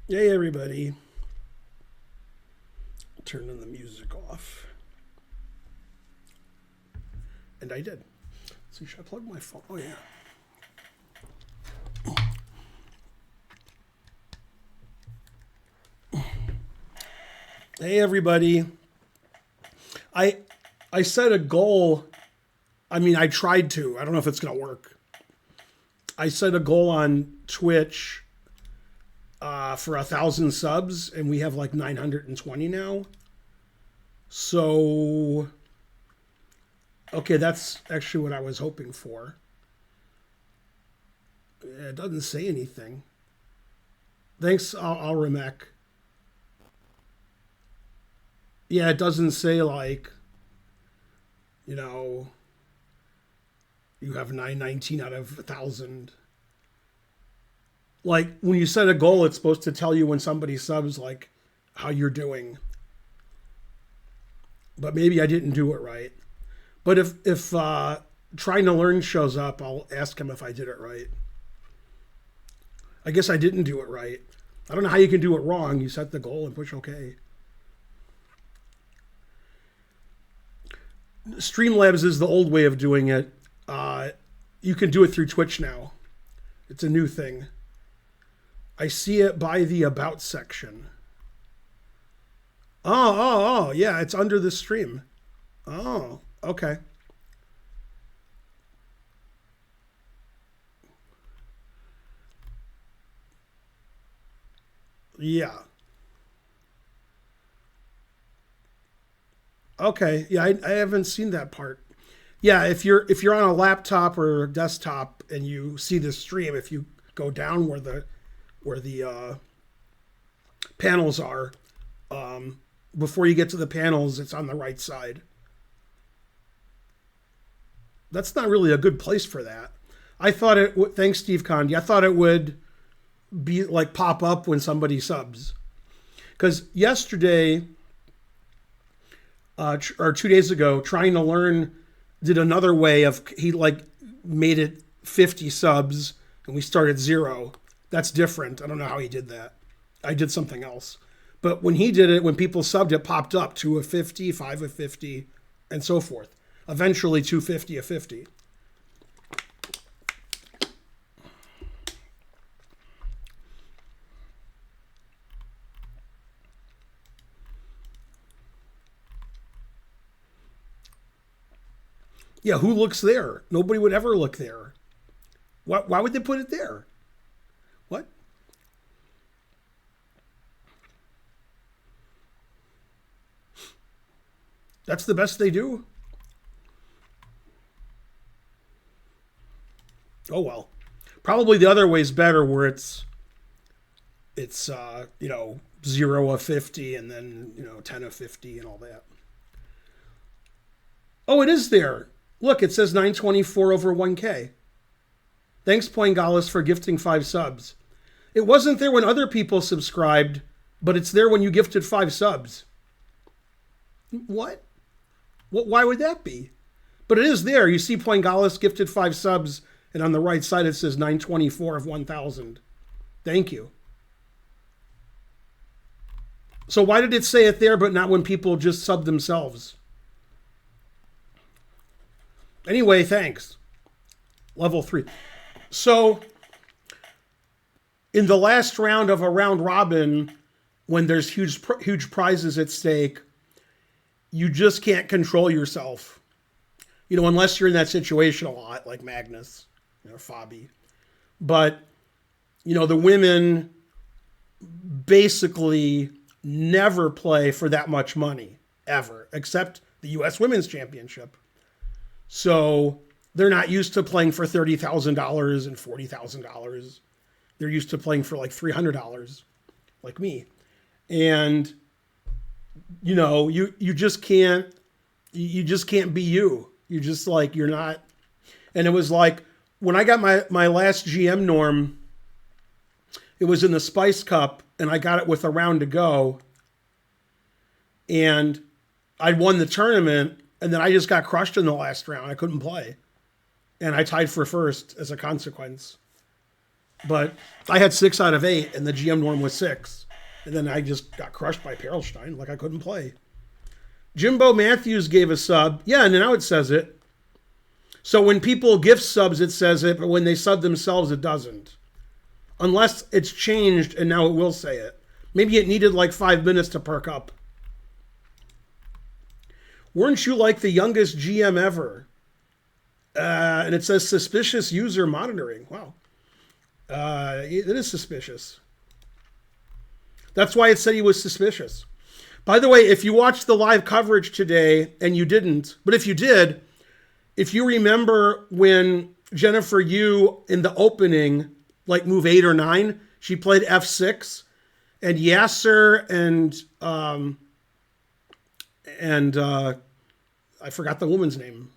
Hey, everybody. Turning the music off. And I did. Let's see, should I plug my phone? Oh, yeah. Hey, everybody. I I set a goal. I mean, I tried to. I don't know if it's going to work. I set a goal on Twitch for 1,000 subs, and we have like 920 now. So, okay, that's actually what I was hoping for. It doesn't say anything. Thanks, Al Remek. Yeah, it doesn't say like, you know, you have 919 out of 1,000. Like when you set a goal, it's supposed to tell you when somebody subs like how you're doing. But maybe I didn't do it right. But if trying to learn shows up, I'll ask him if I did it right. I guess I didn't do it right. I don't know how you can do it wrong. You set the goal and push OK. Streamlabs is the old way of doing it. You can do it through Twitch now. It's a new thing. I see it by the About section. Oh, yeah, it's under the stream. Oh, okay. Yeah. Okay. Yeah, I haven't seen that part. Yeah, if you're on a laptop or a desktop and you see the stream, if you go down where the panels are, before you get to the panels, it's on the right side. That's not really a good place for that. I thought it would. Thanks, Steve Condi. I thought it would be like pop up when somebody subs. Because yesterday, or 2 days ago, trying to learn did another way of he like made it 50 subs and we started zero. That's different. I don't know how he did that. I did something else. But when he did it, when people subbed, it popped up 2 of 50, 5 of 50, and so forth. Eventually, 250 of 50. Yeah, who looks there? Nobody would ever look there. Why would they put it there? What? That's the best they do? Oh well. Probably the other way's better where it's 0 of 50 and then 10 of 50 and all that. Oh, it is there. Look, it says 924 over 1K. Thanks, Poingalis, for gifting 5 subs. It wasn't there when other people subscribed, but it's there when you gifted 5 subs. What? Why would that be? But it is there. You see Poingalis gifted 5 subs, and on the right side it says 924 of 1,000. Thank you. So why did it say it there, but not when people just sub themselves? Anyway, thanks. Level 3. So, in the last round of a round robin, when there's huge prizes at stake, you just can't control yourself. Unless you're in that situation a lot, like Magnus or Fabi. But, the women basically never play for that much money, ever, except the U.S. Women's Championship. So they're not used to playing for $30,000 and $40,000. They're used to playing for like $300, like me. And you just can't be you. You just like you're not. And it was like when I got my last GM norm, it was in the Spice Cup, and I got it with a round to go, and I won the tournament. And then I just got crushed in the last round. I couldn't play. And I tied for first as a consequence. But I had 6 out of 8, and the GM norm was 6. And then I just got crushed by Perlstein, like I couldn't play. Jimbo Matthews gave a sub. Yeah, and now it says it. So when people gift subs, it says it, but when they sub themselves, it doesn't. Unless it's changed and now it will say it. Maybe it needed like 5 minutes to perk up. Weren't you like the youngest GM ever? And it says suspicious user monitoring. Wow. It is suspicious. That's why it said he was suspicious. By the way, if you watched the live coverage today and you didn't, but if you did, if you remember when Jennifer Yu in the opening, like move 8 or 9, she played F6, and Yasser and I forgot the woman's name,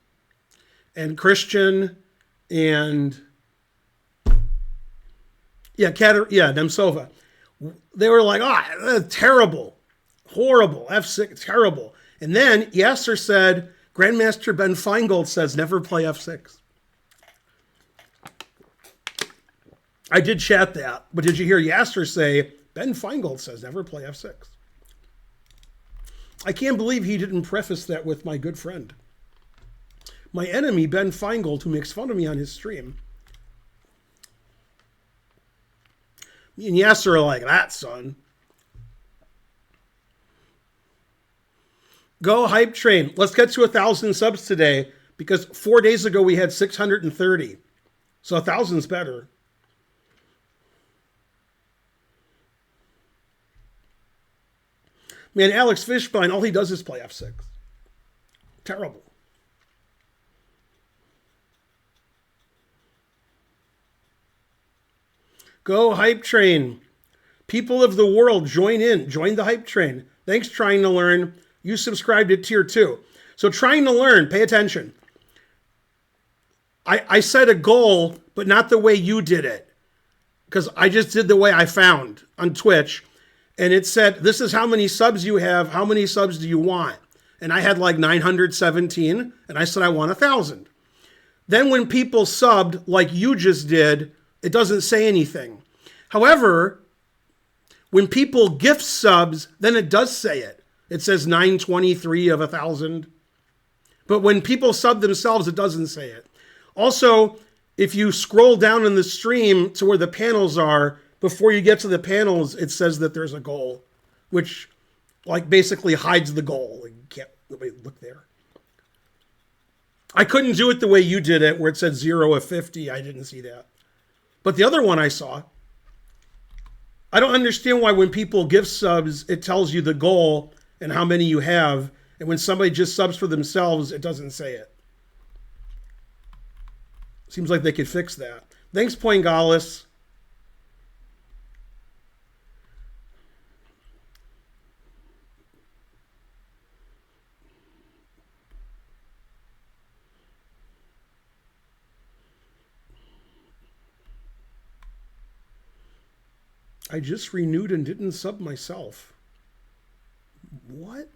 and Christian and Nemtsova. They were like, terrible, horrible, F6, terrible. And then Yasser said, Grandmaster Ben Feingold says never play F6. I did chat that, but did you hear Yasser say, Ben Feingold says never play F6? I can't believe he didn't preface that with my good friend. My enemy, Ben Feingold, who makes fun of me on his stream. Me and Yasser are like, that, son. Go Hype Train. Let's get to 1,000 subs today, because 4 days ago we had 630. So 1,000's better. Man, Alex Fishbein, all he does is play F6. Terrible. Go Hype Train. People of the world, join in. Join the Hype Train. Thanks, Trying to Learn. You subscribed to Tier 2. So Trying to Learn, pay attention. I set a goal, but not the way you did it. Because I just did the way I found on Twitch. And it said, this is how many subs you have. How many subs do you want? And I had like 917. And I said, I want 1,000. Then when people subbed, like you just did, it doesn't say anything. However, when people gift subs, then it does say it. It says 923 of 1,000. But when people sub themselves, it doesn't say it. Also, if you scroll down in the stream to where the panels are, before you get to the panels, it says that there's a goal, which like basically hides the goal. You can't look there. I couldn't do it the way you did it, where it said 0 of 50. I didn't see that. But the other one I saw. I don't understand why when people give subs, it tells you the goal and how many you have. And when somebody just subs for themselves, it doesn't say it. Seems like they could fix that. Thanks, Poingalis. I just renewed and didn't sub myself. What?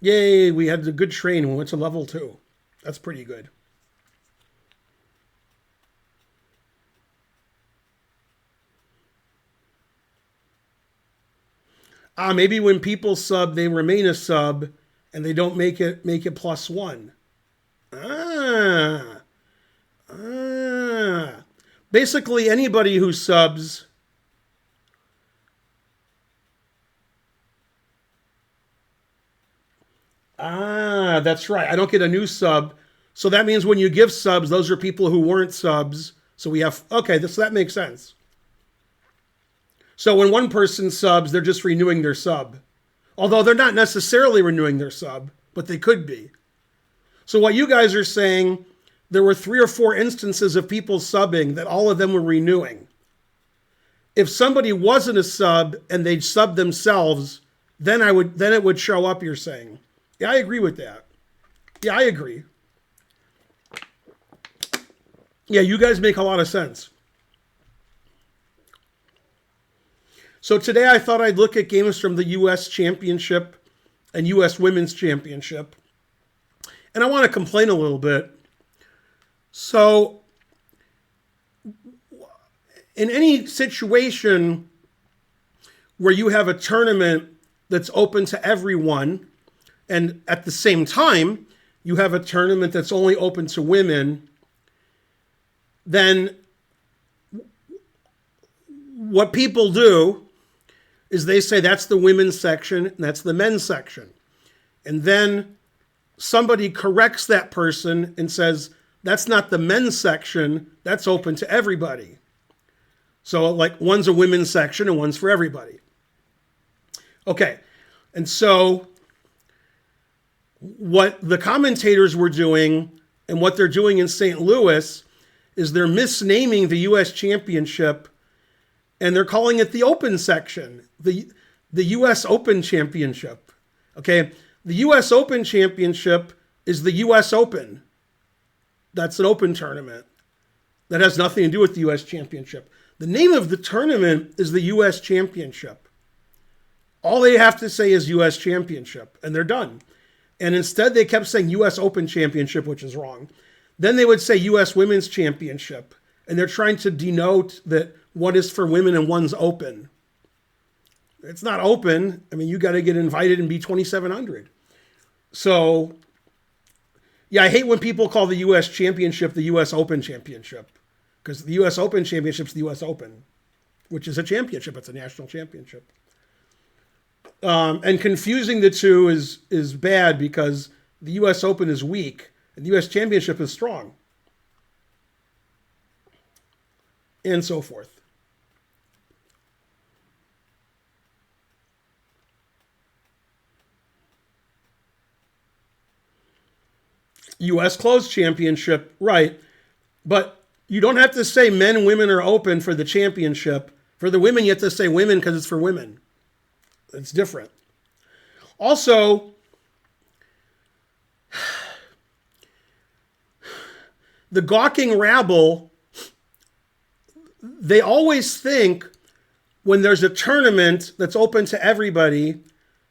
Yay, we had a good train. We went to level 2. That's pretty good. Maybe when people sub, they remain a sub, and they don't make it +1. Basically, anybody who subs. That's right. I don't get a new sub. So that means when you give subs, those are people who weren't subs. So we have, okay, that makes sense. So when one person subs, they're just renewing their sub. Although they're not necessarily renewing their sub, but they could be. So what you guys are saying, there were 3 or 4 instances of people subbing that all of them were renewing. If somebody wasn't a sub and they'd sub themselves, then it would show up, you're saying. Yeah, I agree with that. Yeah, I agree. Yeah, you guys make a lot of sense. So today I thought I'd look at games from the U.S. Championship and U.S. Women's Championship. And I want to complain a little bit. So in any situation where you have a tournament that's open to everyone, and at the same time, you have a tournament that's only open to women, then what people do is they say that's the women's section and that's the men's section. And then somebody corrects that person and says, that's not the men's section, that's open to everybody. So like one's a women's section and one's for everybody. Okay, and so what the commentators were doing and what they're doing in St. Louis is they're misnaming the U.S. Championship and they're calling it the Open section, the U.S. Open Championship. Okay, the U.S. Open Championship is the U.S. Open. That's an open tournament. That has nothing to do with the U.S. Championship. The name of the tournament is the U.S. Championship. All they have to say is U.S. Championship, and they're done. And instead, they kept saying U.S. Open Championship, which is wrong. Then they would say U.S. Women's Championship, and they're trying to denote that one is for women and one's open. It's not open. I mean, you got to get invited and be 2,700. So, yeah, I hate when people call the U.S. Championship the U.S. Open Championship, because the U.S. Open Championship is the U.S. Open, which is a championship. It's a national championship. And confusing the two is bad because the U.S. Open is weak and the U.S. Championship is strong. And so forth. U.S. Closed Championship, right. But you don't have to say men and women are open for the championship. For the women, you have to say women because it's for women. It's different. Also, the gawking rabble, they always think when there's a tournament that's open to everybody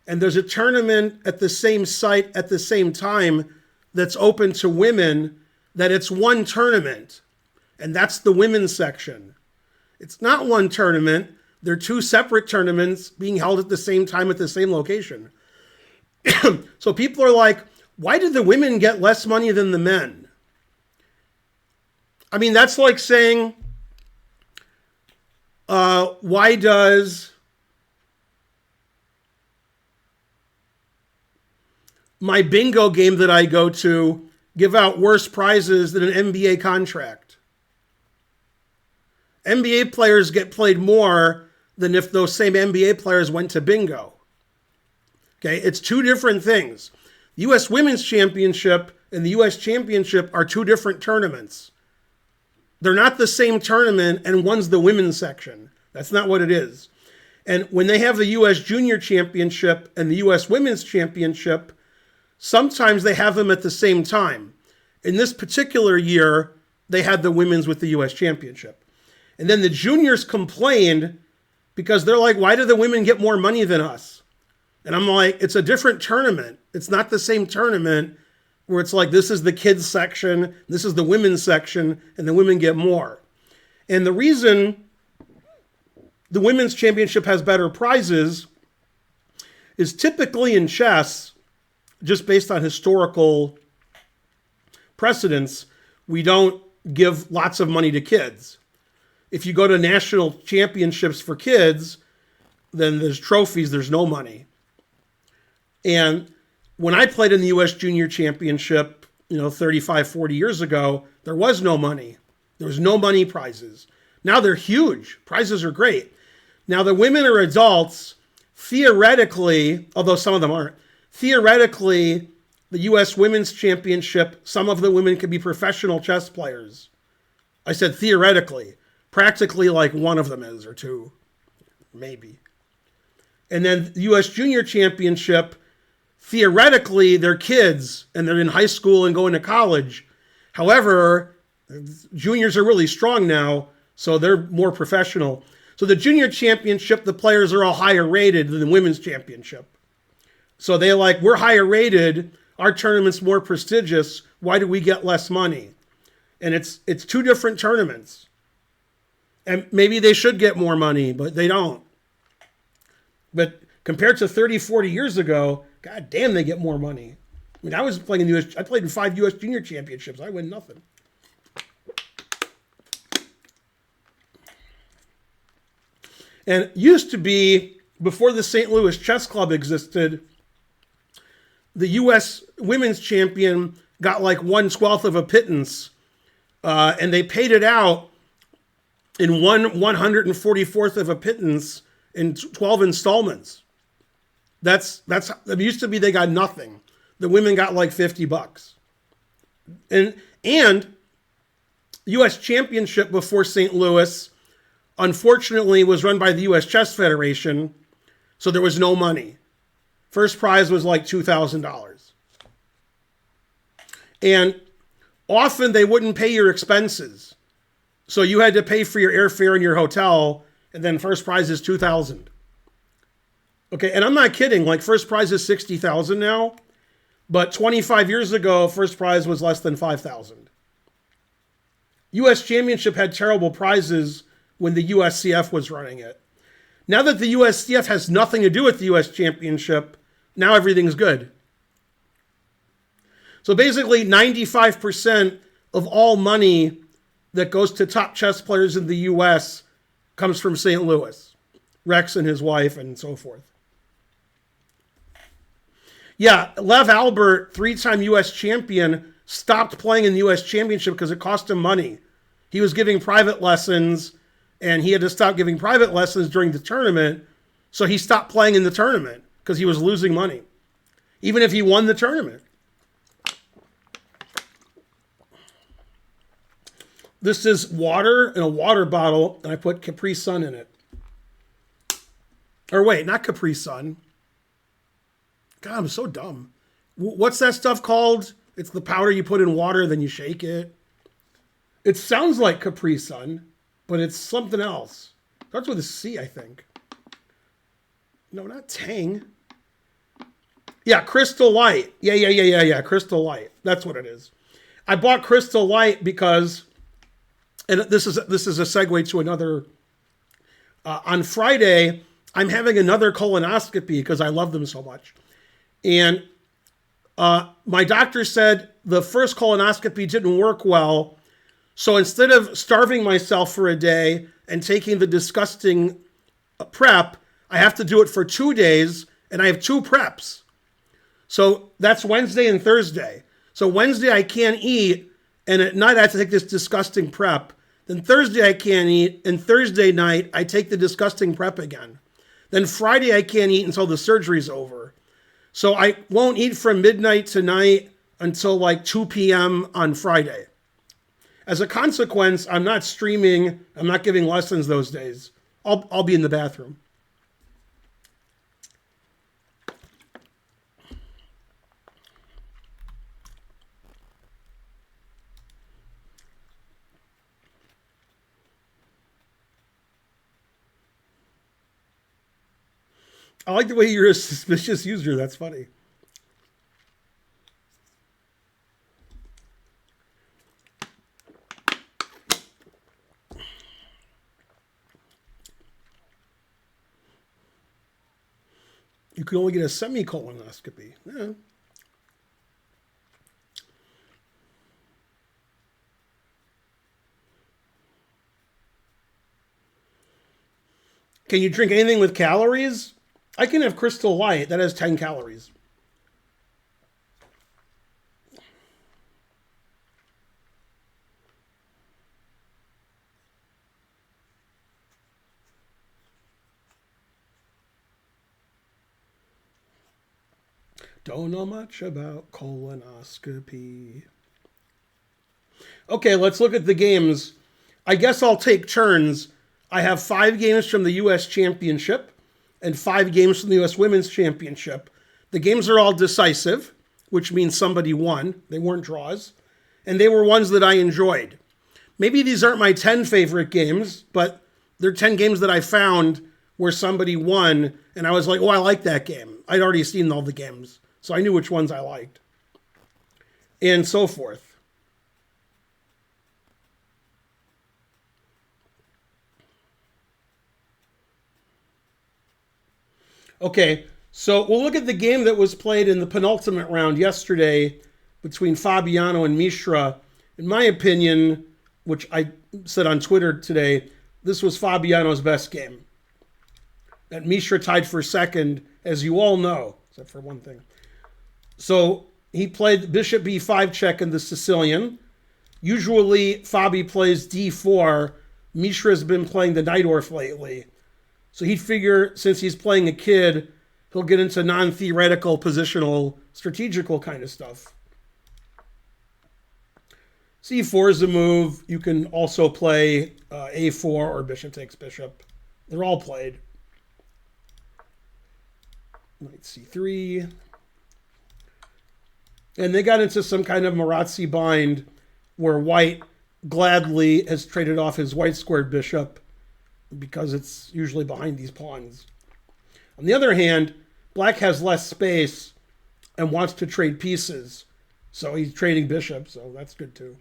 and there's a tournament at the same site at the same time that's open to women, that it's one tournament. And that's the women's section. It's not one tournament. They're two separate tournaments being held at the same time at the same location. So people are like, why did the women get less money than the men? I mean, that's like saying, why does my bingo game that I go to give out worse prizes than an NBA contract? NBA players get played more than if those same NBA players went to bingo. Okay, it's two different things. The U.S. Women's Championship and the U.S. Championship are two different tournaments. They're not the same tournament, and one's the women's section. That's not what it is. And when they have the U.S. Junior Championship and the U.S. Women's Championship, sometimes they have them at the same time. In this particular year, they had the women's with the U.S. Championship. And then the juniors complained because they're like, why do the women get more money than us? And I'm like, it's a different tournament. It's not the same tournament where it's like, this is the kids section, this is the women's section, and the women get more. And the reason the women's championship has better prizes is typically in chess, just based on historical precedents, we don't give lots of money to kids. If you go to national championships for kids, then there's trophies, there's no money. And when I played in the U.S. Junior Championship, 35, 40 years ago, there was no money. There was no money prizes. Now they're huge. Prizes are great. Now the women are adults. Theoretically, although some of them aren't, theoretically, the U.S. Women's Championship, some of the women could be professional chess players. I said theoretically. Practically, like one of them is, or two, maybe. And then the U.S. Junior Championship, theoretically, they're kids and they're in high school and going to college. However, juniors are really strong now, so they're more professional. So the junior championship, the players are all higher rated than the women's championship. So they like, we're higher rated, our tournament's more prestigious, why do we get less money? And it's two different tournaments. And maybe they should get more money, but they don't. But compared to 30, 40 years ago, god damn, they get more money. I mean, I was playing in the US, I played in 5 US junior championships. I win nothing. And used to be, before the St. Louis Chess Club existed, the US women's champion got like 1/12 of a pittance, and they paid it out in 1/144th of a pittance in 12 installments. It used to be they got nothing. The women got like $50. And US championship before St. Louis, unfortunately, was run by the US Chess Federation, so there was no money. First prize was like $2,000. And often they wouldn't pay your expenses. So you had to pay for your airfare and your hotel, and then first prize is $2,000. Okay, and I'm not kidding, like first prize is $60,000 now, but 25 years ago, first prize was less than $5,000. US Championship had terrible prizes when the USCF was running it. Now that the USCF has nothing to do with the US Championship, now everything's good. So basically 95% of all money that goes to top chess players in the US comes from St. Louis. Rex and his wife and so forth. Yeah, Lev Albert, 3-time US champion, stopped playing in the US Championship because it cost him money. He was giving private lessons, and he had to stop giving private lessons during the tournament, so he stopped playing in the tournament because he was losing money, even if he won the tournament. This is water in a water bottle, and I put Capri Sun in it. Or wait, not Capri Sun. God, I'm so dumb. What's that stuff called? It's the powder you put in water, then you shake it. It sounds like Capri Sun, but it's something else. Starts with a C, I think. No, not Tang. Yeah, Crystal Light. Yeah. Crystal Light. That's what it is. I bought Crystal Light because, and this is a segue to another. On Friday, I'm having another colonoscopy because I love them so much. And my doctor said the first colonoscopy didn't work well. So instead of starving myself for a day and taking the disgusting prep, I have to do it for 2 days, and I have 2 preps. So that's Wednesday and Thursday. So Wednesday I can't eat, and at night I have to take this disgusting prep. Then Thursday I can't eat, and Thursday night I take the disgusting prep again. Then Friday I can't eat until the surgery's over. So I won't eat from midnight tonight until like 2 p.m. on Friday. As a consequence, I'm not streaming. I'm not giving lessons those days. I'll be in the bathroom. I like the way you're a suspicious user. That's funny. You can only get a semicolonoscopy. Yeah. Can you drink anything with calories? I can have Crystal Light. That has 10 calories. Don't know much about colonoscopy. Okay, let's look at the games. I guess I'll take turns. I have 5 games from the U.S. Championship and 5 games from the U.S. Women's Championship. The games are all decisive, which means somebody won. They weren't draws. And they were ones that I enjoyed. Maybe these aren't my 10 favorite games, but there are 10 games that I found where somebody won, and I was like, oh, I like that game. I'd already seen all the games, so I knew which ones I liked. And so forth. Okay, so we'll look at the game that was played in the penultimate round yesterday between Fabiano and Mishra. In my opinion, which I said on Twitter today, this was Fabiano's best game. That Mishra tied for second, as you all know, except for one thing. So he played bishop b5 check in the Sicilian. Usually Fabi plays d4. Mishra's been playing the Najdorf lately. So he'd figure, since he's playing a kid, he'll get into non-theoretical, positional, strategical kind of stuff. c4 is a move. You can also play a4 or bishop takes bishop. They're all played. Knight c3. And they got into some kind of Marazzi bind where white gladly has traded off his white squared bishop because it's usually behind these pawns. On the other hand, black has less space and wants to trade pieces. So he's trading bishops, so that's good too.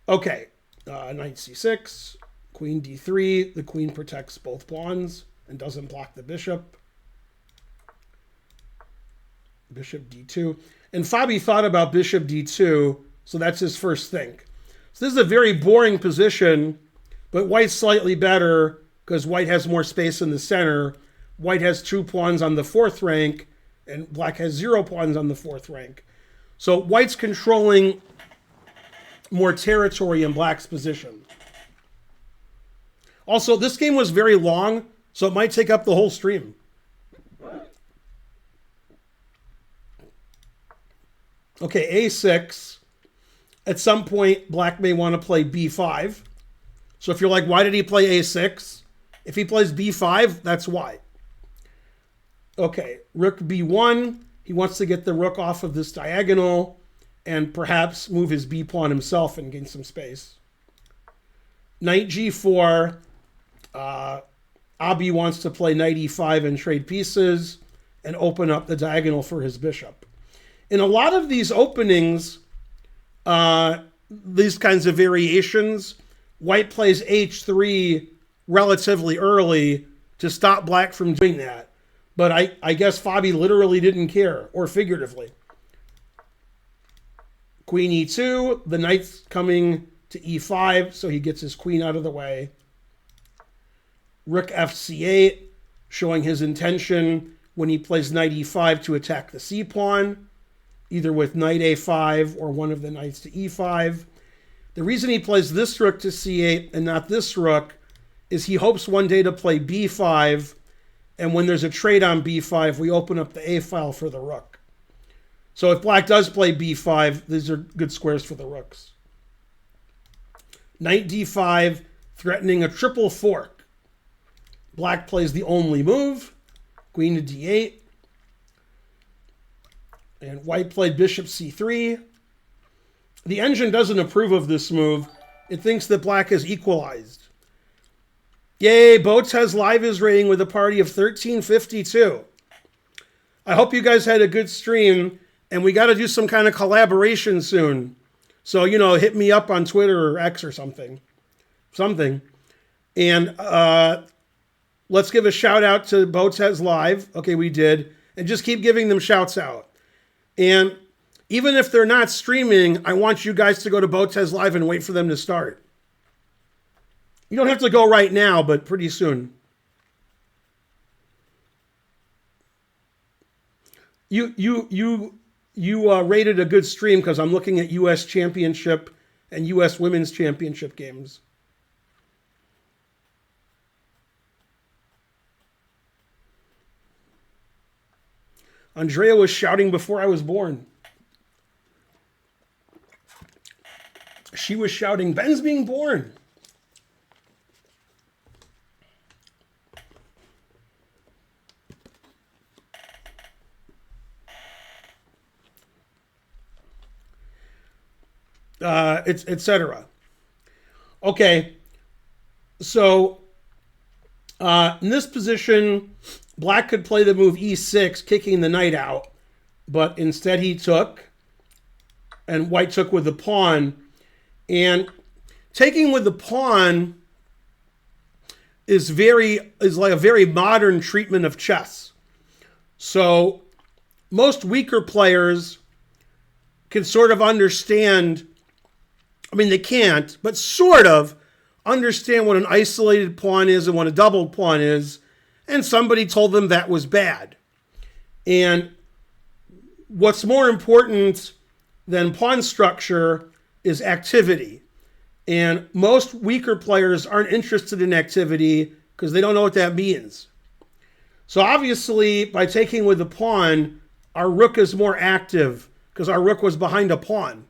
Okay, knight c6, queen d3. The queen protects both pawns and doesn't block the bishop. Bishop d2. And Fabi thought about bishop d2, so that's his first think. So this is a very boring position, but white's slightly better because white has more space in the center. White has 2 pawns on the 4th rank, and black has 0 pawns on the 4th rank. So white's controlling more territory in black's position. Also, this game was very long, so it might take up the whole stream. Okay, a6. At some point, black may want to play b5. So if you're like, why did he play a6? If he plays b5, that's why. Okay, rook b1. He wants to get the rook off of this diagonal and perhaps move his b pawn himself and gain some space. Knight g4. Abi wants to play knight e5 and trade pieces and open up the diagonal for his bishop. In a lot of these openings, these kinds of variations, white plays h3 relatively early to stop black from doing that. But I guess Fabi literally didn't care, or figuratively. Queen e2, the knight's coming to e5, so he gets his queen out of the way. Rook fc8, showing his intention when he plays knight e5 to attack the c-pawn, either with knight a5 or one of the knights to e5. The reason he plays this rook to c8 and not this rook is he hopes one day to play b5, and when there's a trade on b5, we open up the a file for the rook. So if black does play b5, these are good squares for the rooks. Knight d5, threatening a triple fork. Black plays the only move, queen to d8. And white played bishop c3. The engine doesn't approve of this move. It thinks that black is equalized. Yay, Boats has live is rating with a party of 1352. I hope you guys had a good stream, and we got to do some kind of collaboration soon. So, hit me up on Twitter or X or something. And let's give a shout out to Boats has live. Okay, we did. And just keep giving them shouts out. And even if they're not streaming, I want you guys to go to Boats has live and wait for them to start. You don't have to go right now, but pretty soon. You rated a good stream because I'm looking at U.S. Championship and U.S. Women's Championship games. Andrea was shouting before I was born. She was shouting, Ben's being born. Etc. Okay, so In this position, black could play the move e6, kicking the knight out, but instead he took, and white took with the pawn. And taking with the pawn is like a very modern treatment of chess. So most weaker players can sort of understand, I mean, they can't, but sort of understand what an isolated pawn is and what a doubled pawn is, and somebody told them that was bad. And what's more important than pawn structure is activity. And most weaker players aren't interested in activity because they don't know what that means. So obviously, by taking with the pawn, our rook is more active because our rook was behind a pawn.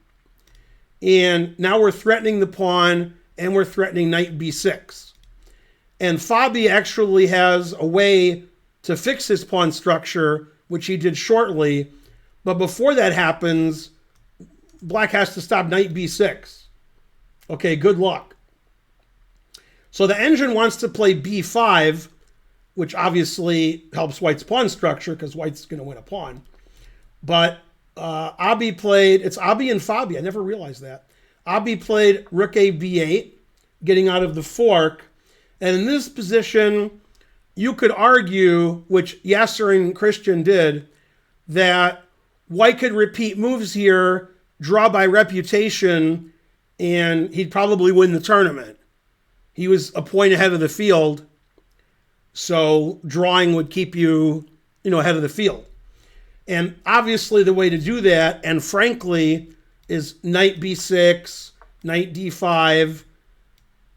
And now we're threatening the pawn and we're threatening knight b6. And Fabi actually has a way to fix his pawn structure, which he did shortly. But before that happens, black has to stop knight b6. Okay, good luck. So the engine wants to play b5, which obviously helps white's pawn structure because white's going to win a pawn. But Abi played, it's Abi and Fabi, I never realized that. Abi played rook a b8, getting out of the fork. And in this position, you could argue, which Yasser and Christian did, that white could repeat moves here, draw by reputation, and he'd probably win the tournament. He was a point ahead of the field, so drawing would keep you, ahead of the field. And obviously the way to do that, and frankly, is knight b6, knight d5,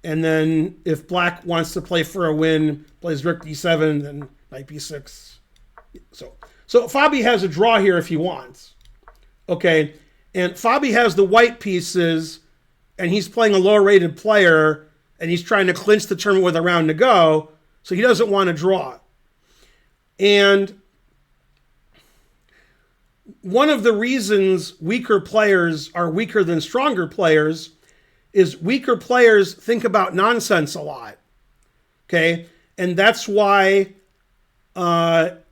and then if black wants to play for a win, plays rook d7, then knight b6. So Fabi has a draw here if he wants. Okay, and Fabi has the white pieces, and he's playing a lower-rated player, and he's trying to clinch the tournament with a round to go, so he doesn't want to draw. And one of the reasons weaker players are weaker than stronger players is weaker players think about nonsense a lot. Okay? And that's why when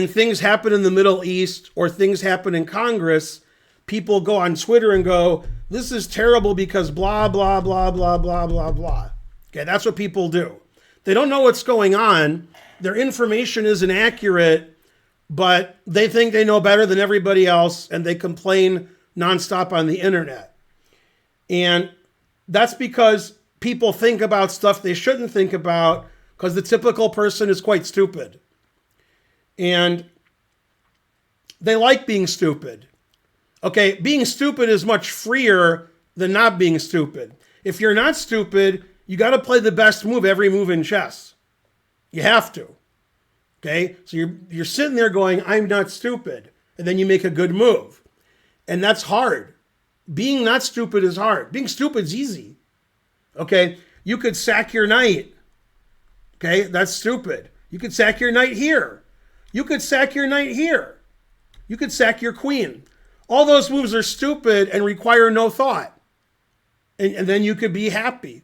things happen in the Middle East or things happen in Congress, people go on Twitter and go, this is terrible because blah, blah, blah, blah, blah, blah, blah. Okay, that's what people do. They don't know what's going on. Their information isn't accurate, but they think they know better than everybody else, and they complain nonstop on the internet. And that's because people think about stuff they shouldn't think about because the typical person is quite stupid. And they like being stupid. Okay, being stupid is much freer than not being stupid. If you're not stupid, you got to play the best move every move in chess. You have to. Okay, so you're sitting there going, I'm not stupid. And then you make a good move. And that's hard. Being not stupid is hard. Being stupid is easy. Okay, you could sack your knight. Okay, that's stupid. You could sack your knight here. You could sack your knight here. You could sack your queen. All those moves are stupid and require no thought. And then you could be happy.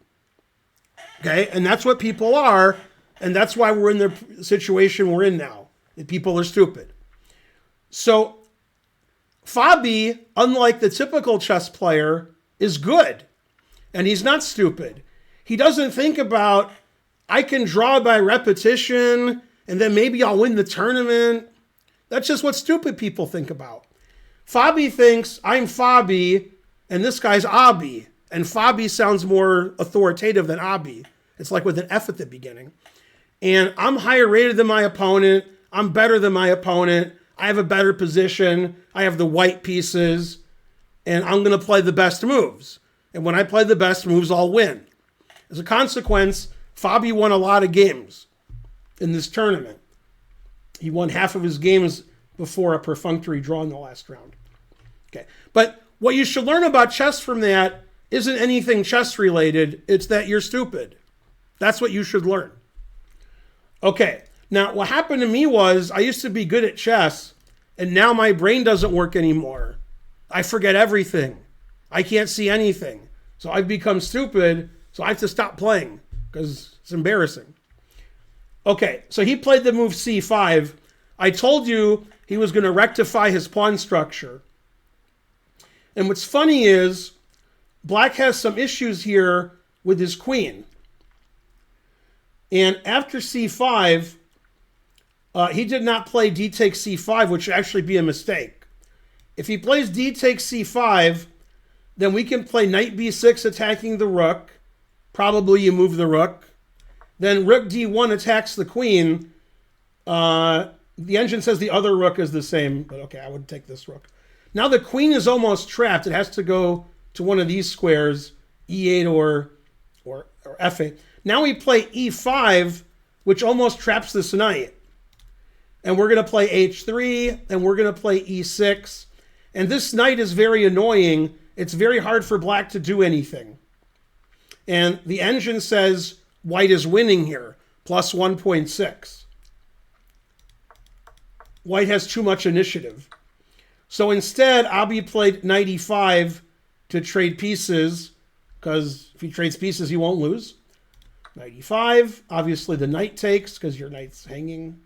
Okay, and that's what people are. And that's why we're in the situation we're in now. People are stupid. So Fabi, unlike the typical chess player, is good. And he's not stupid. He doesn't think about, I can draw by repetition, and then maybe I'll win the tournament. That's just what stupid people think about. Fabi thinks, I'm Fabi, and this guy's Abi. And Fabi sounds more authoritative than Abi. It's like with an F at the beginning. And I'm higher rated than my opponent. I'm better than my opponent. I have a better position. I have the white pieces. And I'm going to play the best moves. And when I play the best moves, I'll win. As a consequence, Fabi won a lot of games in this tournament. He won half of his games before a perfunctory draw in the last round. Okay, but what you should learn about chess from that isn't anything chess related. It's that you're stupid. That's what you should learn. Okay, now what happened to me was I used to be good at chess, and now my brain doesn't work anymore. I forget everything. I can't see anything. So I've become stupid, so I have to stop playing. because it's embarrassing. Okay, so he played the move c5. I told you he was going to rectify his pawn structure. And what's funny is black has some issues here with his queen. And after c5, he did not play d takes c5, which would actually be a mistake. If he plays d takes c5, then we can play knight b6 attacking the rook. Probably you move the rook. Then rook d1 attacks the queen. The engine says the other rook is the same, but okay, I would take this rook. Now the queen is almost trapped. It has to go to one of these squares, e8 or f8. Now we play e5, which almost traps this knight. And we're going to play h3, and we're going to play e6. And this knight is very annoying. It's very hard for black to do anything. And the engine says white is winning here, plus 1.6. White has too much initiative. So instead, Abi played knight e5 to trade pieces, because if he trades pieces, he won't lose. Knight e5, obviously the knight takes, because your knight's hanging.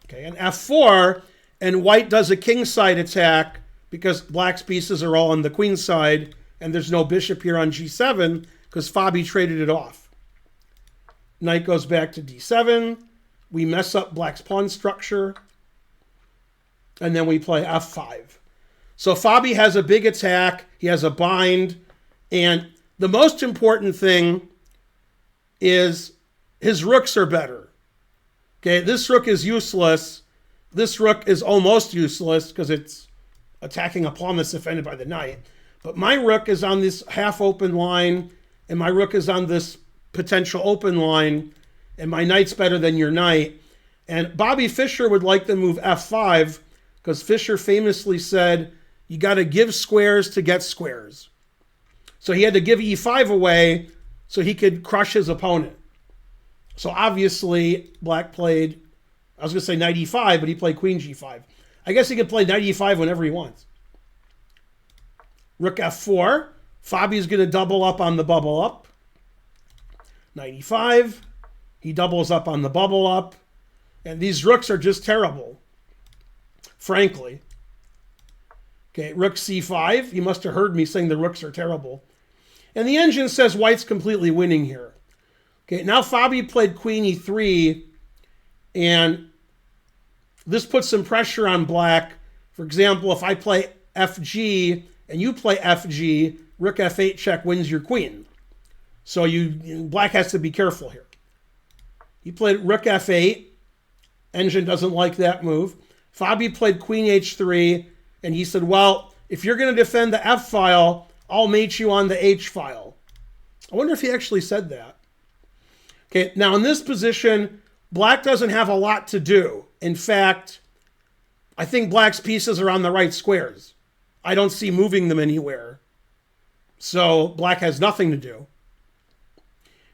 Okay, and f4, and white does a kingside attack, because black's pieces are all on the queen side, and there's no bishop here on g7, because Fabi traded it off. Knight goes back to d7. We mess up black's pawn structure. And then we play f5. So Fabi has a big attack. He has a bind. And the most important thing is his rooks are better. Okay, this rook is useless. This rook is almost useless because it's attacking a pawn that's defended by the knight. But my rook is on this half-open line, and my rook is on this potential open line, and my knight's better than your knight. And Bobby Fischer would like to move f5, because Fischer famously said, you got to give squares to get squares. So he had to give e5 away so he could crush his opponent. So obviously, black played, I was going to say knight e5, but he played queen g5. I guess he could play knight e5 whenever he wants. Rook f4. Fabi's going to double up on the bubble up. Knight e5. He doubles up on the bubble up. And these rooks are just terrible, frankly. Okay, rook c5. You must have heard me saying the rooks are terrible. And the engine says white's completely winning here. Okay, now Fabi played queen e3, and this puts some pressure on black. For example, if I play fg and you play fg, rook f8 check wins your queen. So black has to be careful here. He played rook f8. Engine doesn't like that move. Fabi played queen h3, and he said, well, if you're going to defend the f file, I'll mate you on the h file. I wonder if he actually said that. Okay, now in this position, black doesn't have a lot to do. In fact, I think black's pieces are on the right squares. I don't see moving them anywhere. So black has nothing to do.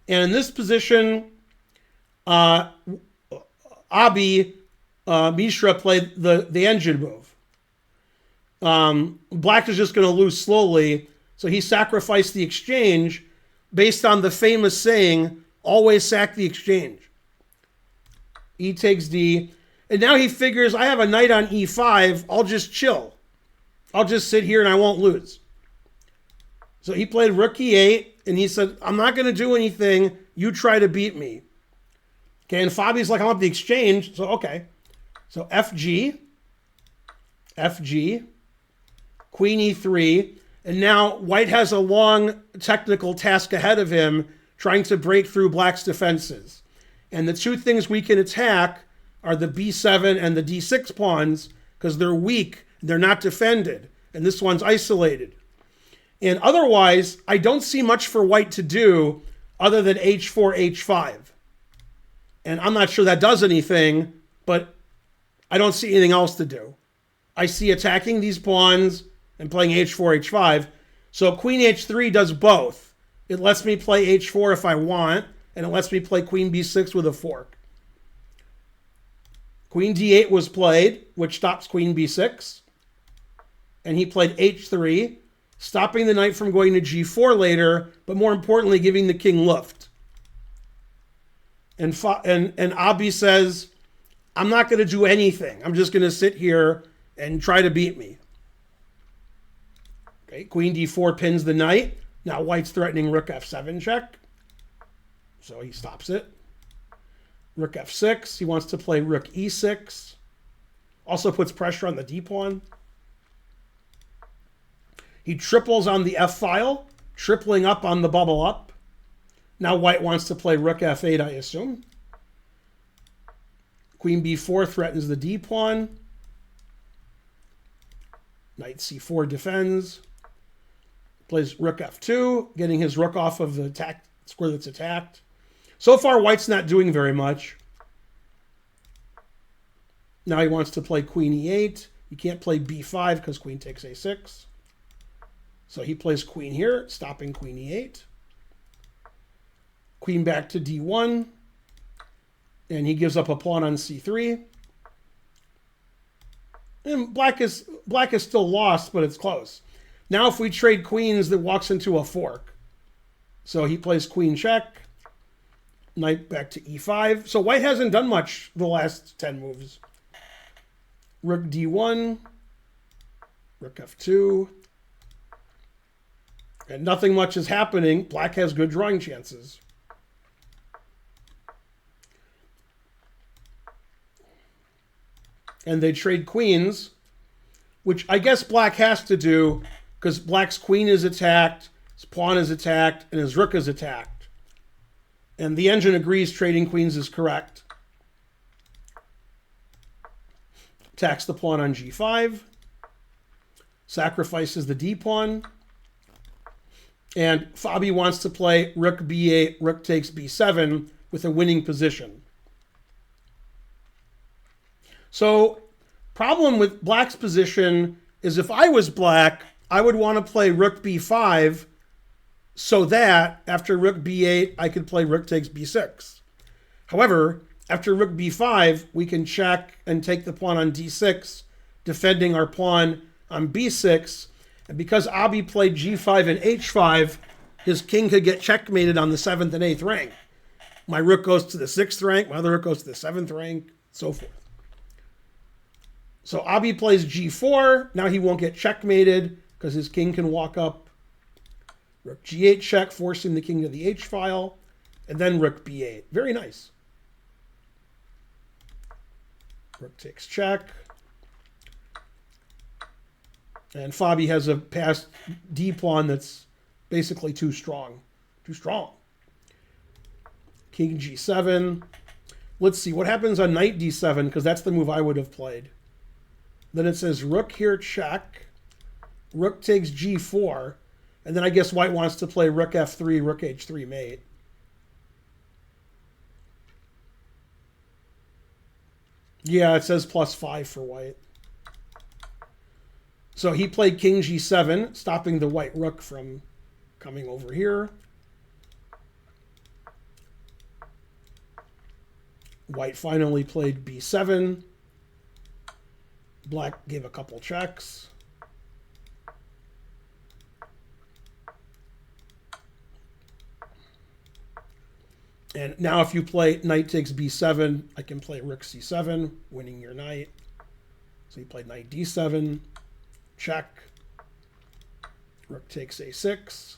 And in this position, Mishra played the engine move. Black is just going to lose slowly, so he sacrificed the exchange based on the famous saying, always sack the exchange. E takes d. And now he figures, I have a knight on e5, I'll just chill. I'll just sit here and I won't lose. So he played rook e8, and he said, I'm not going to do anything, you try to beat me. Okay, and Fabi's like, I want the exchange, so okay. So fg, queen e3, and now white has a long technical task ahead of him trying to break through black's defenses. And the two things we can attack are the b7 and the d6 pawns, because they're weak, they're not defended, and this one's isolated. And otherwise, I don't see much for white to do other than h4, h5. And I'm not sure that does anything, but I don't see anything else to do. I see attacking these pawns and playing h4, h5. So queen h3 does both. It lets me play h4 if I want, and it lets me play queen b6 with a fork. Queen d8 was played, which stops queen b6. And he played h3, stopping the knight from going to g4 later, but more importantly, giving the king luft. And Abi says, I'm not going to do anything. I'm just going to sit here and try to beat me. Okay, queen d4 pins the knight. Now white's threatening rook f7 check. So he stops it. Rook f6. He wants to play rook e6. Also puts pressure on the d-pawn. He triples on the f-file, tripling up on the bubble up. Now white wants to play rook f8, I assume. Queen b4 threatens the d-pawn. Knight c4 defends. Plays rook f2, getting his rook off of the attack square that's attacked. So far, white's not doing very much. Now he wants to play queen e8. He can't play b5 because queen takes a6. So he plays queen here, stopping queen e8. Queen back to d1. And he gives up a pawn on c3. And black is still lost, but it's close. Now if we trade queens, that walks into a fork. So he plays queen check. Knight back to e5. So white hasn't done much the last 10 moves. Rook d1. Rook f2. And nothing much is happening. Black has good drawing chances. And they trade queens, which I guess black has to do because black's queen is attacked, his pawn is attacked, and his rook is attacked. And the engine agrees trading queens is correct. Attacks the pawn on g5. Sacrifices the d-pawn. And Fabi wants to play rook b8, rook takes b7 with a winning position. So, problem with black's position is if I was black, I would want to play rook b5 so that after rook b8, I could play rook takes b6. However, after rook b5, we can check and take the pawn on d6, defending our pawn on b6. And because Abi played g5 and h5, his king could get checkmated on the 7th and 8th rank. My rook goes to the 6th rank, my other rook goes to the 7th rank, so forth. So Abi plays g4. Now he won't get checkmated because his king can walk up. Rook g8 check, forcing the king to the h-file. And then rook b8. Very nice. Rook takes check. And Fabi has a passed d-pawn that's basically too strong. Too strong. King g7. Let's see what happens on knight d7 because that's the move I would have played. Then it says rook here check. Rook takes g4. And then I guess white wants to play rook f3, rook h3 mate. Yeah, it says +5 for white. So he played king g7, stopping the white rook from coming over here. White finally played b7. Black gave a couple checks. And now if you play knight takes b7, I can play rook c7, winning your knight. So he played knight d7, check. Rook takes a6.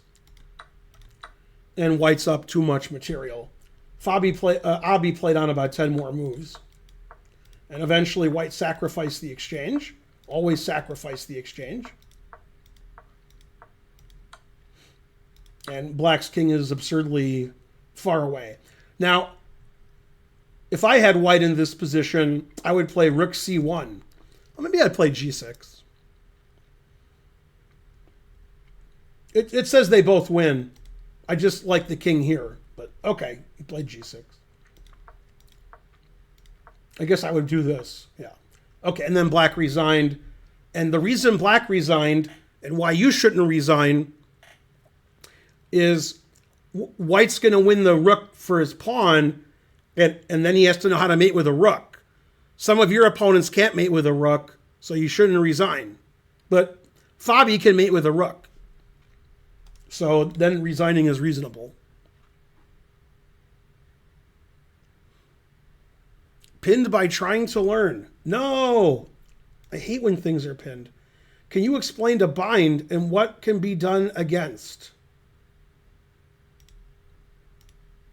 And white's up too much material. Abi played on about 10 more moves. And eventually white sacrificed the exchange. Always sacrifice the exchange. And black's king is absurdly far away. Now, if I had white in this position, I would play rook c1. Well, maybe I'd play g6. It says they both win. I just like the king here. But okay, he played g6. I guess I would do this. Yeah. Okay, and then black resigned. And the reason black resigned and why you shouldn't resign is white's going to win the rook for his pawn, and then he has to know how to mate with a rook. Some of your opponents can't mate with a rook, so you shouldn't resign. But Fabi can mate with a rook. So then resigning is reasonable. Pinned by trying to learn. No! I hate when things are pinned. Can you explain to bind and what can be done against?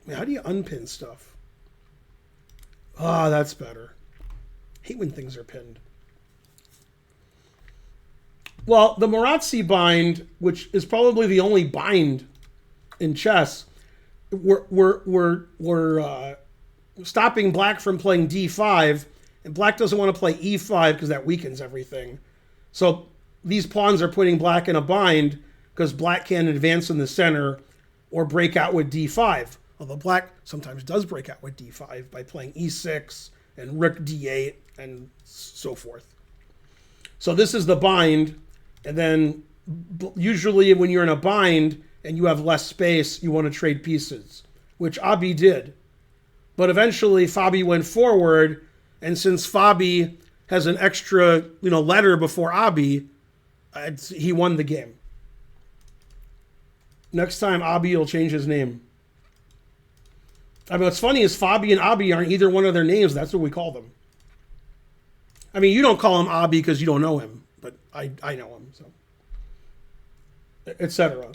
I mean, how do you unpin stuff? Ah, that's better. I hate when things are pinned. Well, the Marazzi bind, which is probably the only bind in chess, we're stopping black from playing d5, and black doesn't want to play e5 because that weakens everything. So these pawns are putting black in a bind because black can't advance in the center or break out with d5. Although black sometimes does break out with d5 by playing e6 and rook d8 and so forth. So this is the bind, and then usually when you're in a bind and you have less space, you want to trade pieces, which Abi did. But eventually Fabi went forward, and since Fabi has an extra, letter before Abi, he won the game. Next time Abi will change his name. I mean, what's funny is Fabi and Abi aren't either one of their names. That's what we call them. I mean, you don't call him Abi because you don't know him, but I know him, so etc.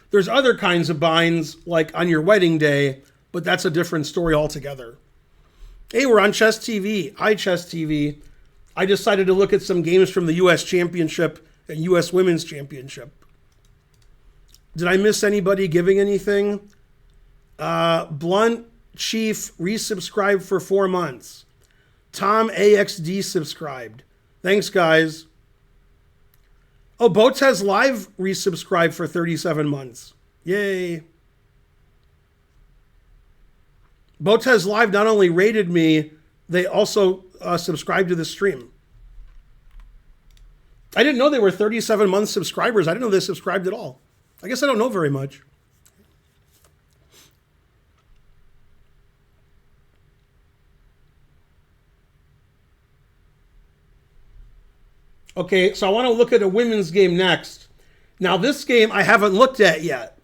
There's other kinds of binds, like on your wedding day, but that's a different story altogether. Hey, we're on Chess TV, iChess TV. I decided to look at some games from the U.S. Championship and U.S. Women's Championship. Did I miss anybody giving anything? Blunt Chief resubscribed for 4 months. Tom AXD subscribed. Thanks, guys. Oh, Boats has Live resubscribed for 37 months. Yay. Boats has Live not only rated me, they also subscribed to the stream. I didn't know they were 37 month subscribers. I didn't know they subscribed at all. I guess I don't know very much. Okay, so I want to look at a women's game next. Now, this game I haven't looked at yet.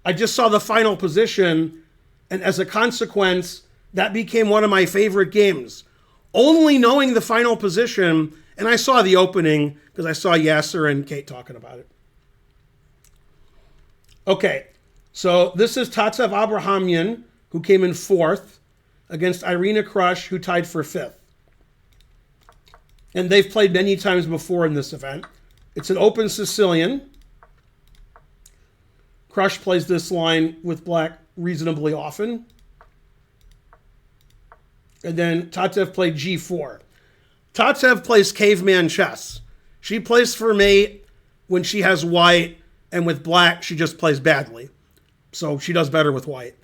I just saw the final position, and as a consequence, that became one of my favorite games. Only knowing the final position, and I saw the opening because I saw Yasser and Kate talking about it. Okay, so this is Tatev Abrahamian, who came in 4th, against Irina Krush, who tied for 5th. And they've played many times before in this event. It's an open Sicilian. Krush plays this line with black reasonably often. And then Tatev played g4. Tatev plays caveman chess. She plays for mate when she has white, and with black, she just plays badly. So she does better with white.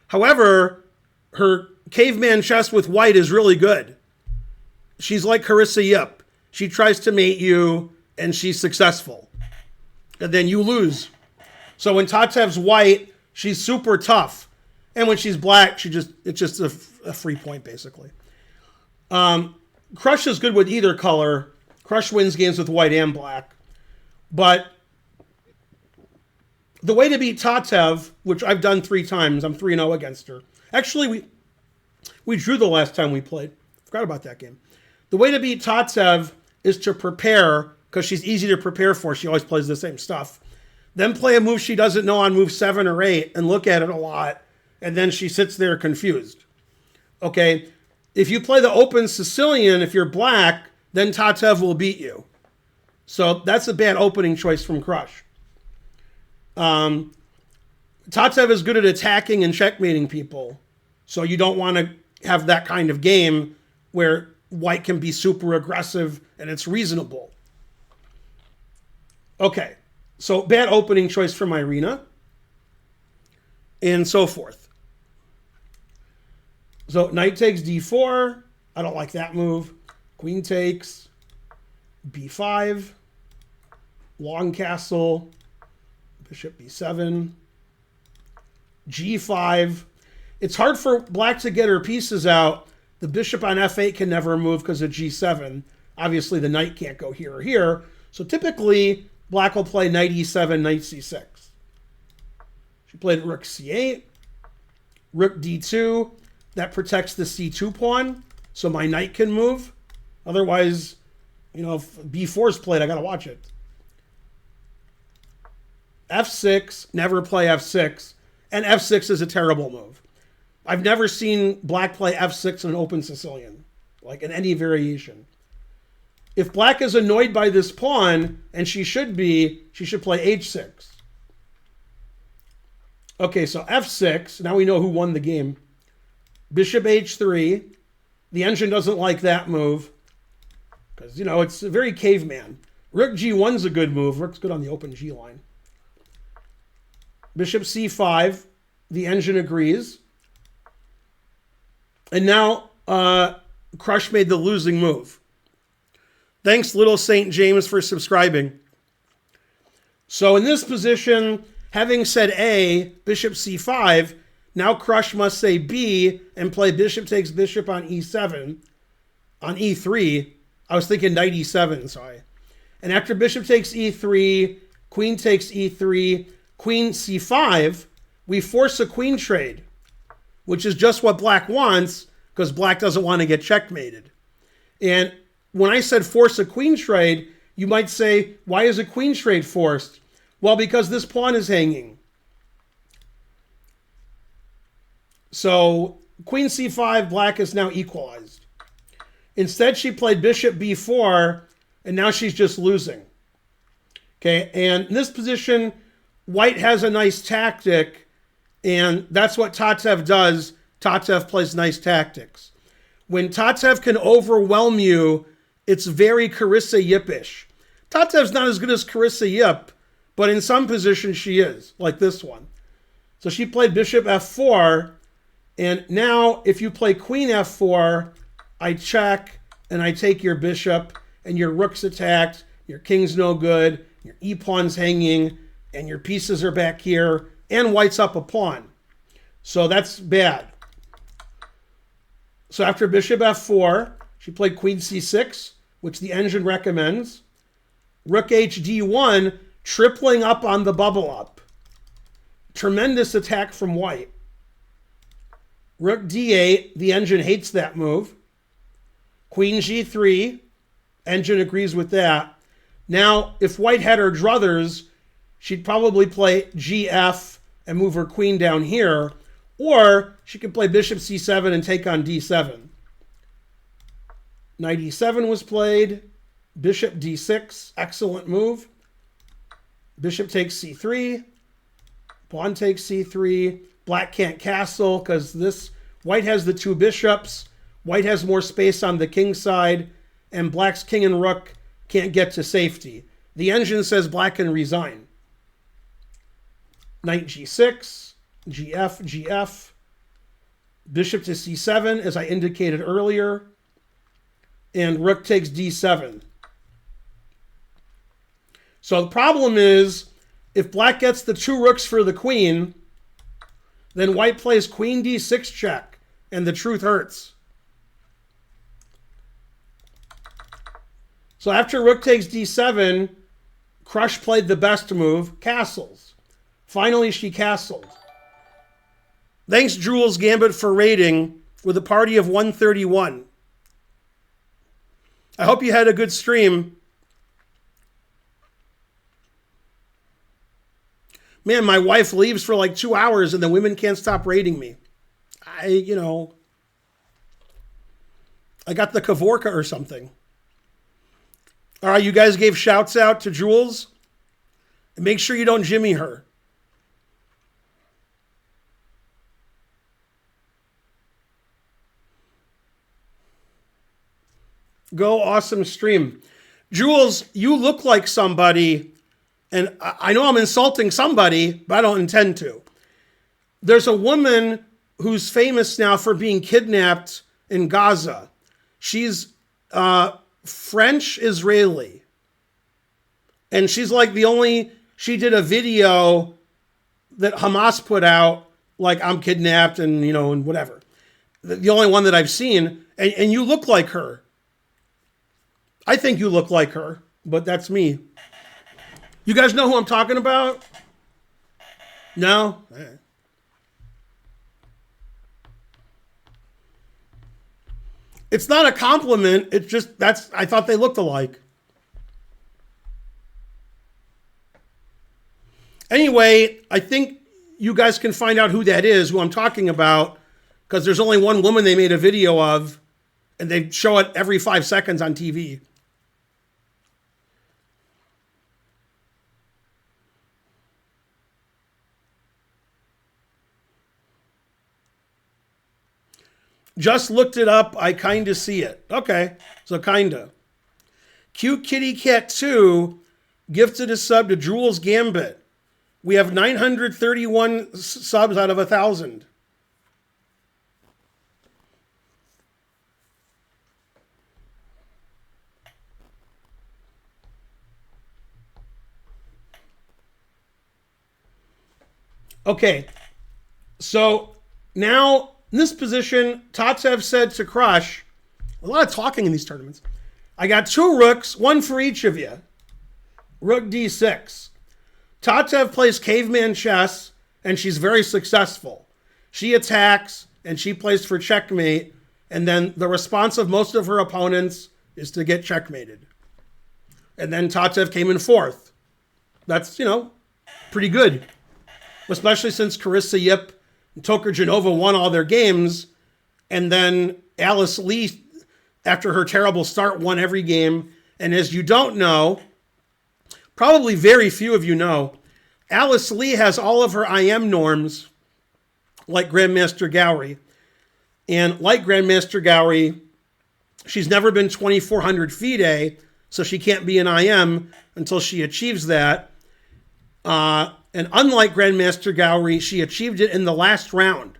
However, her caveman chess with white is really good. She's like Carissa Yip. She tries to mate you, and she's successful. And then you lose. So when Tatev's white, she's super tough. And when she's black, it's just a free point, basically. Krush is good with either color. Krush wins games with white and black. But the way to beat Tatev, which I've done 3 times, I'm 3-0 against her. Actually, we drew the last time we played. Forgot about that game. The way to beat Tatev is to prepare, because she's easy to prepare for. She always plays the same stuff. Then play a move she doesn't know on move 7 or 8 and look at it a lot, and then she sits there confused. Okay, if you play the open Sicilian, if you're black, then Tatev will beat you. So that's a bad opening choice from Krush. Tatev is good at attacking and checkmating people, so you don't want to have that kind of game where white can be super aggressive and it's reasonable. Okay, so bad opening choice from Irina, and so forth. So knight takes d4. I don't like that move. Queen takes b5. Long castle. Bishop b7. G5. It's hard for black to get her pieces out. The bishop on F8 can never move because of G7. Obviously, the knight can't go here or here. So typically, black will play knight E7, knight C6. She played rook C8, rook D2. That protects the C2 pawn, so my knight can move. Otherwise, if B4 is played, I got to watch it. F6, never play F6. And F6 is a terrible move. I've never seen black play F6 in an open Sicilian, like in any variation. If black is annoyed by this pawn, and she should play H6. Okay, so F6, now we know who won the game. Bishop H3. The engine doesn't like that move. Because, it's very caveman. Rook G1's a good move. Rook's good on the open G line. Bishop C5. The engine agrees. And now Krush made the losing move. Thanks, Little St. James, for subscribing. So in this position, having said A, bishop C5, now Krush must say B and play bishop takes bishop on E7. On E3, I was thinking knight E7, sorry. And after bishop takes E3, queen takes E3, queen C5, we force a queen trade, which is just what black wants because black doesn't want to get checkmated. And when I said force a queen trade, you might say, why is a queen trade forced? Well, because this pawn is hanging. So queen C5, black is now equalized. Instead, she played bishop B4, and now she's just losing. Okay, and in this position, white has a nice tactic, and that's what Tatev does. Tatev plays nice tactics. When Tatev can overwhelm you, it's very Carissa Yip-ish. Tatev's not as good as Carissa Yip, but in some positions she is, like this one. So she played bishop F4, and now if you play queen F4, I check, and I take your bishop, and your rook's attacked, your king's no good, your e-pawn's hanging, and your pieces are back here, and white's up a pawn. So that's bad. So after bishop F4, she played queen C6, which the engine recommends. Rook HD1, tripling up on the bubble up. Tremendous attack from white. Rook D8, the engine hates that move. Queen G3, engine agrees with that. Now, if white had her druthers, she'd probably play GF and move her queen down here, or she could play bishop C7 and take on D7. Knight E7 was played. Bishop D6, excellent move. Bishop takes C3. Pawn takes C3. Black can't castle because this white has the two bishops. White has more space on the king side, and black's king and rook can't get to safety. The engine says black can resign. Knight G6, GF, GF. Bishop to C7, as I indicated earlier. And rook takes D7. So the problem is, if black gets the two rooks for the queen, then white plays queen D6 check, and the truth hurts. So after rook takes D7, Krush played the best move, castles. Finally, she castled. Thanks, Jules Gambit, for rating with a party of 131. I hope you had a good stream. Man, my wife leaves for like 2 hours and the women can't stop rating me. I got the Kavorka or something. All right, you guys gave shouts out to Jules. And make sure you don't Jimmy her. Go, awesome stream. Jules, you look like somebody, and I know I'm insulting somebody, but I don't intend to. There's a woman who's famous now for being kidnapped in Gaza. She's French-Israeli. And she's like she did a video that Hamas put out like I'm kidnapped and, and whatever. The only one that I've seen, and you look like her. I think you look like her, but that's me. You guys know who I'm talking about? No? It's not a compliment. It's just, I thought they looked alike. Anyway, I think you guys can find out who that is, who I'm talking about, because there's only one woman they made a video of, and they show it every 5 seconds on TV. Just looked it up. I kind of see it. Okay, so kind of. Cute Kitty Cat 2 gifted a sub to Drool's Gambit. We have 931 subs out of 1,000. Okay, so now in this position, Tatsev said to Krush, a lot of talking in these tournaments. I got 2 rooks, 1 for each of you. Rook d6. Tatsev plays caveman chess, and she's very successful. She attacks, and she plays for checkmate, and then the response of most of her opponents is to get checkmated. And then Tatsev came in 4th. That's, pretty good. Especially since Carissa Yip and Toker Genova won all their games, and then Alice Lee, after her terrible start, won every game. And as you don't know, probably very few of you know, Alice Lee has all of her IM norms like Grandmaster Gowrie. And like Grandmaster Gowrie, she's never been 2,400 FIDE, so she can't be an IM until she achieves that. And unlike Grandmaster Gowrie, she achieved it in the last round.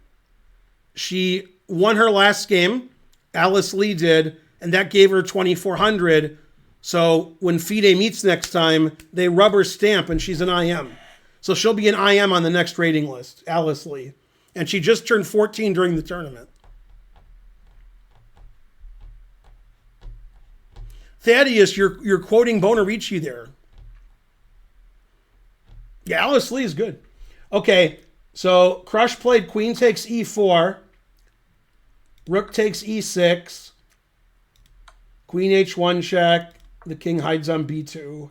She won her last game, Alice Lee did, and that gave her 2,400. So when FIDE meets next time, they rubber stamp and she's an IM. So she'll be an IM on the next rating list, Alice Lee. And she just turned 14 during the tournament. Thaddeus, you're quoting Bonarici there. Yeah, Alice Lee is good. Okay, so Krush played queen takes e4. Rook takes e6. Queen h1 check. The king hides on b2.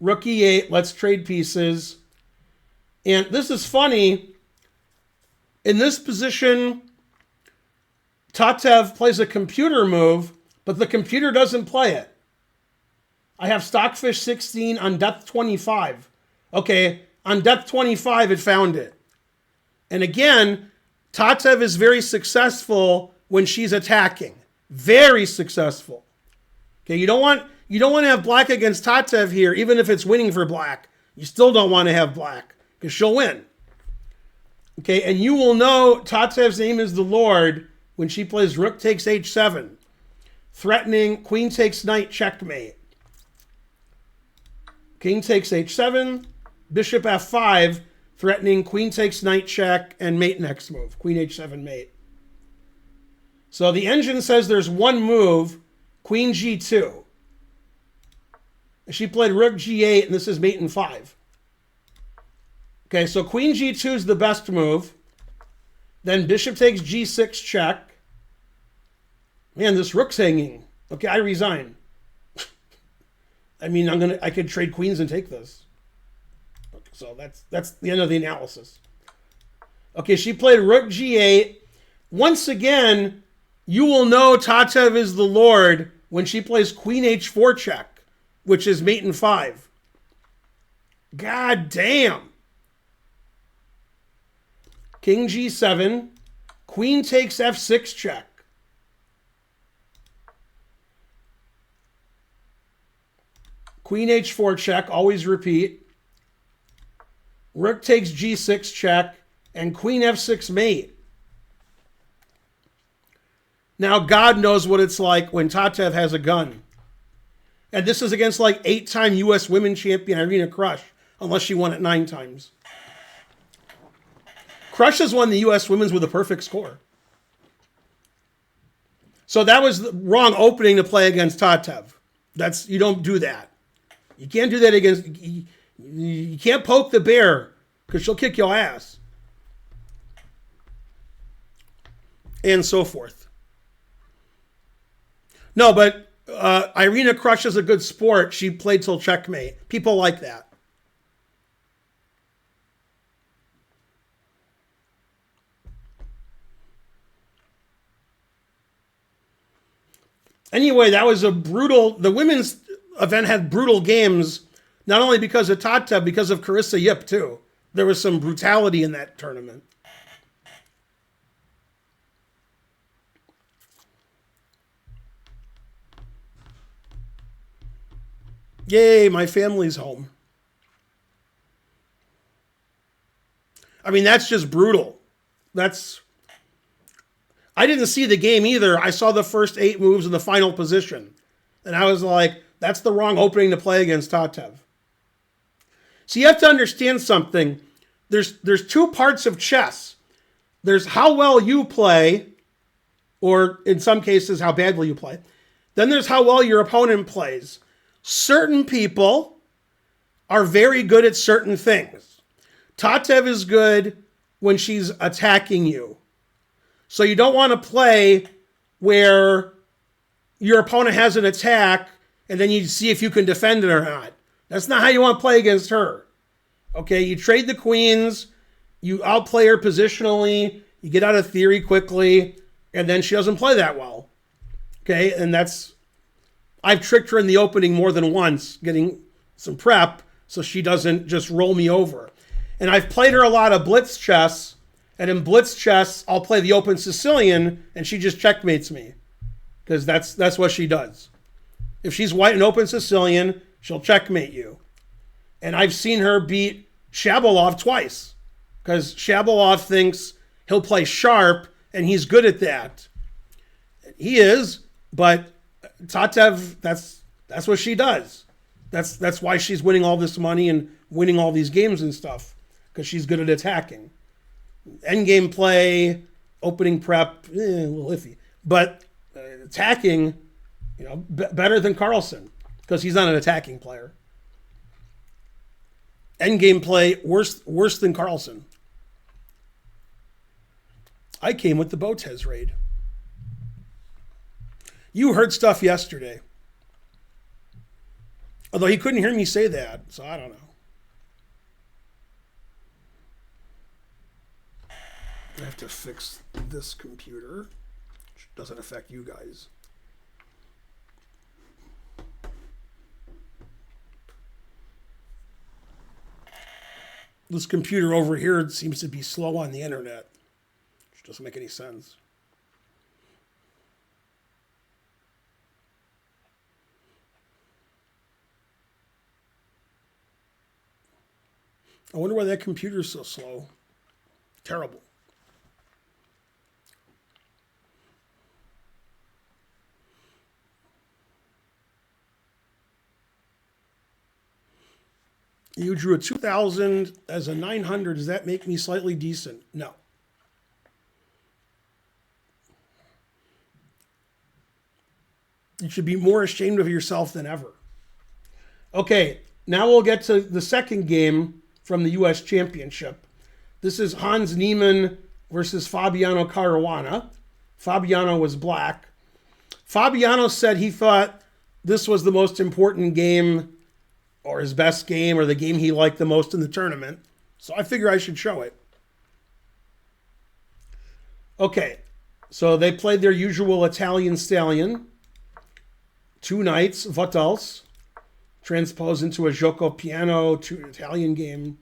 Rook e8. Let's trade pieces. And this is funny. In this position, Tatev plays a computer move, but the computer doesn't play it. I have Stockfish 16 on depth 25. Okay, on depth 25, it found it. And again, Tatev is very successful when she's attacking. Very successful. Okay, you don't want to have black against Tatev here, even if it's winning for black. You still don't want to have black, because she'll win. Okay, and you will know Tatev's name is the Lord when she plays rook takes h7. Threatening queen takes knight checkmate. King takes h7. Bishop f5, threatening queen takes knight check and mate next move. Queen h7 mate. So the engine says there's one move, queen g2. She played rook g8, and this is mate in 5. Okay, so queen g2 is the best move. Then bishop takes g6 check. Man, this rook's hanging. Okay, I resign. I mean, I could trade queens and take this. So that's the end of the analysis. Okay, she played rook g8. Once again, you will know Tatev is the Lord when she plays queen h4 check, which is mate in 5. God damn. King g7. Queen takes f6 check. Queen h4 check, always repeat. Rook takes g6 check, and queen f6 mate. Now, God knows what it's like when Tatev has a gun. And this is against like 8-time U.S. women champion Irina Krush, unless she won it 9 times. Krush has won the U.S. women's with a perfect score. So that was the wrong opening to play against Tatev. You don't do that. You can't do that against. You can't poke the bear because she'll kick your ass. And so forth. No, but Irina Krush is a good sport. She played till checkmate. People like that. Anyway, that was the women's event had brutal games, not only because of Tatev, because of Carissa Yip, too. There was some brutality in that tournament. Yay, my family's home. I mean, that's just brutal. I didn't see the game either. I saw the first 8 moves in the final position. And I was like, that's the wrong opening to play against Tatev. So you have to understand something. There's 2 parts of chess. There's how well you play, or in some cases, how badly you play. Then there's how well your opponent plays. Certain people are very good at certain things. Tatev is good when she's attacking you. So you don't want to play where your opponent has an attack and then you see if you can defend it or not. That's not how you want to play against her. Okay, you trade the queens, you outplay her positionally, you get out of theory quickly, and then she doesn't play that well. Okay, and I've tricked her in the opening more than once, getting some prep so she doesn't just roll me over. And I've played her a lot of blitz chess, and in blitz chess, I'll play the open Sicilian, and she just checkmates me. Because that's what she does. If she's white and open Sicilian, she'll checkmate you. And I've seen her beat Shabalov twice. Because Shabalov thinks he'll play sharp, and he's good at that. He is, but Tatev, that's what she does. That's why she's winning all this money and winning all these games and stuff. Because she's good at attacking. Endgame play, opening prep, a little iffy. But attacking, better than Carlsen. Because he's not an attacking player. Endgame play, worse than Carlsen. I came with the Botez raid. You heard stuff yesterday. Although he couldn't hear me say that, so I don't know. I have to fix this computer, which doesn't affect you guys. This computer over here seems to be slow on the internet, which doesn't make any sense. I wonder why that computer is so slow. Terrible. You drew a 2,000 as a 900. Does that make me slightly decent? No. You should be more ashamed of yourself than ever. Okay, now we'll get to the second game from the U.S. Championship. This is Hans Niemann versus Fabiano Caruana. Fabiano was black. Fabiano said he thought this was the most important game or his best game or the game he liked the most in the tournament. So I figure I should show it. Okay, so they played their usual Italian stallion. 2 knights, what else? Transpose into a gioco piano to Italian game.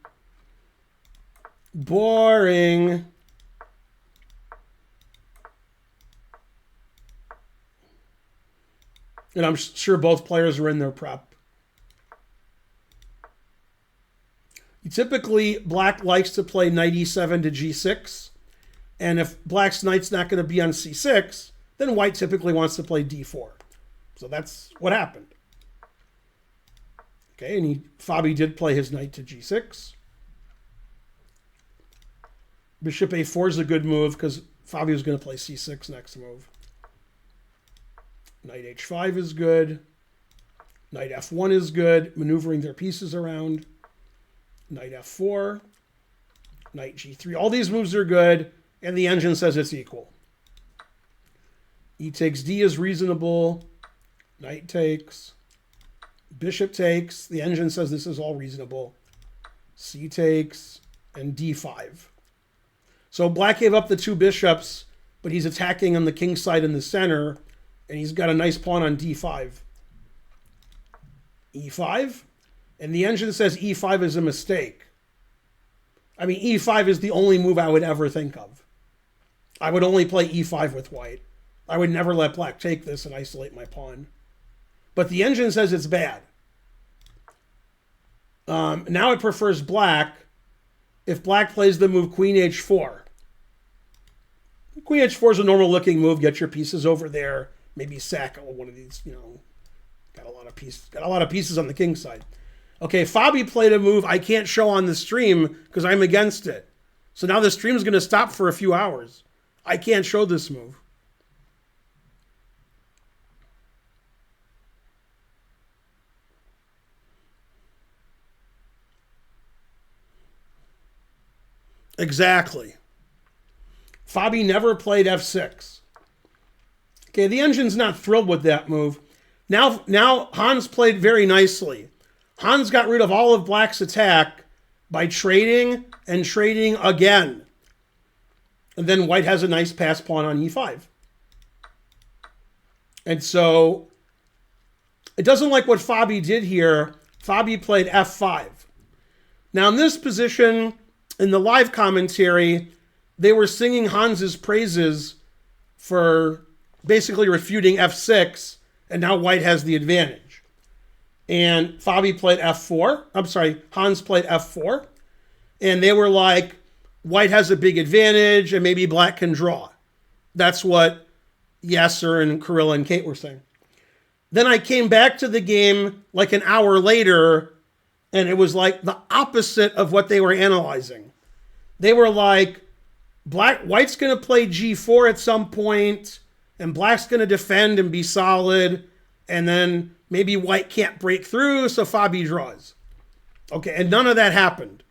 Boring. And I'm sure both players are in their prep. Typically, black likes to play knight e7 to g6. And if black's knight's not going to be on c6, then white typically wants to play d4. So that's what happened. Okay, and Fabi did play his knight to g6. Bishop a4 is a good move because Fabio's going to play c6 next move. Knight h5 is good. Knight f1 is good, maneuvering their pieces around. Knight f4. Knight g3. All these moves are good, and the engine says it's equal. E takes d is reasonable. Knight takes. Bishop takes. The engine says this is all reasonable. C takes, and d5. So black gave up the two bishops, but he's attacking on the king side in the center, and he's got a nice pawn on d5. e5, and the engine says e5 is a mistake. I mean, e5 is the only move I would ever think of. I would only play e5 with white. I would never let black take this and isolate my pawn. But the engine says it's bad. Now it prefers black if black plays the move queen h4. Queen h4 is a normal looking move. Get your pieces over there. Maybe sack one of these, got a lot of pieces on the king side. Okay, Fabi played a move I can't show on the stream because I'm against it. So now the stream is going to stop for a few hours. I can't show this move. Exactly. Fabi never played f6. Okay, the engine's not thrilled with that move. Now Hans played very nicely. Hans got rid of all of black's attack by trading and trading again. And then white has a nice pass pawn on e5. And so it doesn't like what Fabi did here. Fabi played f5. Now in this position, in the live commentary, they were singing Hans's praises for basically refuting f6, and now white has the advantage. And Fabi played f4. I'm sorry, Hans played f4. And they were like, white has a big advantage, and maybe black can draw. That's what Yasser and Carilla and Kate were saying. Then I came back to the game like an hour later, and it was like the opposite of what they were analyzing. They were like, white's going to play g4 at some point, and black's going to defend and be solid, and then maybe white can't break through, so Fabi draws. Okay, and none of that happened.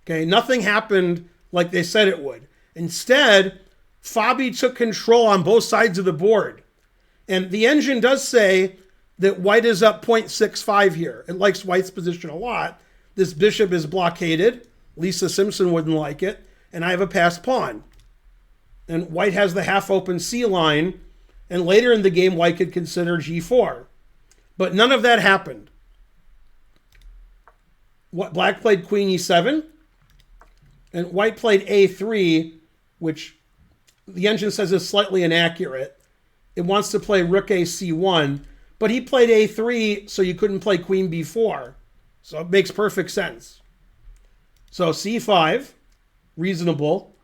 Okay, nothing happened like they said it would. Instead, Fabi took control on both sides of the board. And the engine does say that white is up 0.65 here. It likes white's position a lot. This bishop is blockaded. Lisa Simpson wouldn't like it. And I have a passed pawn. And white has the half-open C line. And later in the game, white could consider g4. But none of that happened. Black played queen e7. And white played a3, which the engine says is slightly inaccurate. It wants to play rook a c1. But he played a3, so you couldn't play queen b4. So it makes perfect sense. So c5, reasonable.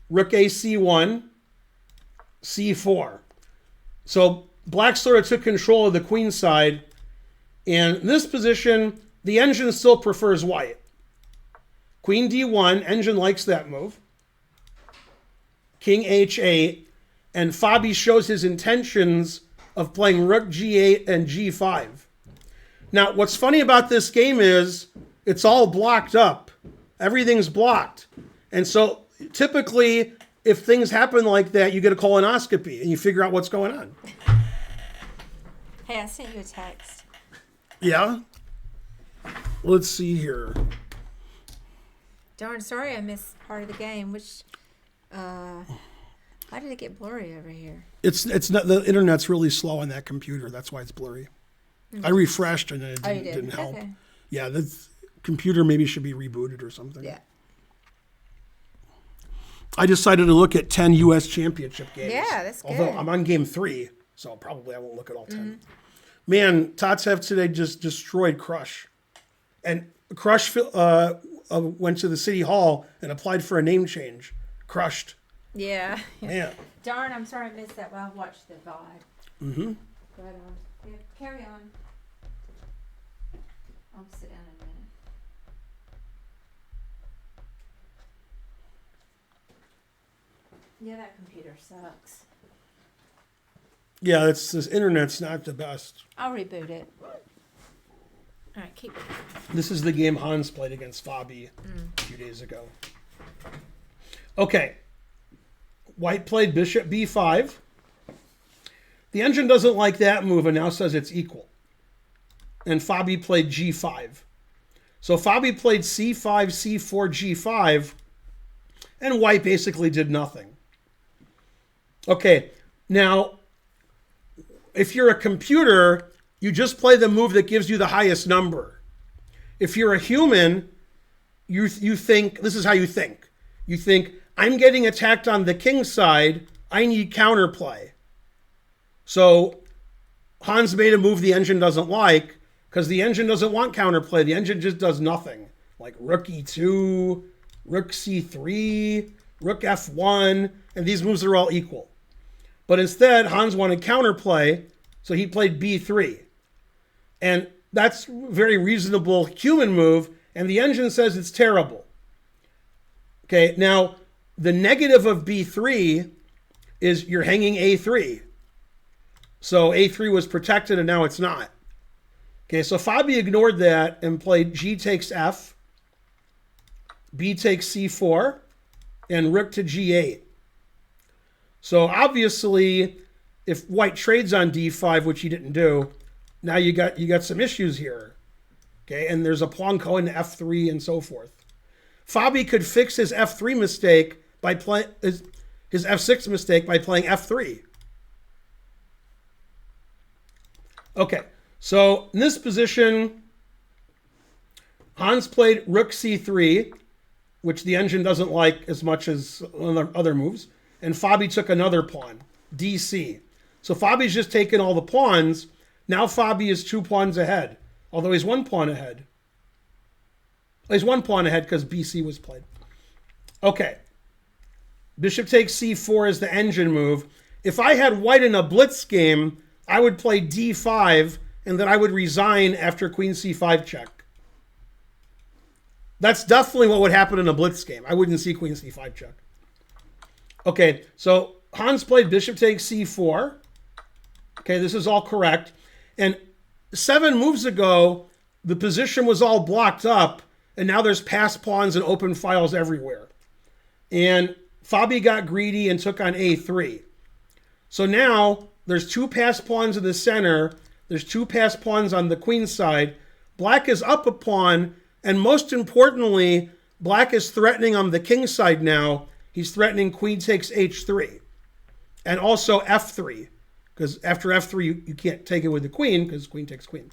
Rook a c1, c4. So black sort of took control of the queen side. And in this position, the engine still prefers white. Queen d1, engine likes that move. King h8, and Fabi shows his intentions of playing rook g8 and g5. Now, what's funny about this game is it's all blocked up. Everything's blocked. And so typically, if things happen like that, you get a colonoscopy and you figure out what's going on. Hey, I sent you a text. Yeah? Let's see here. Darn, sorry I missed part of the game. Why did it get blurry over here? It's not, the internet's really slow on that computer. That's why it's blurry. I refreshed and it didn't help. Okay. Yeah, the computer maybe should be rebooted or something. Yeah. I decided to look at 10 U.S. championship games. Yeah, that's good. Although I'm on game 3, so probably I won't look at all 10. Man, Tatsev today just destroyed Krush. And Krush went to the city hall and applied for a name change. Crushed. Yeah. Man. Darn, I'm sorry I missed that, but I watched the VOD. Mm-hmm. But, yeah, carry on. I'll sit down in a minute. Yeah, that computer sucks. Yeah, this internet's not the best. I'll reboot it. All right, keep it. This is the game Hans played against Fabi a few days ago. Okay. White played bishop b5. The engine doesn't like that move and now says it's equal. And Fabi played g5. So Fabi played c5, c4, g5, and white basically did nothing. Okay, now, if you're a computer, you just play the move that gives you the highest number. If you're a human, you think, this is how you think. You think, I'm getting attacked on the king side, I need counterplay. So Hans made a move the engine doesn't like, because the engine doesn't want counterplay. The engine just does nothing. Like rook e2, rook c3, rook f1, and these moves are all equal. But instead, Hans wanted counterplay, so he played b3. And that's a very reasonable human move, and the engine says it's terrible. Okay, now, the negative of b3 is you're hanging a3. So a3 was protected, and now it's not. Okay, so Fabi ignored that and played g takes f, b takes c4, and rook to g8. So obviously, if white trades on d5, which he didn't do, now you got some issues here. Okay, and there's a pawn going to f3 and so forth. Fabi could fix his f3 mistake by playing his f6 mistake by playing f3. Okay, so in this position, Hans played rook c3, which the engine doesn't like as much as other moves, and Fabi took another pawn, dc. So Fabi's just taken all the pawns. Now Fabi is 2 pawns ahead, although he's 1 pawn ahead. He's 1 pawn ahead because bc was played. Okay, bishop takes c4 is the engine move. If I had white in a blitz game, I would play d5, and then I would resign after queen c5 check. That's definitely what would happen in a blitz game. I wouldn't see queen c5 check. Okay, so Hans played bishop takes c4. Okay, this is all correct. And 7 moves ago, the position was all blocked up, and now there's passed pawns and open files everywhere. And Fabi got greedy and took on a3. So now there's 2 passed pawns in the center. There's 2 passed pawns on the queen side. Black is up a pawn, and most importantly, Black is threatening on the king side now. He's threatening queen takes h3, and also f3, because after f3 you can't take it with the queen because queen takes queen.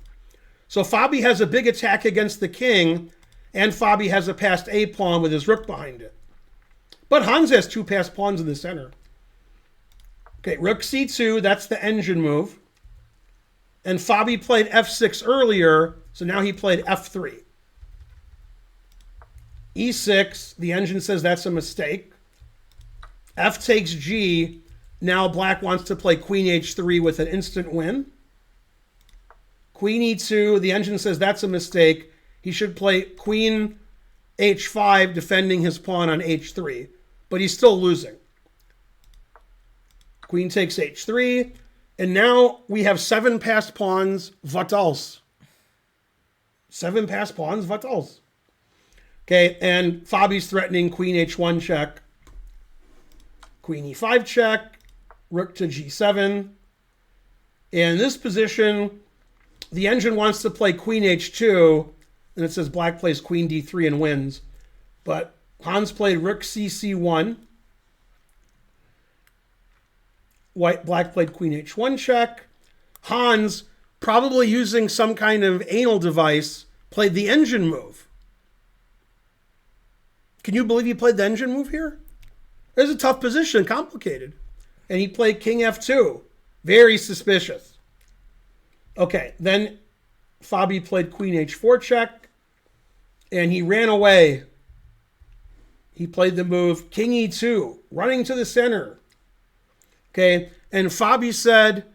So Fabi has a big attack against the king, and Fabi has a passed a pawn with his rook behind it. But Hans has 2 passed pawns in the center. Okay, rook c2, that's the engine move. And Fabi played f6 earlier, so now he played f3. e6, the engine says that's a mistake. F takes g, now Black wants to play queen h3 with an instant win. Queen e2, the engine says that's a mistake. He should play queen h5, defending his pawn on h3, but he's still losing. Queen takes h3, and now we have 7 passed pawns, what else? 7 passed pawns, what else? Okay, and Fabi's threatening queen h1 check, queen e5 check, rook to g7. In this position, the engine wants to play queen h2, and it says Black plays queen d3 and wins. But Hans played rook cc1. Black played queen h1 check. Hans, probably using some kind of anal device, played the engine move. Can you believe he played the engine move here? It's a tough position, complicated. And he played king f2. Very suspicious. Okay, then Fabi played queen h4 check, and he ran away. He played the move king e2, running to the center. Okay, and Fabi said,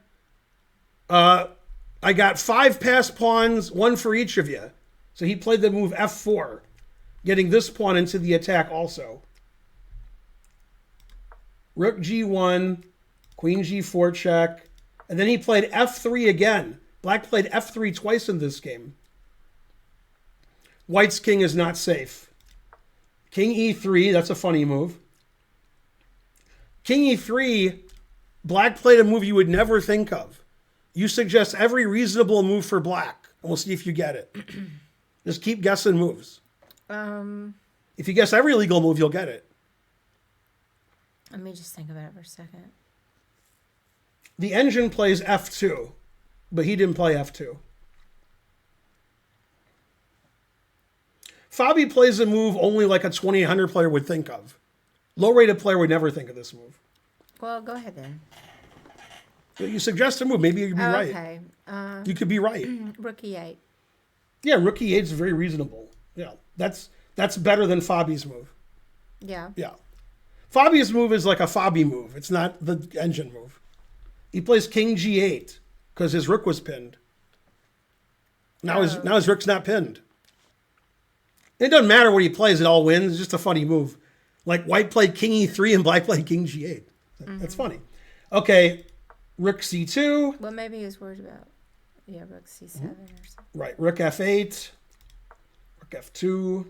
I got 5 passed pawns, 1 for each of you. So he played the move f4, getting this pawn into the attack also. Rook G1, Queen G4 check, and then he played F3 again. Black played F3 twice in this game. White's king is not safe. King E3, that's a funny move. King E3, black played a move you would never think of. You suggest every reasonable move for black, and we'll see if you get it. Just keep guessing moves. If you guess every legal move, you'll get it. Let me just think about it for a second. The engine plays F2, but he didn't play F2. Fabi plays a move only like a 2800 player would think of. Low-rated player would never think of this move. Well, go ahead then. You suggest a move. Maybe you'd be right. Okay. You could be right. Rook E8. Yeah, Rook E8 is very reasonable. Yeah, that's better than Fabi's move. Yeah. Yeah. Fabi's move is like a Fabi move. It's not the engine move. He plays King G8 because his rook was pinned. Now his rook's not pinned. It doesn't matter what he plays, it all wins. It's just a funny move. Like white played King E3 and black played King G8. That's funny. Okay, Rook C2. Well, maybe he was worried about, Rook C7 or something. Right, Rook F8, Rook F2,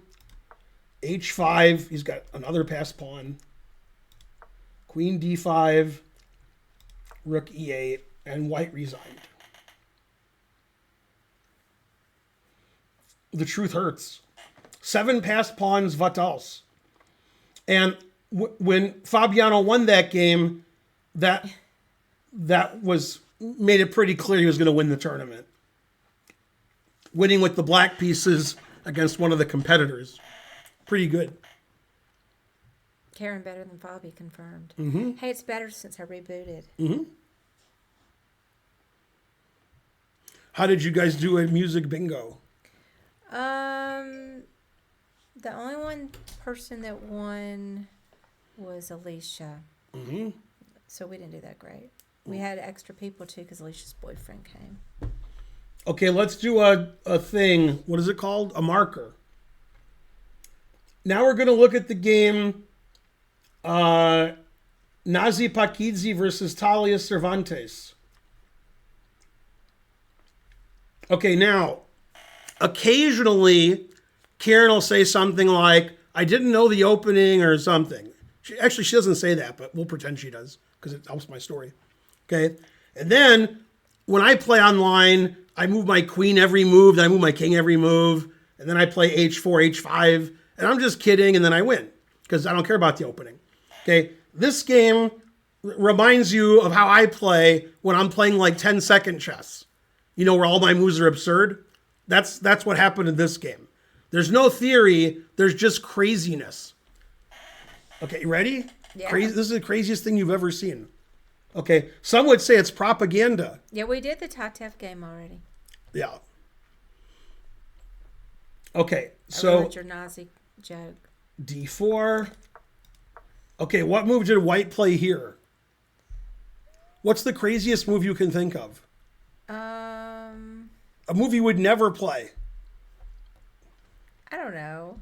H5. He's got another passed pawn. Queen D5, Rook E8, and white resigned. The truth hurts. 7 passed pawns, what else? And when Fabiano won that game, that was made it pretty clear he was going to win the tournament. Winning with the black pieces against one of the competitors. Pretty good. Karen better than Fabi, confirmed. Mm-hmm. Hey, it's better since I rebooted. Mm-hmm. How did you guys do at Music Bingo? The only one person that won was Alicia. Mm-hmm. So we didn't do that great. We had extra people too because Alicia's boyfriend came. Okay, let's do a thing. What is it called? A marker. Now we're going to look at the game Nazy Pakidze versus Talia Cervantes. Okay, now, occasionally, Karen will say something like, I didn't know the opening or something. She doesn't say that, but we'll pretend she does because it helps my story. Okay? And then, when I play online, I move my queen every move, then I move my king every move, and then I play H4, H5, and I'm just kidding, and then I win because I don't care about the opening. Okay? This game reminds you of how I play when I'm playing like 10-second chess. You know, where all my moves are absurd. That's what happened in this game. There's no theory. There's just craziness. Okay, you ready? Yeah. Crazy. This is the craziest thing you've ever seen. Okay, some would say it's propaganda. Yeah, we did the Tatev game already. Yeah. Okay, I so ruined your Nazi joke. D4. Okay, what move did white play here? What's the craziest move you can think of? A move you would never play. I don't know.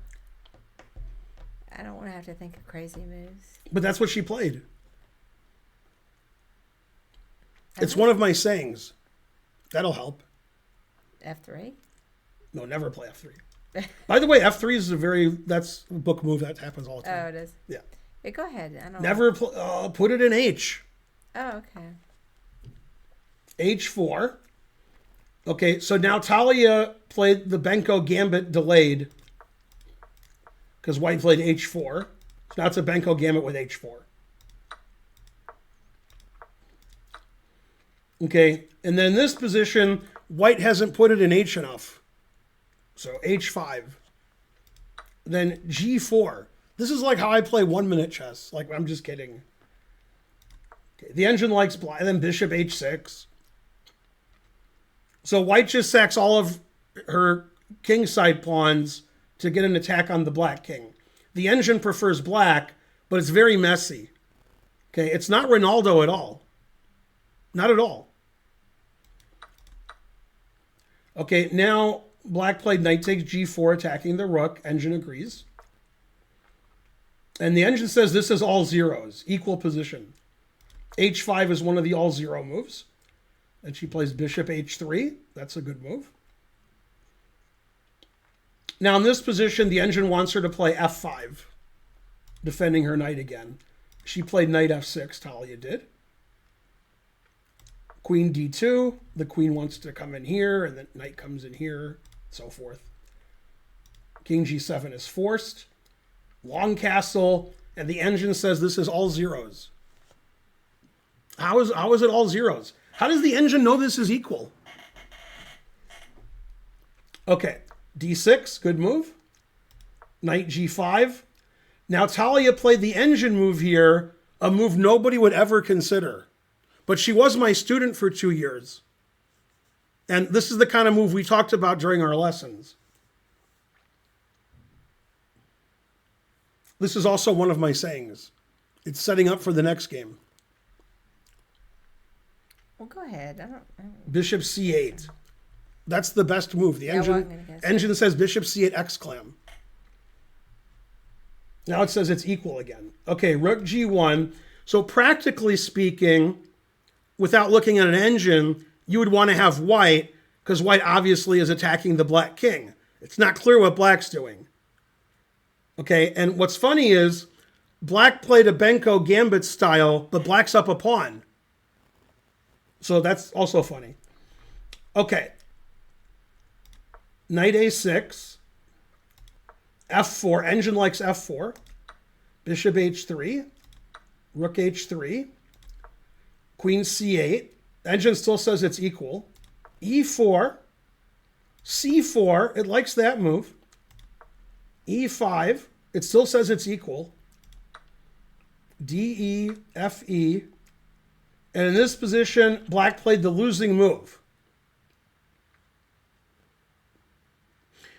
I don't want to have to think of crazy moves. But that's what she played. It's one of my sayings. That'll help. F3? No, never play F3. By the way, F3 is that's a book move that happens all the time. Oh, it is? Yeah. Yeah, go ahead. I don't Never put it in H. Oh, okay. H4. Okay, so now Talia played the Benko Gambit delayed because white played H4. So now it's a Benko Gambit with H4. Okay, and then in this position, white hasn't put it in H enough. So H5. Then G4. This is like how I play 1-minute chess. Like, I'm just kidding. Okay, the engine likes black, and then bishop H6. So white just sacks all of her king side pawns to get an attack on the black king. The engine prefers black, but it's very messy. Okay, it's not Ronaldo at all. Not at all. Okay, now black played knight takes G4, attacking the rook. Engine agrees. And the engine says this is all zeros, equal position. H5 is one of the all zero moves. And she plays bishop H3. That's a good move. Now in this position, the engine wants her to play F5, defending her knight again. She played knight F6, Talia did. Queen D2. The queen wants to come in here, and the knight comes in here, so forth. King G7 is forced. Long castle, and the engine says this is all zeros. How is it all zeros? How does the engine know this is equal? Okay, D6, good move. Knight G5. Now Talia played the engine move here, a move nobody would ever consider. But she was my student for 2 years. And this is the kind of move we talked about during our lessons. This is also one of my sayings. It's setting up for the next game. Well, go ahead. I don't... Bishop C8. That's the best move. The engine says bishop C8 exclam. Now it says it's equal again. Okay, rook G1. So practically speaking, without looking at an engine, you would want to have white, because white obviously is attacking the black king. It's not clear what black's doing. Okay, and what's funny is black played a Benko gambit style, but black's up a pawn. So that's also funny. Okay. Knight A6. F4. Engine likes F4. Bishop H3. Rook H3. Queen C8. Engine still says it's equal. E4. C4. It likes that move. E5. It still says it's equal. DE, FE. And in this position, black played the losing move.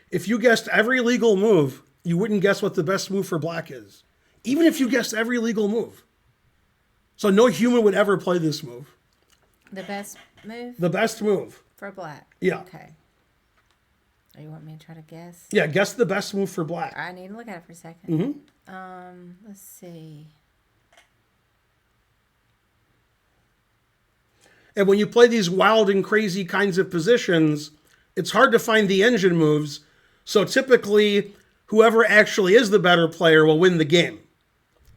If you guessed every legal move, you wouldn't guess what the best move for black is. Even if you guessed every legal move. So no human would ever play this move. The best move? The best move. For black? Yeah. Okay. Oh, you want me to try to guess? Yeah, guess the best move for black. I need to look at it for a second. Mm-hmm. Let's see. And when you play these wild and crazy kinds of positions, it's hard to find the engine moves. So typically, whoever actually is the better player will win the game.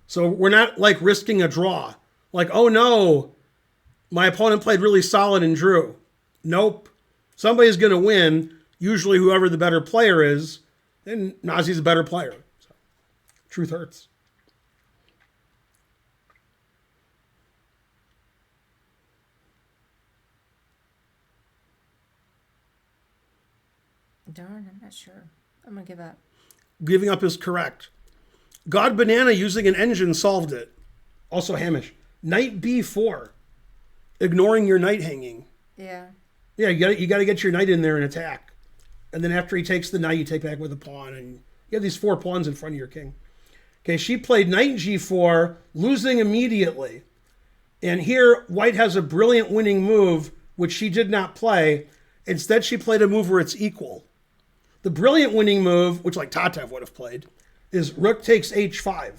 So we're not like risking a draw. Like, oh no, my opponent played really solid and drew. Nope. Somebody's going to win, usually whoever the better player is, and Nazy's a better player. So, truth hurts. Darn, I'm not sure. I'm going to give up. Giving up is correct. God Banana using an engine solved it. Also Hamish. Knight B4. Ignoring your knight hanging. Yeah. Yeah, you got to get your knight in there and attack. And then after he takes the knight, you take back with a pawn. And you have these 4 pawns in front of your king. Okay, she played knight G4, losing immediately. And here, white has a brilliant winning move, which she did not play. Instead, she played a move where it's equal. The brilliant winning move, which like Tatev would have played, is rook takes H5.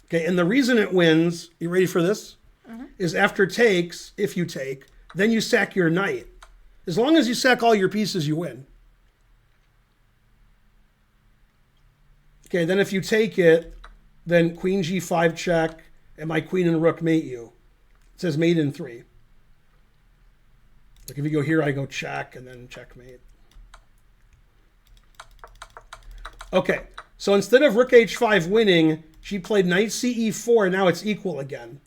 Okay, and the reason it wins, you ready for this? Is after takes, if you take, then you sack your knight. As long as you sack all your pieces, you win. Okay, then if you take it, then queen G5 check, and my queen and rook mate you. It says mate in 3. Like if you go here, I go check, and then checkmate. Okay, so instead of rook H5 winning, she played knight CE4, and now it's equal again.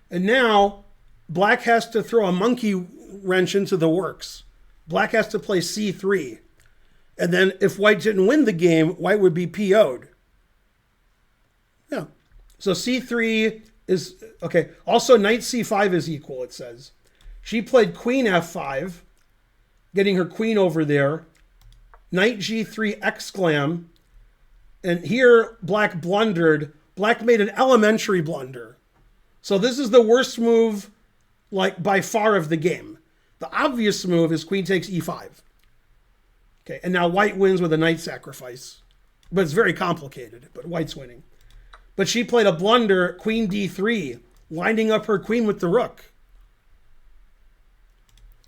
And now, black has to throw a monkey wrench into the works. Black has to play C3. And then if white didn't win the game, white would be PO'd. Yeah. So C3 is, okay. Also, knight C5 is equal, it says. She played queen F5, getting her queen over there. Knight G3 exclam. And here, black blundered. Black made an elementary blunder. So this is the worst move, like, by far of the game. The obvious move is queen takes E5. Okay, and now white wins with a knight sacrifice, But it's very complicated, but white's winning. But she played a blunder, queen d3, winding up her queen with the rook.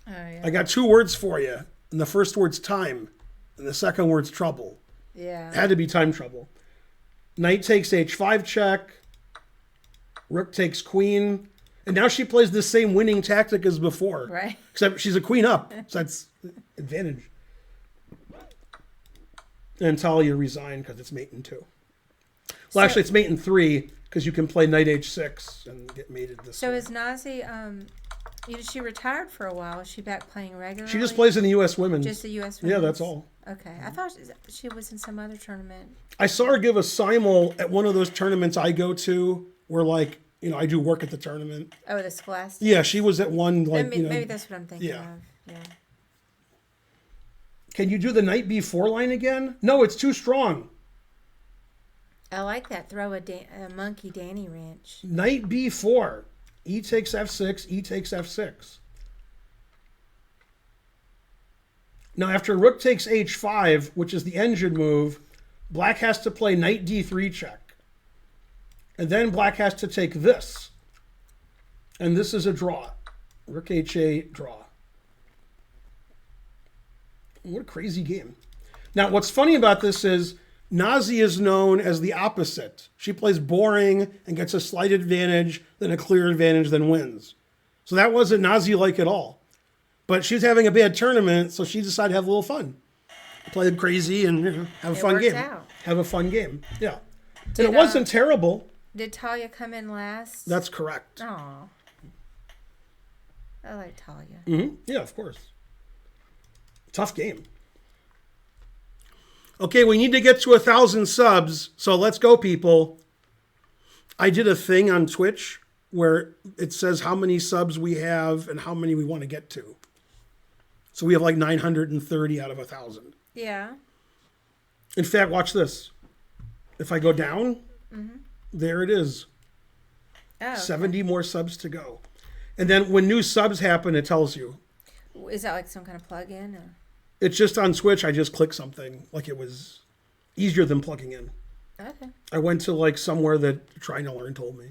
Oh, yeah. I got 2 words for you. And the first word's time, and the second word's trouble. Yeah. It had to be time trouble. Knight takes h5 check. Rook takes queen. And now she plays the same winning tactic as before. Right. Except she's a queen up. So that's advantage. And Talia resigned because it's mate in 2. Well, actually, it's mate in 3 because you can play knight h6 and get mated this So way. is Nazy, she retired for a while. Is she back playing regularly? She just plays in the U.S. Women's. Just the U.S. Women's? Yeah, that's all. Okay. I thought she was in some other tournament. I saw her give a simul at one of those tournaments I go to where, like, I do work at the tournament. Oh, the Scholastic? Yeah, she was at one, like, maybe that's what I'm thinking yeah. of. Yeah. Can you do the knight b4 line again? No, it's too strong. I like that. Throw a monkey Danny wrench. Knight b4. E takes f6, e takes f6. Now, after rook takes h5, which is the engine move, black has to play knight d3 check. And then black has to take this. And this is a draw. Rook h8, draw. What a crazy game. Now, what's funny about this is Nazy is known as the opposite. She plays boring and gets a slight advantage, then a clear advantage, then wins. So that wasn't Nazy-like at all. But she was having a bad tournament, so she decided to have a little fun. Play crazy and have a fun game. Out. Have a fun game. Yeah. And it wasn't terrible. Did Talia come in last? That's correct. Oh. I like Talia. Mm-hmm. Yeah, of course. Tough game. Okay, we need to get to 1,000 subs, so let's go, people. I did a thing on Twitch where it says how many subs we have and how many we want to get to. So we have like 930 out of 1,000. Yeah. In fact, watch this. If I go down, there it is. Oh, 70 more subs to go. And then when new subs happen, it tells you. Is that like some kind of plug-in? Or? It's just on Switch. I just click something. Like it was easier than plugging in. Okay. I went to like somewhere that Trying to Learn told me.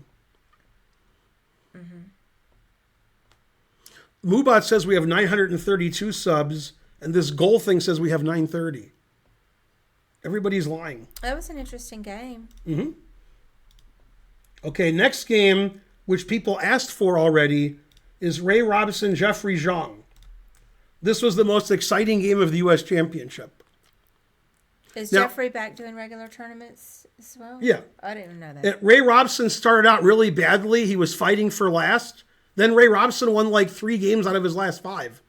Moobot says we have 932 subs, and this goal thing says we have 930. Everybody's lying. That was an interesting game. Okay, next game, which people asked for already, is Ray Robson, Jeffrey Xiong. This was the most exciting game of the U.S. Championship. Is Now- Jeffrey back doing regular tournaments as well? Yeah. I didn't even know that. Ray Robson started out really badly. He was fighting for last. Then Ray Robson won like 3 games out of his last 5.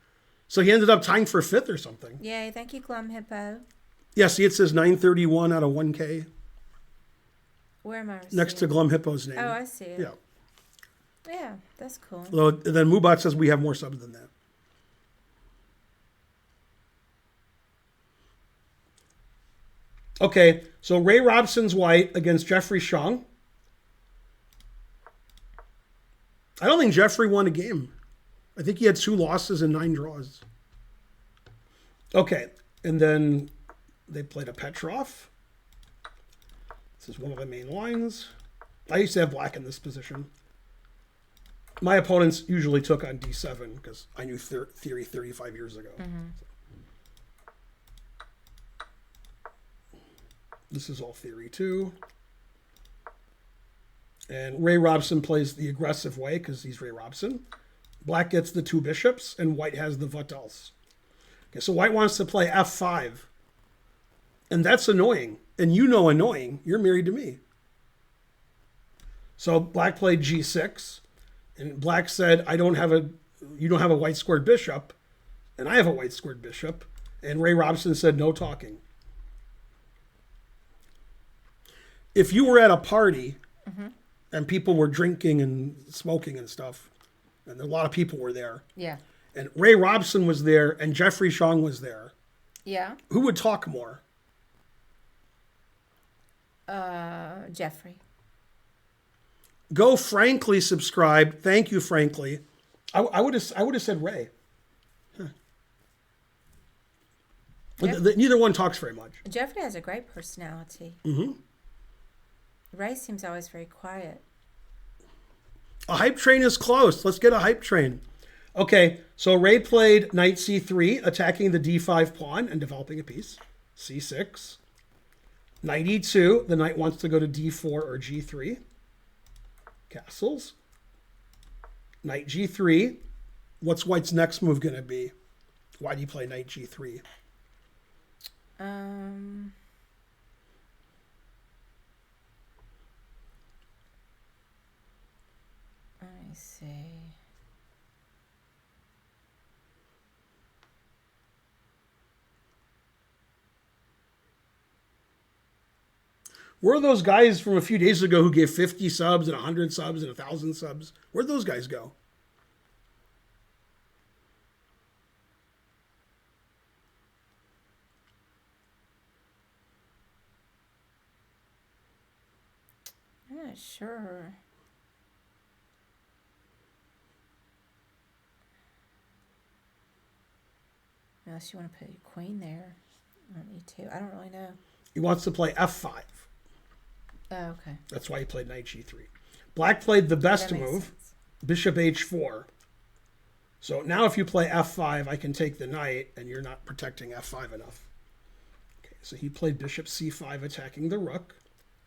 So he ended up tying for 5th or something. Yay, thank you, Glum Hippo. Yeah, see, it says 931 out of 1K Where am I? next to Glum Hippo's name. Oh, I see it. Yeah. Yeah, that's cool. Although, then Moobot says we have more subs than that. Okay, so Ray Robson's white against Jeffrey Xiong. I don't think Jeffrey won a game. I think he had 2 losses and 9 draws. Okay, and then they played a Petrov. This is one of the main lines. I used to have black in this position. My opponents usually took on d7 because I knew theory 35 years ago. This is all theory too. And Ray Robson plays the aggressive way because he's Ray Robson. Black gets the 2 bishops and white has the what else. Okay, so white wants to play f5. And that's annoying. And you know annoying. You're married to me. So black played g6. And black said, you don't have a white squared bishop. And I have a white squared bishop. And Ray Robson said, no talking. If you were at a party and people were drinking and smoking and stuff, and a lot of people were there, Yeah. and Ray Robson was there and Jeffrey Xiong was there, Yeah. who would talk more? Jeffrey. Go Frankly subscribe. Thank you, Frankly. I would have said Ray. Neither one talks very much. Jeffrey has a great personality. Mm-hmm. Ray seems always very quiet. A hype train is close. Let's get a hype train. Okay, so Ray played knight c3, attacking the d5 pawn and developing a piece. c6. Knight e2. The knight wants to go to d4 or g3. Castles. Knight g3. What's white's next move going to be? Why do you play knight g3? Let me see. Where are those guys from a few days ago who gave 50 subs and 100 subs and 1,000 subs? Where'd those guys go? I'm not sure. Unless you want to put your queen there. I don't need to. I don't really know. He wants to play f5. Oh, okay. That's why he played knight g3. Black played the best move, sense. bishop h4. So now if you play f5, I can take the knight, and you're not protecting f5 enough. Okay, so he played bishop c5, attacking the rook.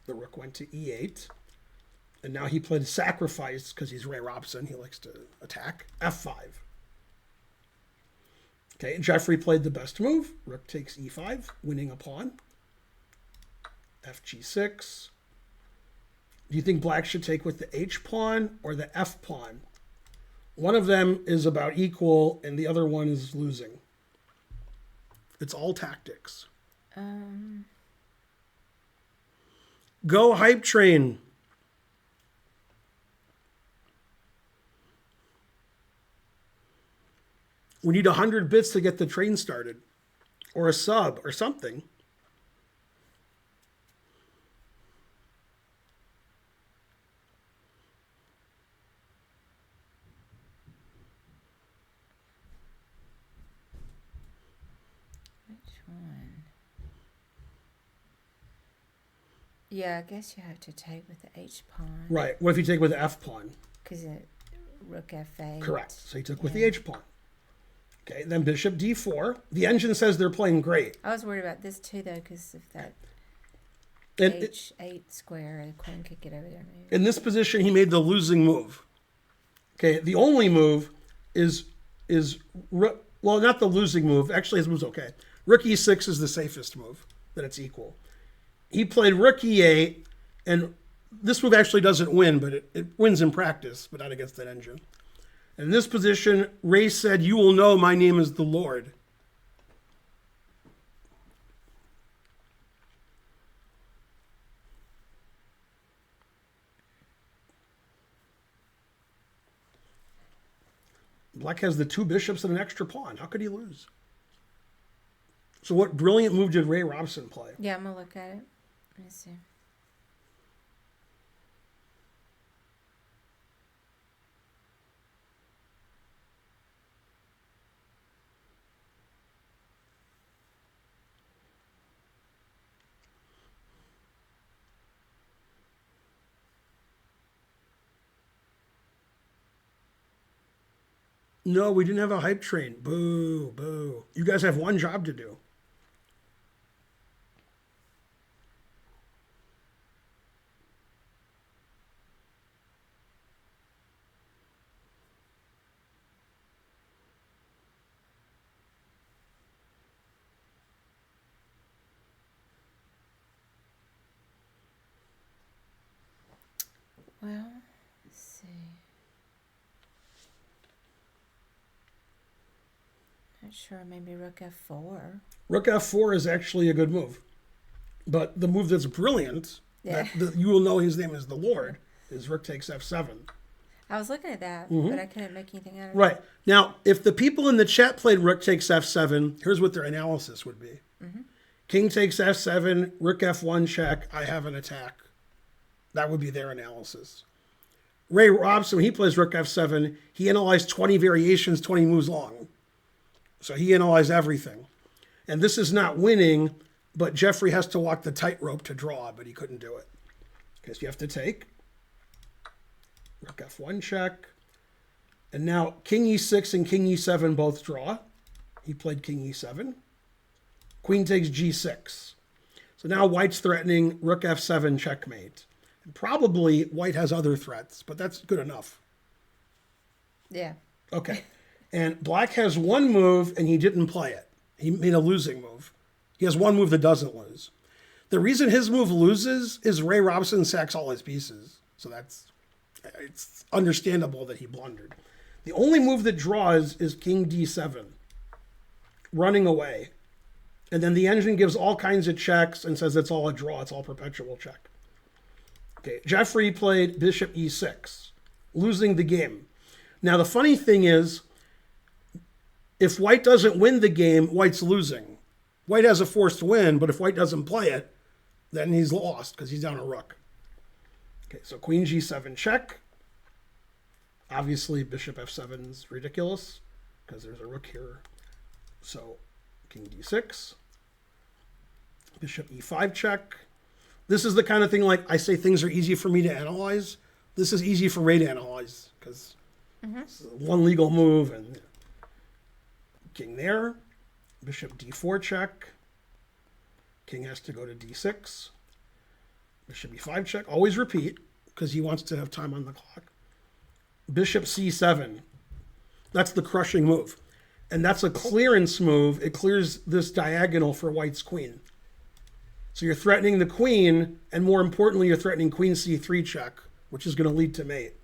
The rook went to e8. And now he played sacrifice, because he's Ray Robson. He likes to attack. f5. Okay, Jeffrey played the best move. Rook takes e5, winning a pawn. fg6. Do you think black should take with the h pawn or the f pawn? One of them is about equal and the other one is losing. It's all tactics. Go hype train. We need 100 bits to get the train started. Or a sub or something. Yeah, I guess you have to take with the h pawn. Right. What if you take with the f pawn? Because it rook f8. Correct. So he took with the h pawn. Okay, then bishop d4. The engine says they're playing great. I was worried about this too, though, because if that And h8 square, the queen could get over there. Maybe. in this position, he made the losing move. Okay, the only move is well, not the losing move. Actually, his move's okay. Rook e6 is the safest move, that it's equal. He played rook e8, and this move actually doesn't win, but it wins in practice, but not against that engine. And in this position, Ray said, "You will know my name is the Lord." Black has the two bishops and an extra pawn. How could he lose? So what brilliant move did Ray Robson play? Yeah, I'm going to look at it. Let me see. No, we didn't have a hype train. Boo, boo. You guys have one job to do. Well, let's see. Not sure. Maybe rook f4. Rook f4 is actually a good move. But the move that's brilliant, that you will know his name is the Lord, is rook takes f7. I was looking at that, but I couldn't make anything out of it. Right. Now, if the people in the chat played rook takes f7, here's what their analysis would be. King takes f7, rook f1 check, I have an attack. That would be their analysis. Ray Robson, when he plays rook f7, he analyzed 20 variations, 20 moves long. So he analyzed everything. And this is not winning, but Jeffrey has to walk the tightrope to draw, but he couldn't do it. Okay, so you have to take. Rook F1 check. And now King E6 and King E7 both draw. He played King E7. Queen takes G6. So now White's threatening Rook F7 checkmate. And probably White has other threats, but that's good enough. Yeah. Okay. And Black has one move, and he didn't play it. He made a losing move. He has one move that doesn't lose. The reason his move loses is Ray Robson sacks all his pieces. So it's understandable that he blundered. The only move that draws is King D7, running away. And then the engine gives all kinds of checks and says it's all a draw. It's all perpetual check. Okay, Jeffrey played Bishop E6, losing the game. Now, the funny thing is, if White doesn't win the game, White's losing. White has a forced win, but if White doesn't play it, then he's lost because he's down a rook. Okay, so Queen G7 check. Obviously, Bishop F7 is ridiculous because there's a rook here. So King D6. Bishop E5 check. This is the kind of thing like I say things are easy for me to analyze. This is easy for Ray to analyze because it's one legal move and King there. Bishop D4 check. King has to go to D6. Bishop E5 check. Always repeat because he wants to have time on the clock. Bishop C7. That's the crushing move. And that's a clearance move. It clears this diagonal for White's queen. So you're threatening the queen, and more importantly, you're threatening Queen C3 check, which is going to lead to mate.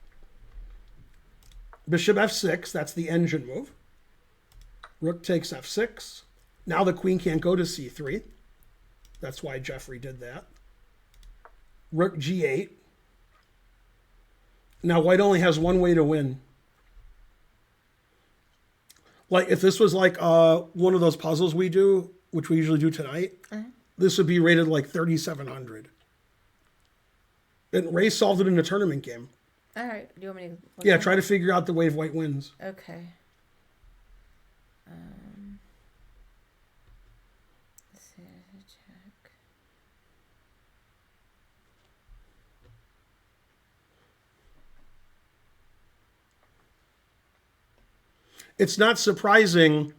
Bishop F6, that's the engine move. Rook takes F6. Now the queen can't go to C3. That's why Jeffrey did that. Rook G8. Now White only has one way to win. Like if this was like one of those puzzles we do, which we usually do tonight, this would be rated like 3,700. And Ray solved it in a tournament game. All right. Do you want me to? Yeah, try to figure out the way White wins. Okay. Let's see. Check. It's not surprising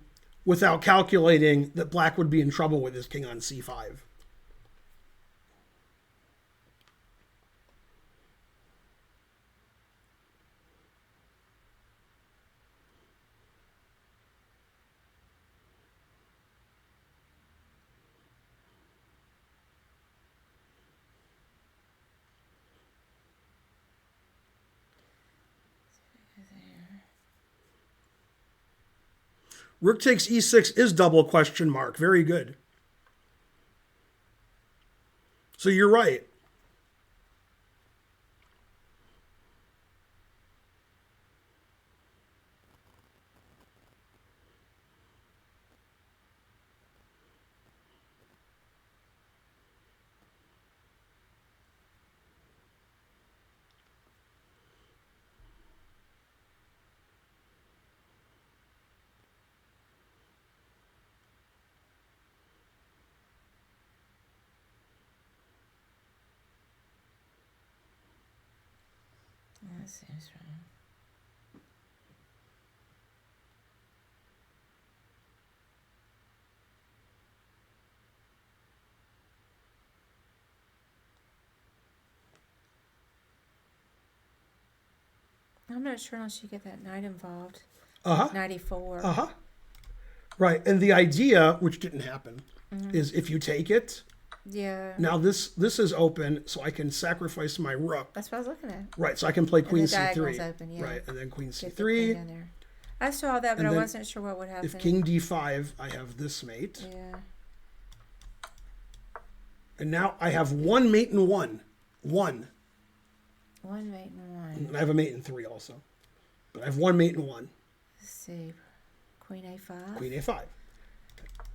without calculating that Black would be in trouble with his king on C5. Rook takes E6 is double question mark. Very good. So you're right. That seems wrong. I'm not sure unless you get that knight involved. 94. Right. And the idea, which didn't happen, is if you take it, yeah. Now this is open, so I can sacrifice my rook. That's what I was looking at. Right, so I can play Queen C3. Open, yeah. Right, and then Queen Get C3. The queen down there. I saw that, but I wasn't sure what would happen. If King D5, I have this mate. Yeah. And now I have one mate in one. One mate in one. And I have a mate in 3 also. But I have one mate in 1. Let's see. Queen A5. Queen A5.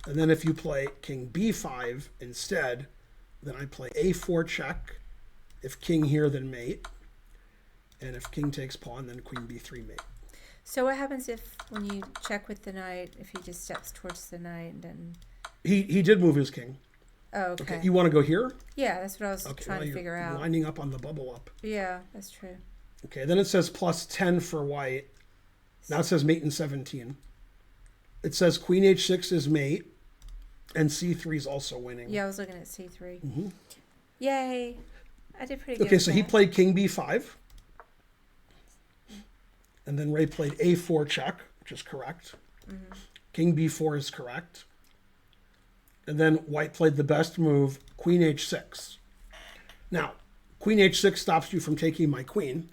And then if you play King B5 instead, then I play A4 check. If King here, then mate. And if King takes pawn, then Queen B3 mate. So what happens if, when you check with the knight, if he just steps towards the knight and then He did move his king. Oh, okay. You want to go here? Yeah, that's what I was trying to you're figure out. Lining up on the bubble up. Yeah, that's true. Okay, then it says plus 10 for white. Now it says mate in 17. It says queen h6 is mate, and c3 is also winning. Yeah, I was looking at c3. Mm-hmm. Yay. I did pretty good. Okay, so he played king b5. And then Ray played a4 check, which is correct. Mm-hmm. King b4 is correct. And then white played the best move, queen h6. Now, queen h6 stops you from taking my queen.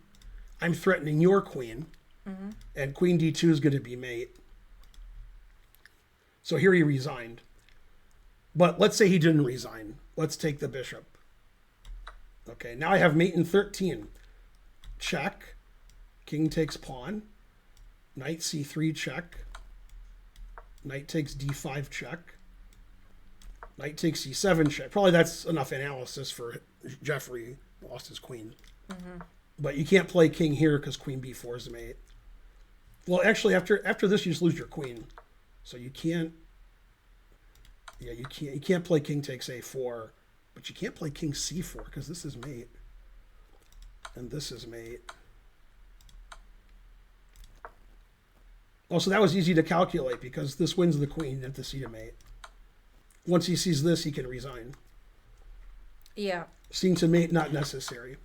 I'm threatening your queen. Mm-hmm. And queen d2 is going to be mate. So here he resigned. But let's say he didn't resign. Let's take the bishop. Okay, now I have mate in 13. Check. King takes pawn. Knight c3 check. Knight takes d5 check. Knight takes c7 check. Probably that's enough analysis for Jeffrey. Lost his queen. Mm-hmm. But you can't play king here because queen b4 is mate. Well, actually, after this, you just lose your queen. So you can't... Yeah, you can't play king takes a4. But you can't play king c4 because this is mate. And this is mate. Oh, so that was easy to calculate because this wins the queen at the c to mate. Once he sees this, he can resign. Yeah. Seeing to mate, not necessary.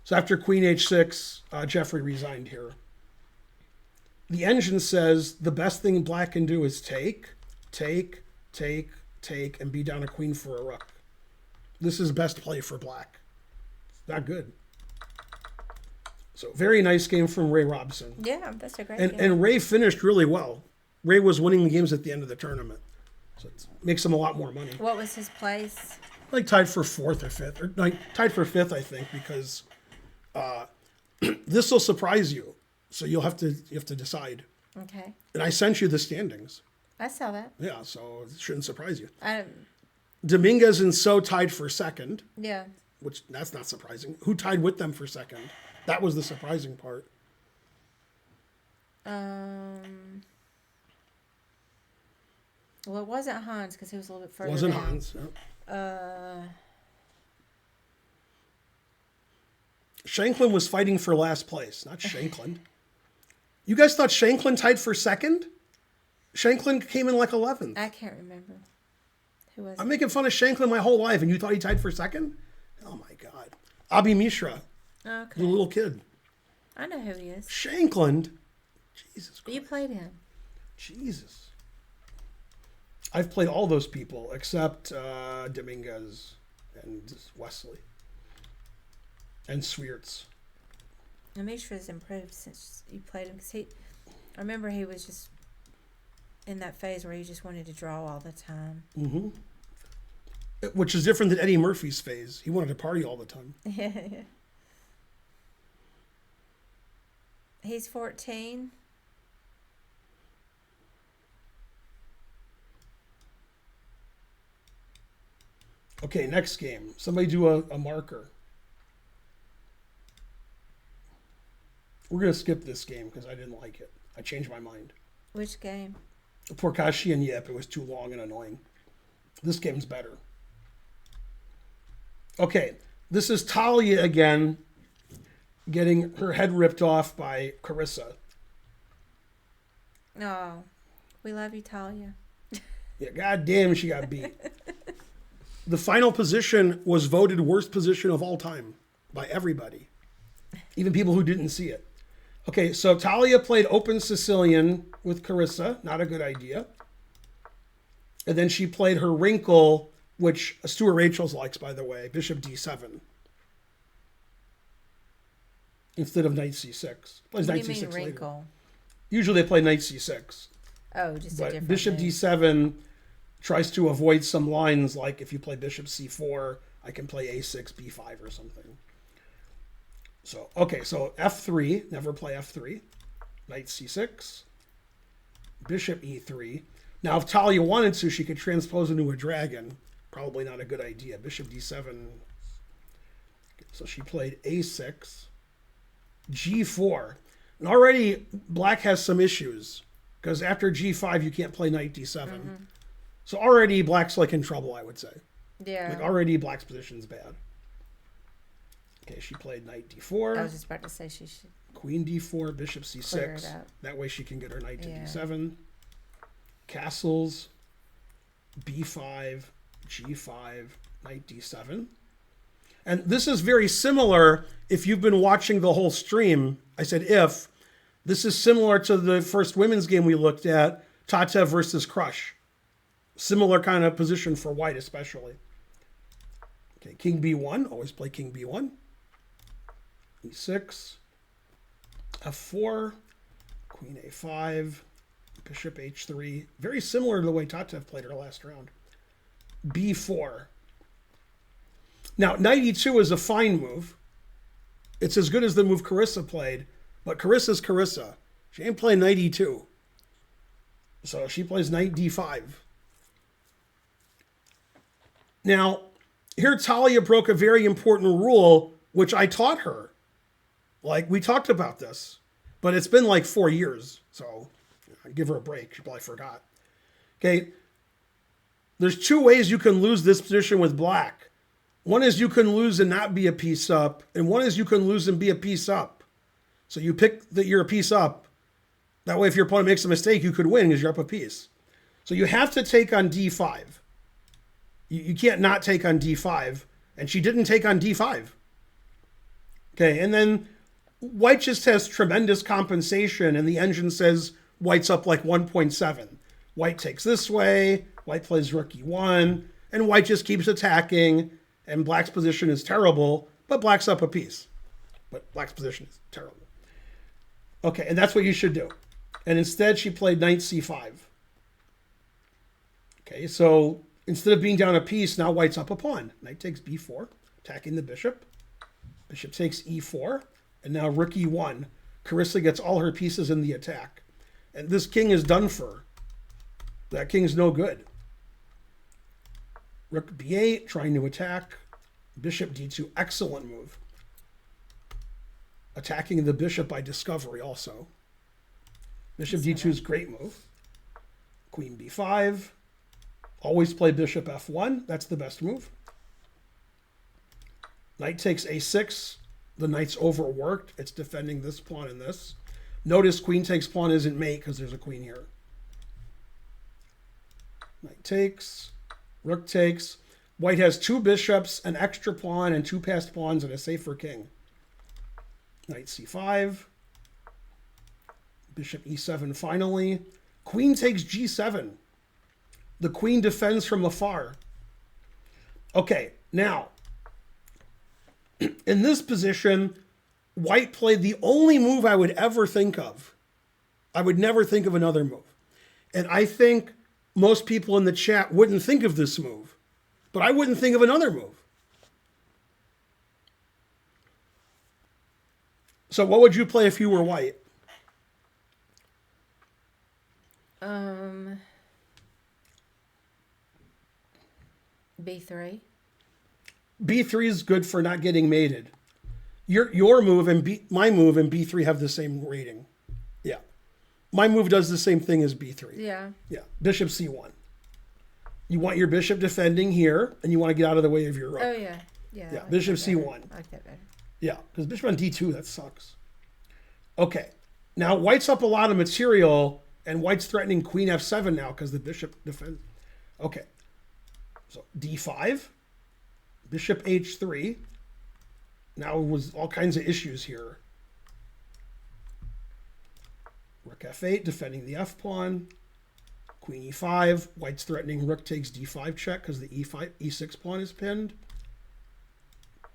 So after queen h6, Jeffrey resigned here. The engine says the best thing black can do is take, and be down a queen for a rook. This is best play for black. Not good. So very nice game from Ray Robson. Yeah, that's a great game. And Ray finished really well. Ray was winning the games at the end of the tournament. So it makes him a lot more money. What was his place? Like tied for fourth or fifth. Or like tied for fifth, I think, because this will surprise you. So you have to decide. Okay. And I sent you the standings. I saw that. Yeah, so it shouldn't surprise you. I Dominguez and So tied for second. Yeah. Which, that's not surprising. Who tied with them for second? That was the surprising part. Well, it wasn't Hans because he was a little bit further Wasn't down. Hans. No. Shanklin was fighting for last place, not Shanklin. You guys thought Shanklin tied for second? Shanklin came in like 11th. I can't remember. Who was I'm it? making fun of Shanklin my whole life, and you thought he tied for second? Oh, my God. Abi Mishra, Okay. the little kid. I know who he is. Shanklin? Jesus Christ. You played him. Jesus. I've played all those people except Dominguez and Wesley. And Swiertz. And Mishra's improved since you played him. Cause I remember he was just in that phase where he just wanted to draw all the time. Mm-hmm. Which is different than Eddie Murphy's phase. He wanted to party all the time. Yeah. He's 14. Okay, next game. Somebody do a marker. We're going to skip this game because I didn't like it. I changed my mind. Which game? Porkashi and Yip. It was too long and annoying. This game's better. Okay, this is Talia again getting her head ripped off by Carissa. Oh, we love you, Talia. Yeah, goddamn, she got beat. The final position was voted worst position of all time by everybody, even people who didn't see it. Okay, so Talia played open Sicilian with Carissa. Not a good idea. And then she played her wrinkle, which Stuart Rachels likes, by the way, bishop d7. Instead of knight c6. Plays What knight do you mean c6 later. wrinkle? Usually they play knight c6. Oh, just a But different bishop thing. d7 tries to avoid some lines, like if you play bishop c4, I can play a6, b5 or something. So, okay, so f3, never play f3. Knight c6. Bishop e3. Now, if Talia wanted to, she could transpose into a dragon. Probably not a good idea. Bishop d7. So she played a6. g4. And already black has some issues. Because after g5, you can't play knight d7. Mm-hmm. So already black's like in trouble, I would say. Yeah. Like already black's position's bad. Okay, she played knight d4. I was just about to say she should Queen d4, bishop clear it c6. up. That way she can get her knight to Yeah. d7. Castles, b5, g5, knight d7. And this is very similar. If you've been watching the whole stream, I said if. This is similar to the first women's game we looked at, Tatev versus Krush. Similar kind of position for white especially. Okay, king b1. Always play king b1. e6. f4. Queen a5. Bishop h3. Very similar to the way Tatev played her last round. b4. Now, knight e2 is a fine move. It's as good as the move Carissa played, but Carissa's Carissa. She ain't playing knight e2. So she plays knight d5. Now, here Talia broke a very important rule, which I taught her. Like, we talked about this, but it's been like 4 years, so I'd give her a break. She probably forgot. Okay, there's 2 ways you can lose this position with black. One is you can lose and not be a piece up, and one is you can lose and be a piece up. So you pick that you're a piece up. That way, if your opponent makes a mistake, you could win because you're up a piece. So you have to take on d5. You can't not take on d5, and she didn't take on d5. Okay, and then white just has tremendous compensation, and the engine says white's up like 1.7. White takes this way, white plays rook e1, and white just keeps attacking, and black's position is terrible, but black's up a piece. But black's position is terrible. Okay, and that's what you should do. And instead, she played knight c5. Okay, so instead of being down a piece, now white's up a pawn. Knight takes b4, attacking the bishop. Bishop takes e4, and now rook e1. Carissa gets all her pieces in the attack. And this king is done for. That king's no good. Rook b8, trying to attack. Bishop d2, excellent move. Attacking the bishop by discovery also. Bishop d2 is great move. Queen b5. Always play bishop f1. That's the best move. Knight takes a6. The knight's overworked. It's defending this pawn and this. Notice queen takes pawn isn't mate because there's a queen here. Knight takes. Rook takes. White has 2 bishops, an extra pawn, and 2 passed pawns, and a safer king. Knight c5. Bishop e7 finally. Queen takes g7. The queen defends from afar. Okay, now, in this position, white played the only move I would ever think of. I would never think of another move. And I think most people in the chat wouldn't think of this move. But I wouldn't think of another move. So what would you play if you were white? B3. B3 is good for not getting mated. Your move and my move and B3 have the same rating. Yeah. My move does the same thing as B3. Yeah. Yeah. Bishop C1. You want your bishop defending here, and you want to get out of the way of your rook. Oh, yeah. Yeah. Yeah. I like Bishop that better. C1. I like that better. Yeah, because bishop on D2, that sucks. Okay. Now, white's up a lot of material, and white's threatening queen F7 now because the bishop defends. Okay. So D5. Bishop H3. Now was all kinds of issues here. Rook F8, defending the F pawn. Queen E5. White's threatening rook takes D5 check because the E6 pawn is pinned.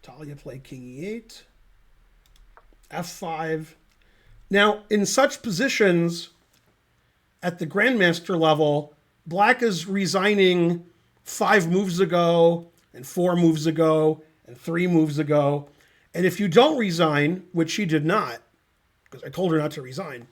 Talia played king E8. F5. Now, in such positions, at the grandmaster level, black is resigning 5 moves ago, and 4 moves ago, and 3 moves ago. And if you don't resign, which she did not, because I told her not to resign,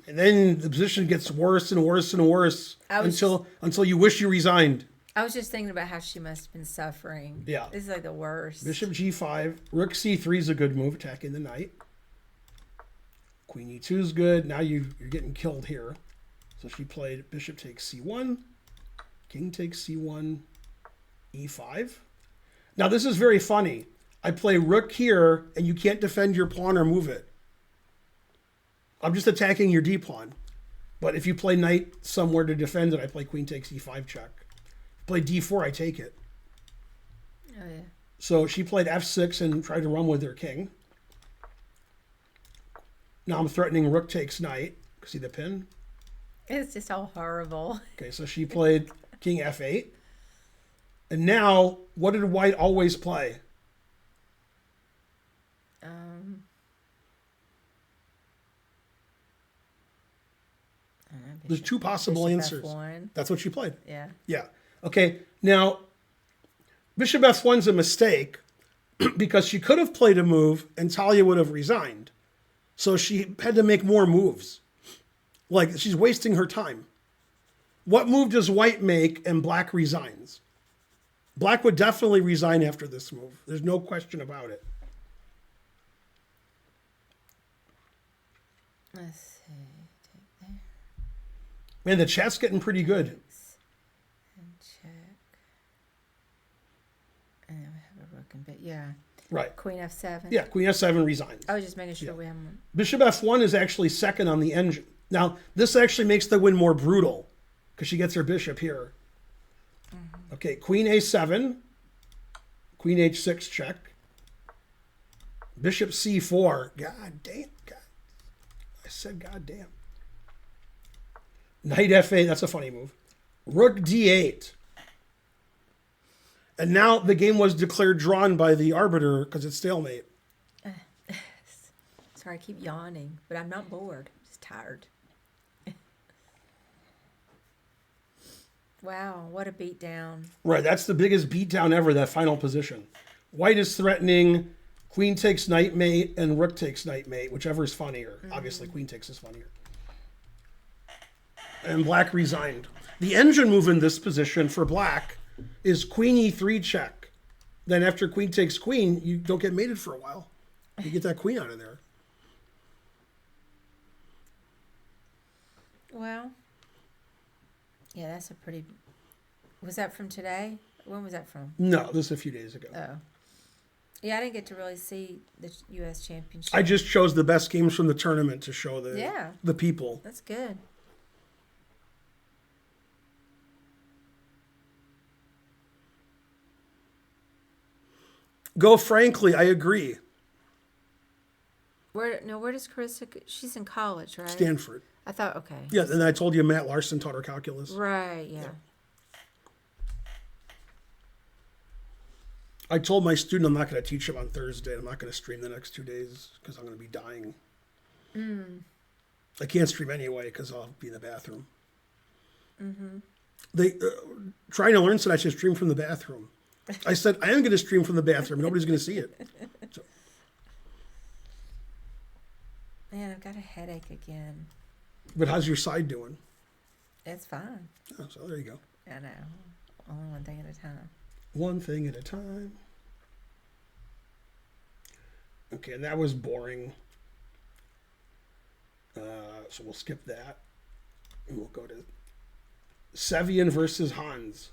and then the position gets worse and worse and worse until you wish you resigned. I was just thinking about how she must have been suffering. Yeah. This is like the worst. Bishop G5. Rook C3 is a good move, attacking the knight. Queen E2 is good. Now you're getting killed here. So she played bishop takes C1. King takes c1, e5. Now this is very funny. I play rook here, and you can't defend your pawn or move it. I'm just attacking your d pawn. But if you play knight somewhere to defend it, I play queen takes e5 check. Play d4, I take it. Oh, yeah. So she played f6 and tried to run with her king. Now I'm threatening rook takes knight. See the pin? It's just all horrible. Okay, so she played king f8. And now, what did white always play? There's two possible answers. F1. That's what she played. Yeah. Yeah. Okay, now, bishop f1's a mistake because she could have played a move and Talia would have resigned. So she had to make more moves. Like, she's wasting her time. What move does white make and black resigns? Black would definitely resign after this move. There's no question about it. Let's see. Take there. Man, the chat's getting pretty good. And check. And then we have a rook and bit. Yeah. Right. Queen f7. Yeah, queen f7 resigns. I was just making sure we haven't. Bishop f1 is actually second on the engine. Now, this actually makes the win more brutal because she gets her bishop here. Mm-hmm. Okay, queen a7, queen h6 check, bishop c4. God damn. God. I said god damn. Knight f8, that's a funny move. Rook d8. And now the game was declared drawn by the arbiter because it's stalemate. Sorry, I keep yawning, but I'm not bored. I'm just tired. Wow, what a beatdown. Right, that's the biggest beatdown ever, that final position. White is threatening queen takes knight mate and rook takes knight mate, whichever is funnier. Mm-hmm. Obviously, queen takes is funnier. And black resigned. The engine move in this position for black is queen e3 check. Then after queen takes queen, you don't get mated for a while. You get that queen out of there. Well, yeah, that's a pretty... Was that from today? When was that from? No, this is a few days ago. Oh. Yeah, I didn't get to really see the U.S. Championship. I just chose the best games from the tournament to show the people. That's good. Go frankly, I agree. Where does Carissa... She's in college, right? Stanford. I thought, okay. Yeah, and I told you Matt Larson taught her calculus. Right, yeah. I told my student I'm not going to teach him on Thursday. I'm not going to stream the next 2 days because I'm going to be dying. I can't stream anyway because I'll be in the bathroom. Mm-hmm. They trying to learn, said I should stream from the bathroom. I said, I am going to stream from the bathroom. Nobody's going to see it. So. Man, I've got a headache again. But how's your side doing? It's fine. Oh, so there you go. I know. Only one thing at a time. One thing at a time. Okay, and that was boring. So we'll skip that. And we'll go to Sevian versus Hans.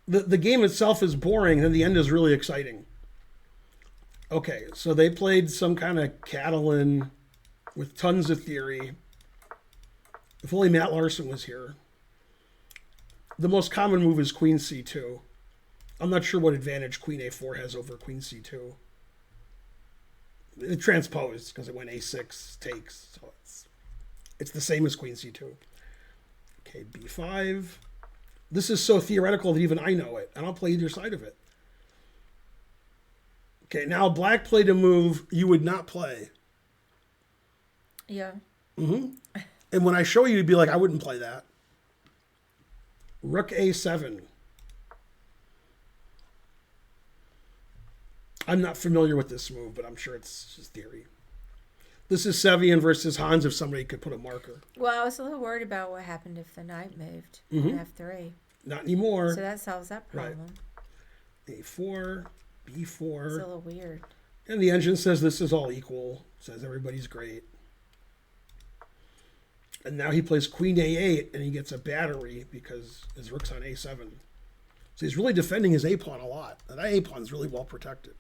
The game itself is boring, and the end is really exciting. Okay, so they played some kind of Catalan with tons of theory. If only Matt Larson was here. The most common move is queen c2. I'm not sure what advantage queen a4 has over queen c2. It transposed because it went a6 takes, so it's the same as queen c2. Okay, b5. This is so theoretical that even I know it. I don't play either side of it. Okay, now black played a move you would not play. Yeah. Mm-hmm. And when I show you, you'd be like, I wouldn't play that. Rook a7. I'm not familiar with this move, but I'm sure it's just theory. This is Sevian versus Hans if somebody could put a marker. Well, I was a little worried about what happened if the knight moved in f3. Not anymore. So that solves that problem. Right. a4, b4. It's a little weird. And the engine says this is all equal. Says everybody's great. And now he plays queen a8, and he gets a battery because his rook's on a7. So he's really defending his a-pawn a lot. And that a-pawn's really well protected.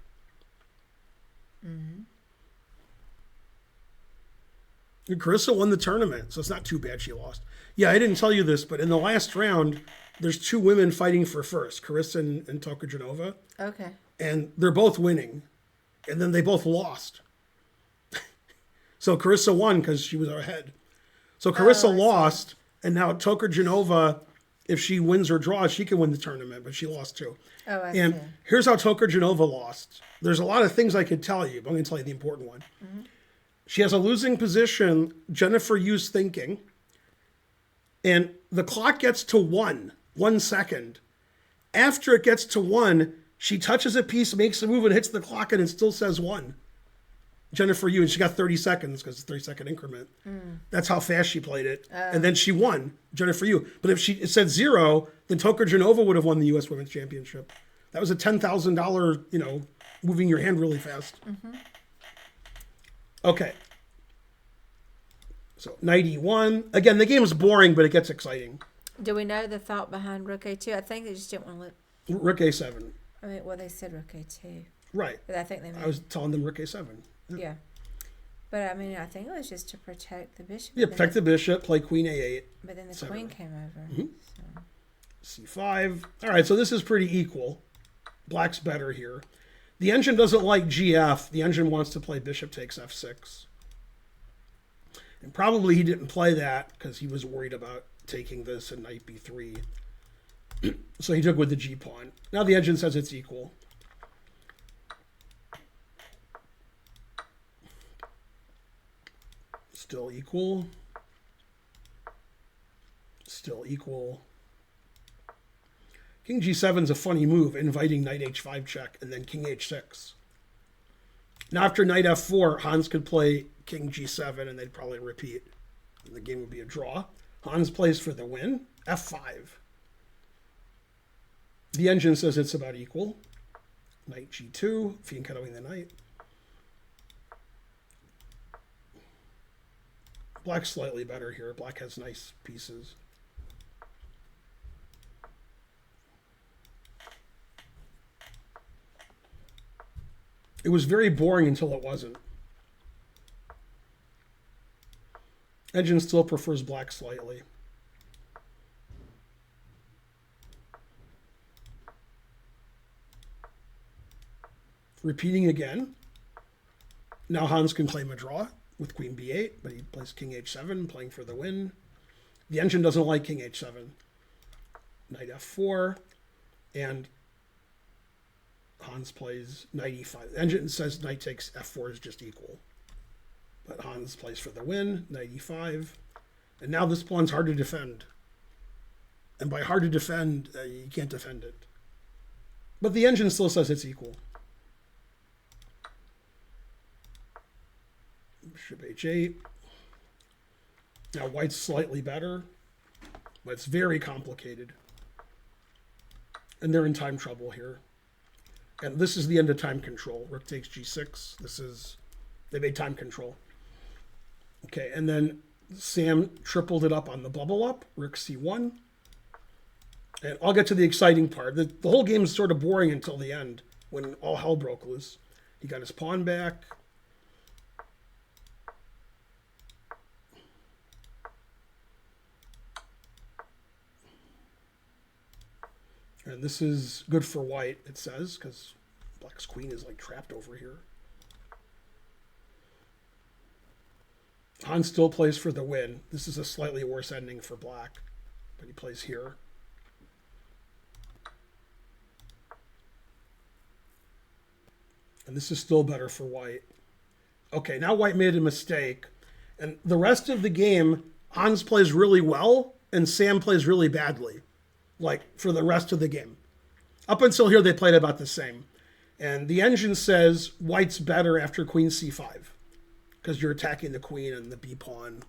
Mm-hmm. And Carissa won the tournament, so it's not too bad she lost. Yeah, I didn't tell you this, but in the last round, there's 2 women fighting for first, Carissa and Tokajanova. Okay. And they're both winning. And then they both lost. So Carissa won because she was ahead. So Carissa lost, and now Tokajanova, if she wins or draws, she can win the tournament, but she lost too. Oh, I and see. Here's how Tokajanova lost. There's a lot of things I could tell you, but I'm going to tell you the important one. Mm-hmm. She has a losing position, Jennifer Yu's thinking, and the clock gets to 1 second. After it gets to 1, she touches a piece, makes a move, and hits the clock, and it still says 1. Jennifer Yu, and she got 30 seconds because it's a 30-second increment. That's how fast she played it. And then she won, Jennifer Yu. But if it said 0, then Tokajanova would have won the U.S. Women's Championship. That was a $10,000, moving your hand really fast. Mm-hmm. Okay. So, knight e1. Again, the game's boring, but it gets exciting. Do we know the thought behind rook a2? I think they just didn't want to let... Rook a7. I mean, well, they said rook a2. Right. But I think they meant... I was telling them rook a7. Yeah. But, I mean, I think it was just to protect the bishop. Yeah, protect the bishop, play queen a8. But then the queen came over. Mm-hmm. So. c5. All right, so this is pretty equal. Black's better here. The engine doesn't like gf. The engine wants to play bishop takes f6. And probably he didn't play that because he was worried about taking this and knight b3. So he took with the g-pawn. Now the engine says it's equal. Still equal. Still equal. King g7 is a funny move, inviting knight h5 check and then king h6. Now after knight f4, Hans could play king g7 and they'd probably repeat. And the game would be a draw. Hans plays for the win. f5. The engine says it's about equal. Knight g2, fianchettoing the knight. Black's slightly better here. Black has nice pieces. It was very boring until it wasn't. Engine still prefers black slightly. Repeating again. Now Hans can claim a draw with queen b8, but he plays king h7, playing for the win. The engine doesn't like king h7. Knight f4, and Hans plays knight e5. The engine says knight takes f4 is just equal. But Hans plays for the win, knight e5. And now this pawn's hard to defend. And by hard to defend, you can't defend it. But the engine still says it's equal. Bishop h8. Now white's slightly better, but it's very complicated. And they're in time trouble here. And this is the end of time control. Rook takes g6. They made time control. Okay, and then Sam tripled it up on the bubble up, rook c1. And I'll get to the exciting part. The whole game is sort of boring until the end, when all hell broke loose. He got his pawn back. And this is good for white, it says, because black's queen is like trapped over here. Hans still plays for the win. This is a slightly worse ending for black, but he plays here. And this is still better for white. Okay, now white made a mistake. And the rest of the game, Hans plays really well, and Sam plays really badly. Like, for the rest of the game. Up until here, they played about the same. And the engine says white's better after queen c5. Because you're attacking the queen and the b-pawn.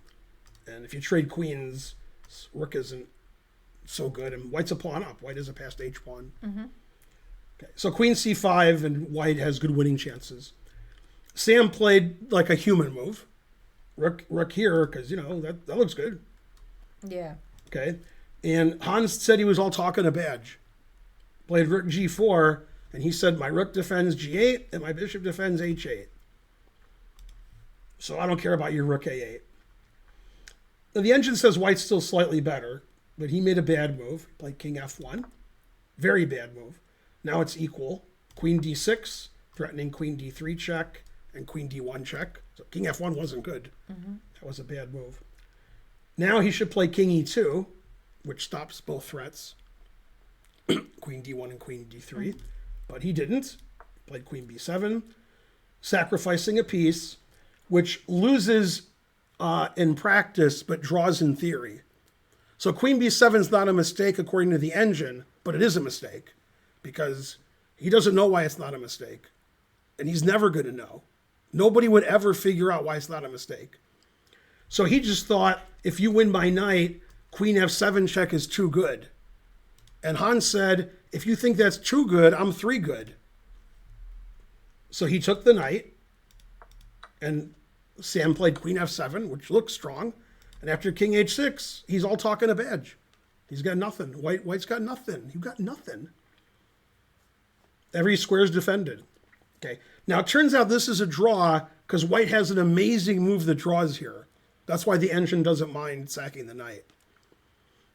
And if you trade queens, rook isn't so good. And white's a pawn up. White is a passed h-pawn. Mm-hmm. Okay, so queen c5, and white has good winning chances. Sam played like a human move. rook here, because, that looks good. Yeah. Okay. And Hans said he was all talking a badge. Played rook g4, and he said, my rook defends g8, and my bishop defends h8. So I don't care about your rook a8. Now, the engine says white's still slightly better, but he made a bad move. He played king f1. Very bad move. Now it's equal. Queen d6, threatening queen d3 check, and queen d1 check. So king f1 wasn't good. Mm-hmm. That was a bad move. Now he should play king e2, which stops both threats. Queen d1 and queen d3. But he didn't. Played queen b7, sacrificing a piece, which loses in practice, but draws in theory. So queen b7 is not a mistake according to the engine, but it is a mistake because he doesn't know why it's not a mistake. And he's never going to know. Nobody would ever figure out why it's not a mistake. So he just thought, if you win by knight, queen f7 check is too good. And Hans said, if you think that's too good, I'm 3 good. So he took the knight, and Sam played queen f7, which looks strong. And after king h6, he's all talking a badge. He's got nothing. White's got nothing. You got nothing. Every square is defended. Okay. Now, it turns out this is a draw because white has an amazing move that draws here. That's why the engine doesn't mind sacking the knight.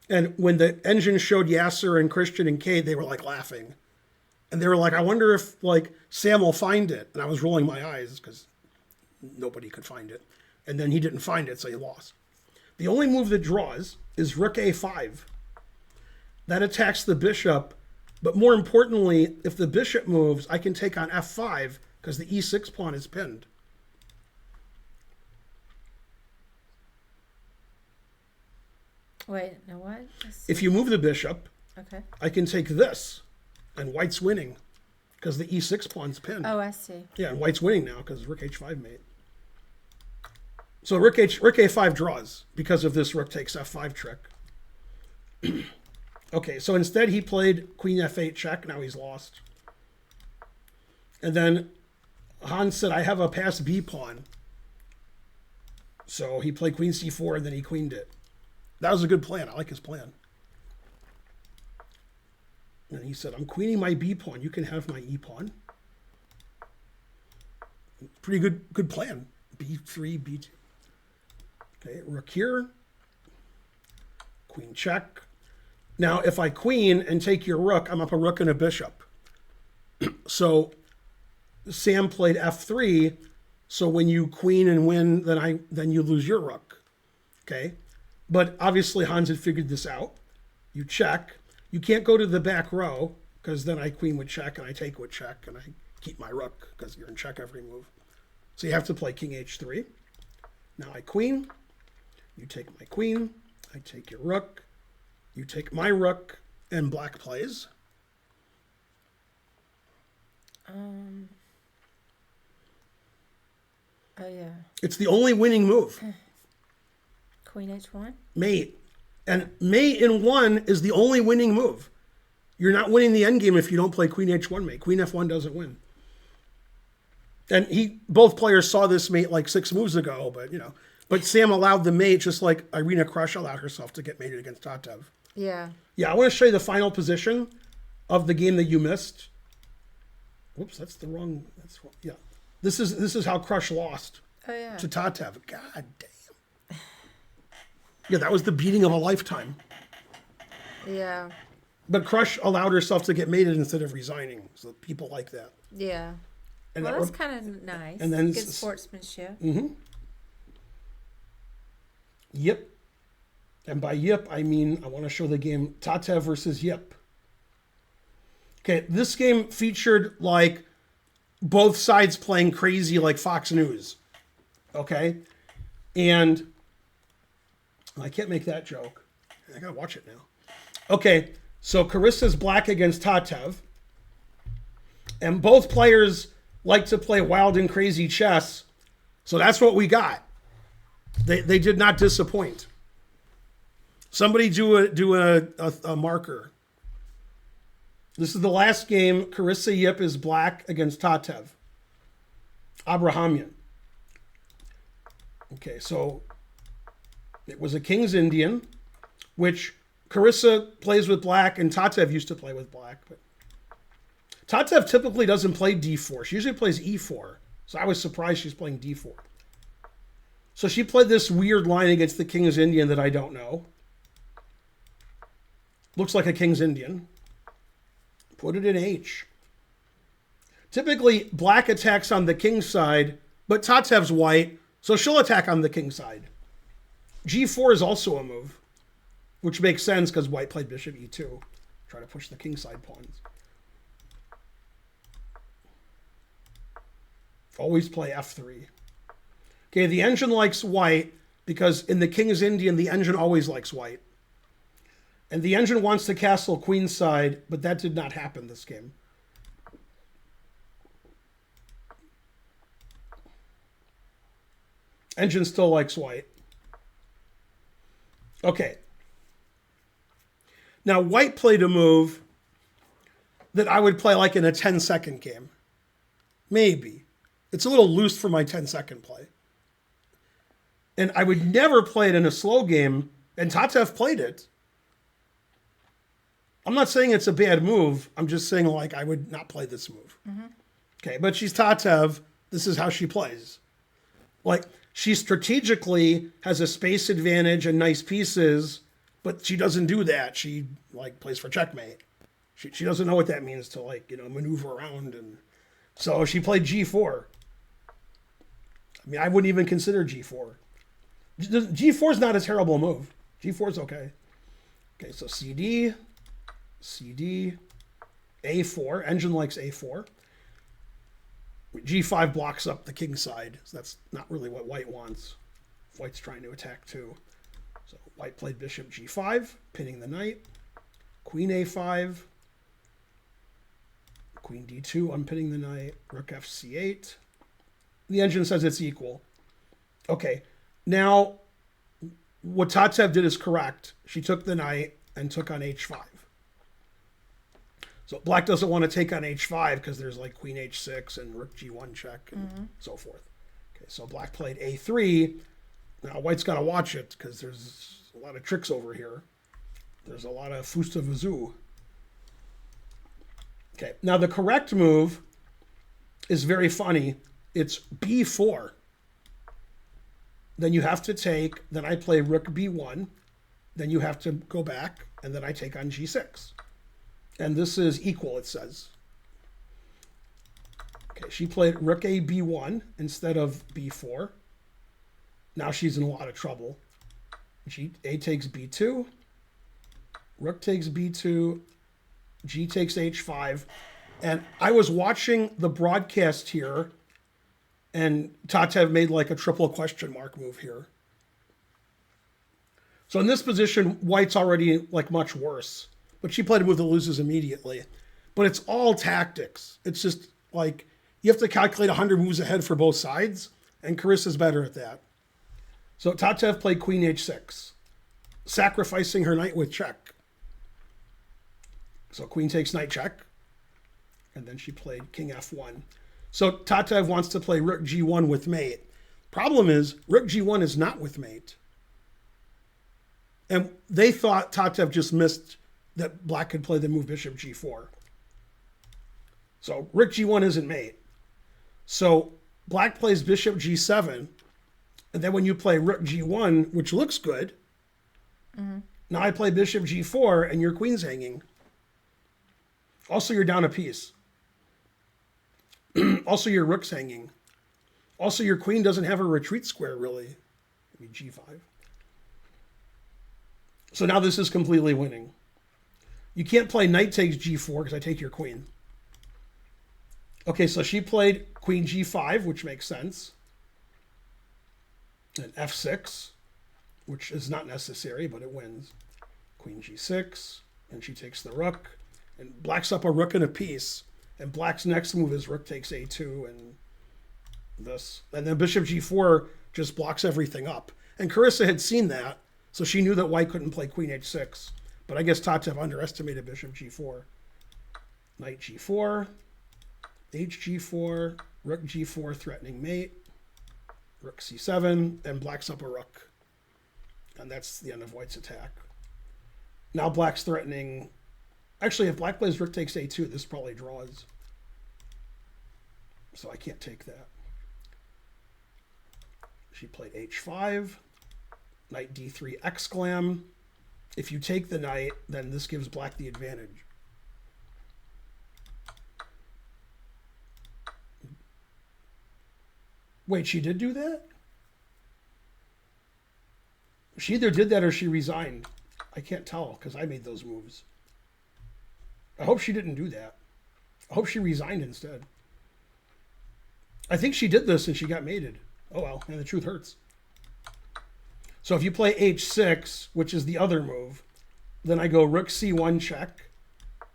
And when the engine showed Yasser and Christian and Kate, they were like laughing. And they were like, I wonder if like Sam will find it. And I was rolling my eyes because nobody could find it. And then he didn't find it, so he lost. The only move that draws is rook a5. That attacks the bishop. But more importantly, if the bishop moves, I can take on f5 because the e6 pawn is pinned. Wait, no what? If you move the bishop, okay, I can take this, and white's winning because the e6 pawn's pinned. Oh, I see. Yeah, and white's winning now because rook h5 mate. So rook a5 draws because of this rook takes f5 trick. Okay, so instead he played queen f8 check. Now he's lost. And then Hans said, I have a pass b pawn. So he played queen c4 and then he queened it. That was a good plan. I like his plan. And he said, I'm queening my b pawn. You can have my e pawn. Pretty good plan. b3, b2. Okay, rook here. Queen check. Now, if I queen and take your rook, I'm up a rook and a bishop. So Sam played f3. So when you queen and win, then you lose your rook. Okay? But obviously Hans had figured this out. You check. You can't go to the back row because then I queen with check and I take with check and I keep my rook because you're in check every move. So you have to play king h3. Now I queen. You take my queen. I take your rook. You take my rook, and black plays. Oh yeah. It's the only winning move. Queen h1. Mate. And mate in 1 is the only winning move. You're not winning the endgame if you don't play queen h1 mate. Queen f1 doesn't win. And both players saw this mate like 6 moves ago, but Sam allowed the mate just like Irina Krush allowed herself to get mated against Tatev. Yeah. Yeah, I want to show you the final position of the game that you missed. Whoops, that's wrong. Yeah. This is how Krush lost to Tatev. God damn. Yeah, that was the beating of a lifetime. Yeah. But Krush allowed herself to get mated instead of resigning. So people like that. Yeah. And well, that's kind of nice. And then good sportsmanship. Mm-hmm. Yep. And by yip, I mean I want to show the game Tatev versus Yip. Okay, this game featured like both sides playing crazy like Fox News. Okay? And I can't make that joke. I gotta watch it now. Okay, so Carissa's black against Tatev. And both players like to play wild and crazy chess. So that's what we got. They did not disappoint. Somebody do a marker. This is the last game. Carissa Yip is black against Tatev. Abrahamian. Okay, so it was a King's Indian, which Carissa plays with black, and Tatev used to play with black. But Tatev typically doesn't play d4. She usually plays e4. So I was surprised she's playing d4. So she played this weird line against the King's Indian that I don't know. Looks like a King's Indian. Put it in H. Typically, black attacks on the King's side, but Tatev's white, so she'll attack on the King's side. G4 is also a move, which makes sense because white played bishop e2. Try to push the King's side pawns. Always play f3. Okay, the engine likes white because in the King's Indian, the engine always likes white. And the engine wants to castle queen's side, but that did not happen this game. Engine still likes white. Okay. Now, white played a move that I would play like in a 10-second game. Maybe. It's a little loose for my 10-second play. And I would never play it in a slow game, and Tatev played it. I'm not saying it's a bad move. I'm just saying, like, I would not play this move. Mm-hmm. Okay, but she's Tatev. This is how she plays. Like, she strategically has a space advantage and nice pieces, but she doesn't do that. She, like, plays for checkmate. She doesn't know what that means to, like, maneuver around. And so she played G4. I mean, I wouldn't even consider G4. G4 is not a terrible move. G4 is okay. Okay, so CD, A4. Engine likes A4. G5 blocks up the King's side. So that's not really what white wants. White's trying to attack too. So white played bishop G5, pinning the knight. Queen A5. Queen D2, unpinning the knight. Rook FC8. The engine says it's equal. Okay. Now, what Tatev did is correct. She took the knight and took on H5. So black doesn't want to take on H5 because there's like Queen H6 and Rook G1 check and so forth. Okay, so black played A3. Now white's got to watch it because there's a lot of tricks over here. There's a lot of Fusta Vazoo. Okay, now the correct move is very funny. It's B4. Then you have to take, then I play Rook B1. Then you have to go back, and then I take on G6. And this is equal, it says. Okay, she played Rook A B1 instead of B4. Now she's in a lot of trouble. A takes B2. Rook takes B2. G takes H5. And I was watching the broadcast here, and Tatev made like a triple question mark move here. So in this position, white's already like much worse. But she played a move that loses immediately. But it's all tactics. It's just like you have to calculate 100 moves ahead for both sides, and Carissa's better at that. So Tatev played Queen H6, sacrificing her knight with check. So Queen takes knight check, and then she played King F1. So Tatev wants to play Rook G1 with mate. Problem is, Rook G1 is not with mate. And they thought Tatev just missed that black could play the move Bishop G4. So Rook G1 isn't mate. So black plays Bishop G7, and then when you play Rook G1, which looks good, now I play Bishop G4, and your queen's hanging. Also, you're down a piece. Also, your rook's hanging. Also, your queen doesn't have a retreat square, really. Maybe G5. So now this is completely winning. You can't play knight takes G4 because I take your queen. Okay, so she played Queen G5, which makes sense. And F6, which is not necessary, but it wins. Queen G6, and she takes the rook. And black's up a rook and a piece. And black's next move is rook takes A2 and this. And then Bishop G4 just blocks everything up. And Carissa had seen that, so she knew that white couldn't play Queen H6. But I guess Tatev underestimated Bishop G4. Knight G4, H G4, Rook G4 threatening mate. Rook c7, and black's up a rook. And that's the end of white's attack. Now black's threatening... Actually, if black plays rook takes a2, this probably draws. So I can't take that. She played h5, knight d3 exclam. If you take the knight, then this gives black the advantage. Wait, she did do that? She either did that or she resigned. I can't tell because I made those moves. I hope she didn't do that. I hope she resigned instead. I think she did this and she got mated. Oh well, and the truth hurts. So if you play h6, which is the other move, then I go rook c1 check,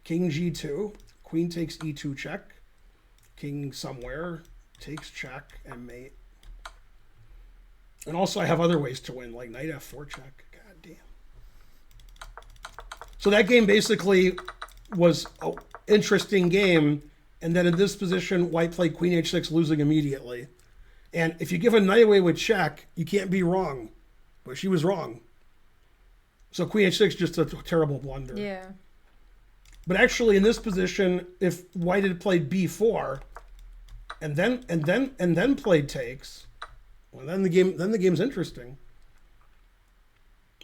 king g2, queen takes e2 check, king somewhere, takes check, and mate. And also I have other ways to win, like knight f4 check. God damn. So that game basically was an interesting game. And then in this position, white played queen h6, losing immediately. And if you give a knight away with check, you can't be wrong. But she was wrong. So queen h6, just a terrible blunder. Yeah. But actually, in this position, if white had played b4, and then played takes, well, then the game's interesting.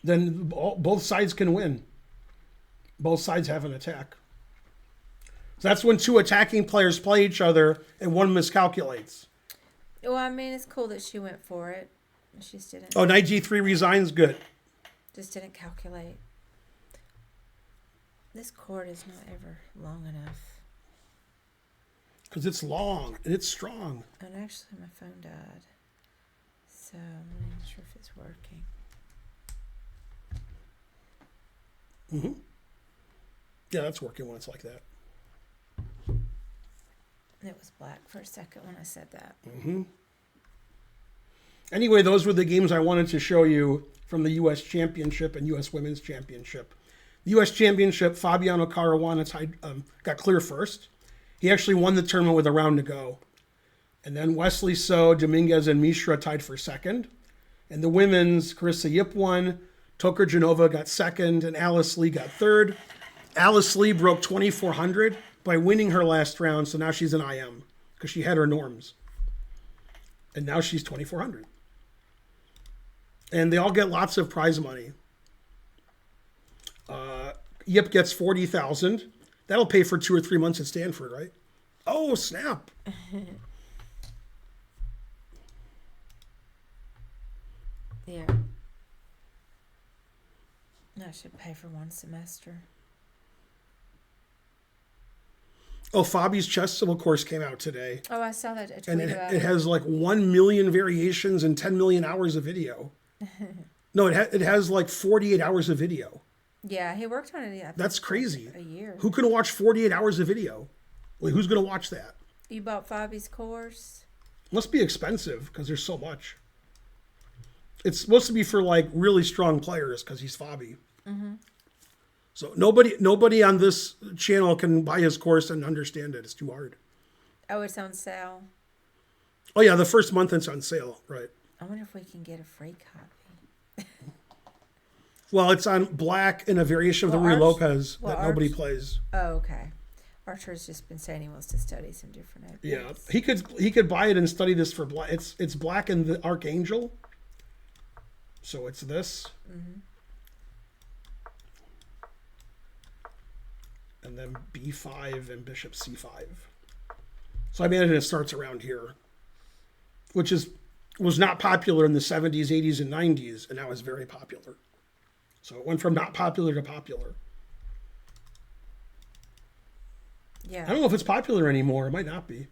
Then both sides can win. Both sides have an attack. So that's when two attacking players play each other and one miscalculates. Well, I mean, it's cool that she went for it. She just didn't. Oh, knight g3 resigns, good. Just didn't calculate. This cord is not ever long enough. Because it's long and it's strong. And actually, my phone died. So I'm not sure if it's working. Mm-hmm. Yeah, that's working when it's like that. It was black for a second when I said that. Mm-hmm. Anyway, those were the games I wanted to show you from the U.S. Championship and U.S. Women's Championship. The U.S. Championship, Fabiano Caruana got clear first. He actually won the tournament with a round to go. And then Wesley So, Dominguez, and Mishra tied for second. And the women's, Carissa Yip won, Toker Genova got second, and Alice Lee got third. Alice Lee broke 2,400 by winning her last round, so now she's an IM because she had her norms. And now she's 2,400. And they all get lots of prize money. Yip gets 40,000. That'll pay for 2 or 3 months at Stanford, right? Oh, snap. Yeah. That should pay for 1 semester. Oh, Fabi's chess symbol course came out today. Oh, I saw that. And it has like 1 million variations and 10 million hours of video. No, it has like 48 hours of video. Yeah, he worked on it. Yeah, that's crazy. A year. Who can watch 48 hours of video? Like, who's going to watch that? You bought Fabi's course? Must be expensive because there's so much. It's supposed to be for like really strong players because he's Fabi. Mm-hmm. So nobody on this channel can buy his course and understand it. It's too hard. Oh, it's on sale. Oh yeah, the first month it's on sale, right? I wonder if we can get a free copy. Well, it's on black in a variation of the Ruy Lopez that nobody plays. Oh, okay. Archer's just been saying he wants to study some different ideas. Yeah, he could buy it and study this for black. It's black in the Archangel. So it's this. Mm-hmm. And then b5 and bishop c5. So I imagine it starts around here, which was not popular in the 70s, 80s, and 90s, and now is very popular. So it went from not popular to popular. Yeah. I don't know if it's popular anymore. It might not be.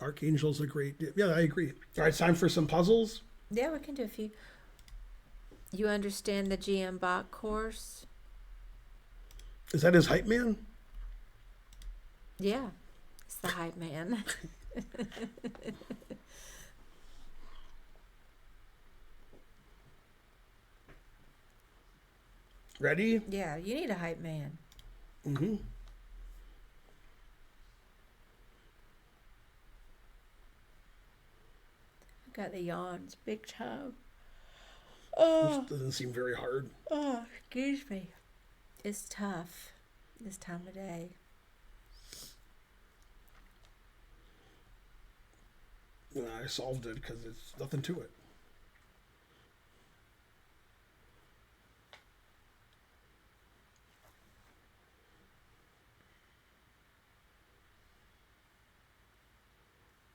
Archangel's a great... Yeah, I agree. All right, time for some puzzles. Yeah, we can do a few. You understand the GM Bach course? Is that his hype man? Yeah, it's the hype man. Ready? Yeah, you need a hype man. Mm-hmm. got the yawns big time. Which doesn't seem very hard. Oh, excuse me. It's tough this time of day. I solved it because it's nothing to it.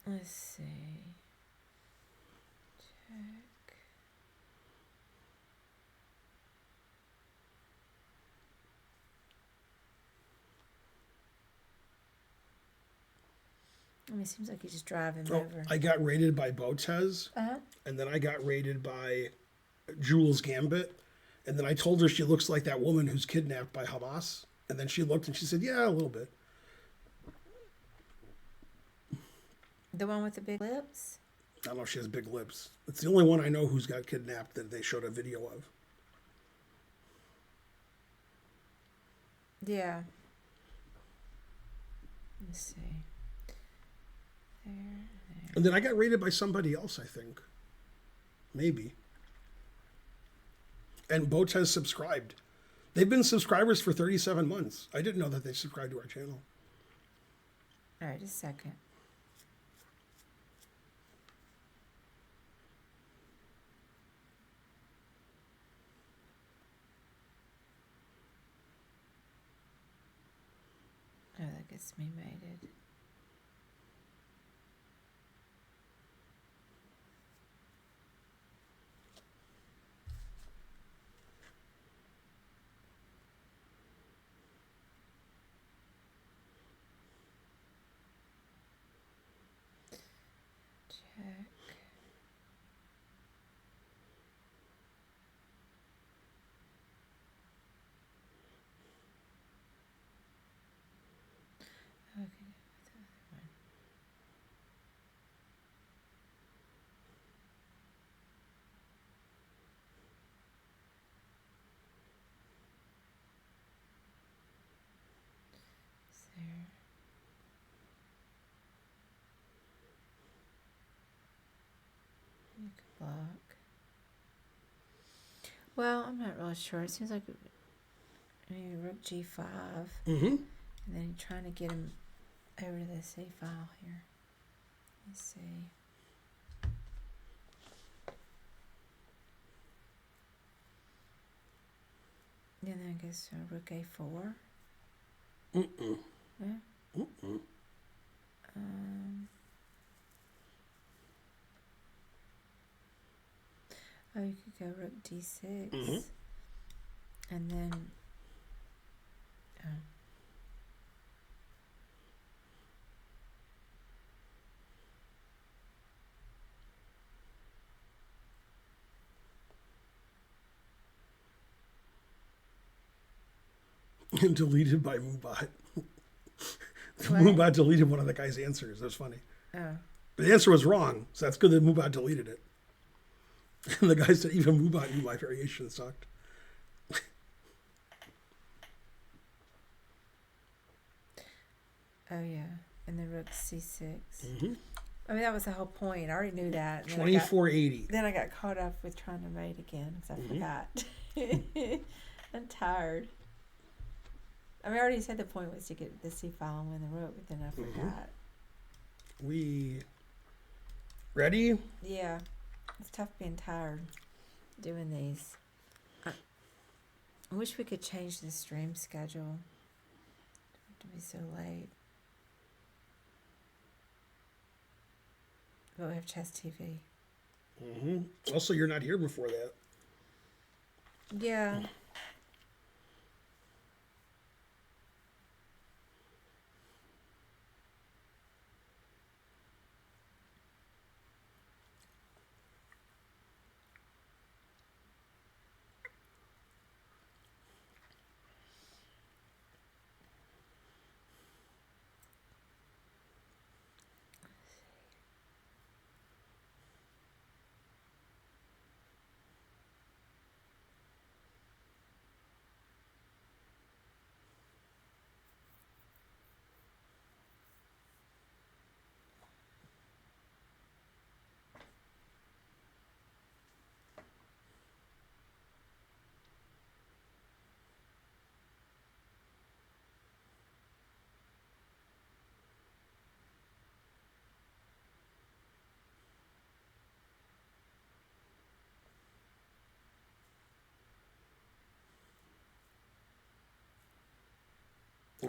Let's see. Check. I mean, it seems like he's just driving over. I got rated by Botez, and then I got rated by Jules Gambit, and then I told her she looks like that woman who's kidnapped by Hamas, and then she looked and she said, "Yeah, a little bit." The one with the big lips? I don't know if she has big lips. It's the only one I know who's got kidnapped that they showed a video of. Yeah. Let's see. There. And then I got rated by somebody else, I think. Maybe. And Botez subscribed. They've been subscribers for 37 months. I didn't know that they subscribed to our channel. All right, just a second. Oh, that gets me mated. Check. Okay. There. You could block. Well, I'm not really sure. It seems like maybe rook g5. Mm-hmm. And then you're trying to get him over to the C file here. Let's see. And then I guess rook a4. Mm-mm. Yeah. Mm-mm. Oh, you could go rook d6. Mm-hmm. And then... And deleted by Moobot. What? Moobot deleted one of the guy's answers. That was funny. Oh. But the answer was wrong, so that's good that Moobot deleted it. And the guy said even Moobot knew my variation sucked. Oh, yeah. And then rook c6. Mm-hmm. I mean, that was the whole point. I already knew that. And 2480. then I got caught up with trying to mate again because I forgot. I'm tired. I mean, I already said the point was to get the c file and win the rook, but then I forgot. We ready? Yeah. It's tough being tired doing these. I wish we could change the stream schedule. Don't have to be so late. But we have Chess TV. Mm-hmm. Also, you're not here before that. Yeah.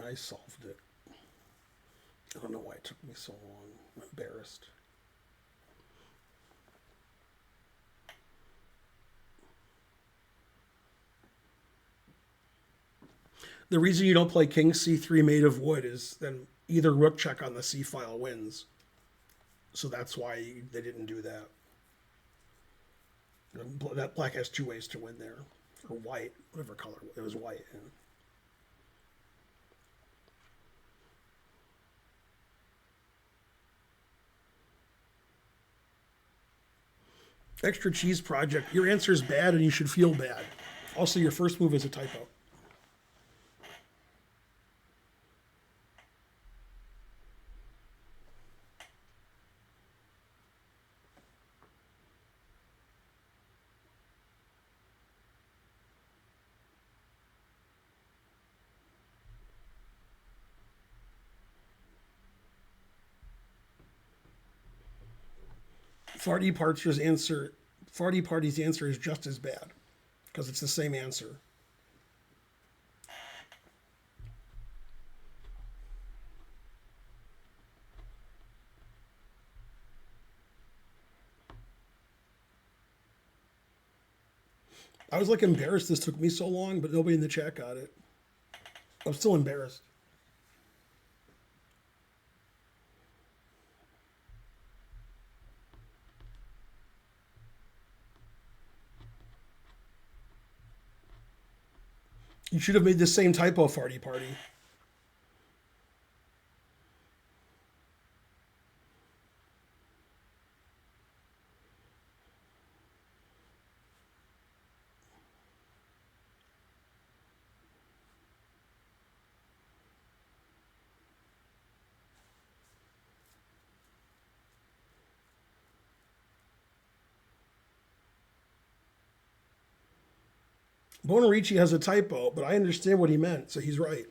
I solved it. I don't know why it took me so long. I'm embarrassed. The reason you don't play king c3 made of wood is then either rook check on the c file wins. So that's why they didn't do that. That black has two ways to win there. Or white, whatever color. It was white. Yeah. Extra cheese project. Your answer is bad and you should feel bad. Also, your first move is a typo. Farty Party's answer is just as bad because it's the same answer. I was like embarrassed this took me so long, but nobody in the chat got it. I'm still embarrassed. You should have made the same typo, Farty Party. Bonarici has a typo, but I understand what he meant, so he's right.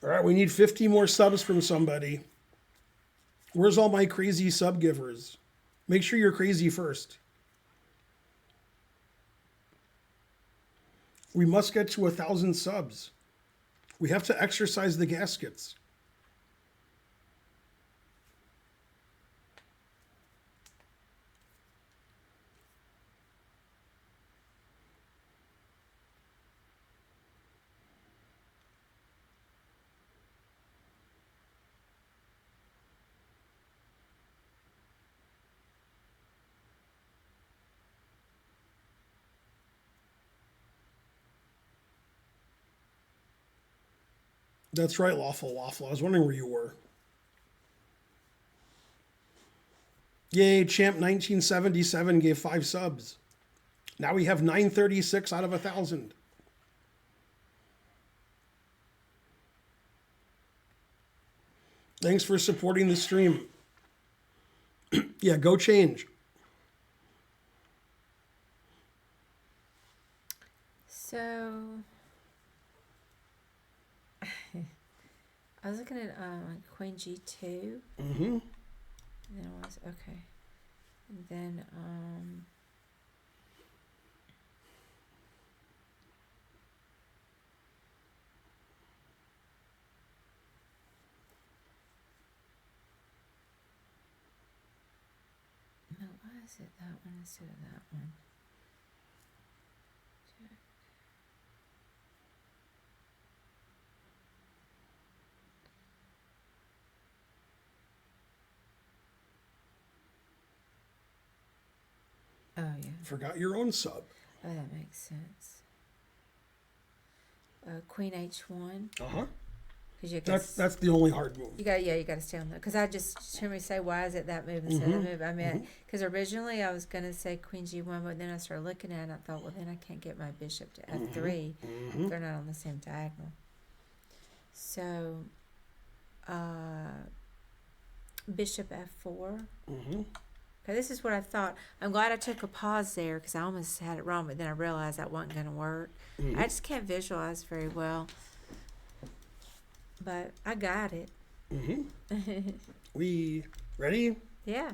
All right, we need 50 more subs from somebody. Where's all my crazy sub givers? Make sure you're crazy first. We must get to 1,000 subs. We have to exercise the gaskets. That's right, Lawful Waffle. I was wondering where you were. Yay, Champ 1977 gave 5 subs. Now we have 936 out of 1,000. Thanks for supporting the stream. Yeah, go change. So I was looking at Queen G2. Mm-hmm. And then it was okay. And then no, why is it that one instead of that one? Oh, yeah. Forgot your own sub. Oh, that makes sense. Queen H1. Uh-huh. You That's the only hard move. You got to stay on that. Because I just heard me say, why is it that move instead of that move? I meant, because originally I was going to say Queen G1, but then I started looking at it and I thought, well, then I can't get my bishop to F3. They're not on the same diagonal. So, Bishop F4. Mm-hmm. Okay, this is what I thought. I'm glad I took a pause there because I almost had it wrong, but then I realized that wasn't going to work. Mm-hmm. I just can't visualize very well. But I got it. Mm-hmm. We ready? Yeah.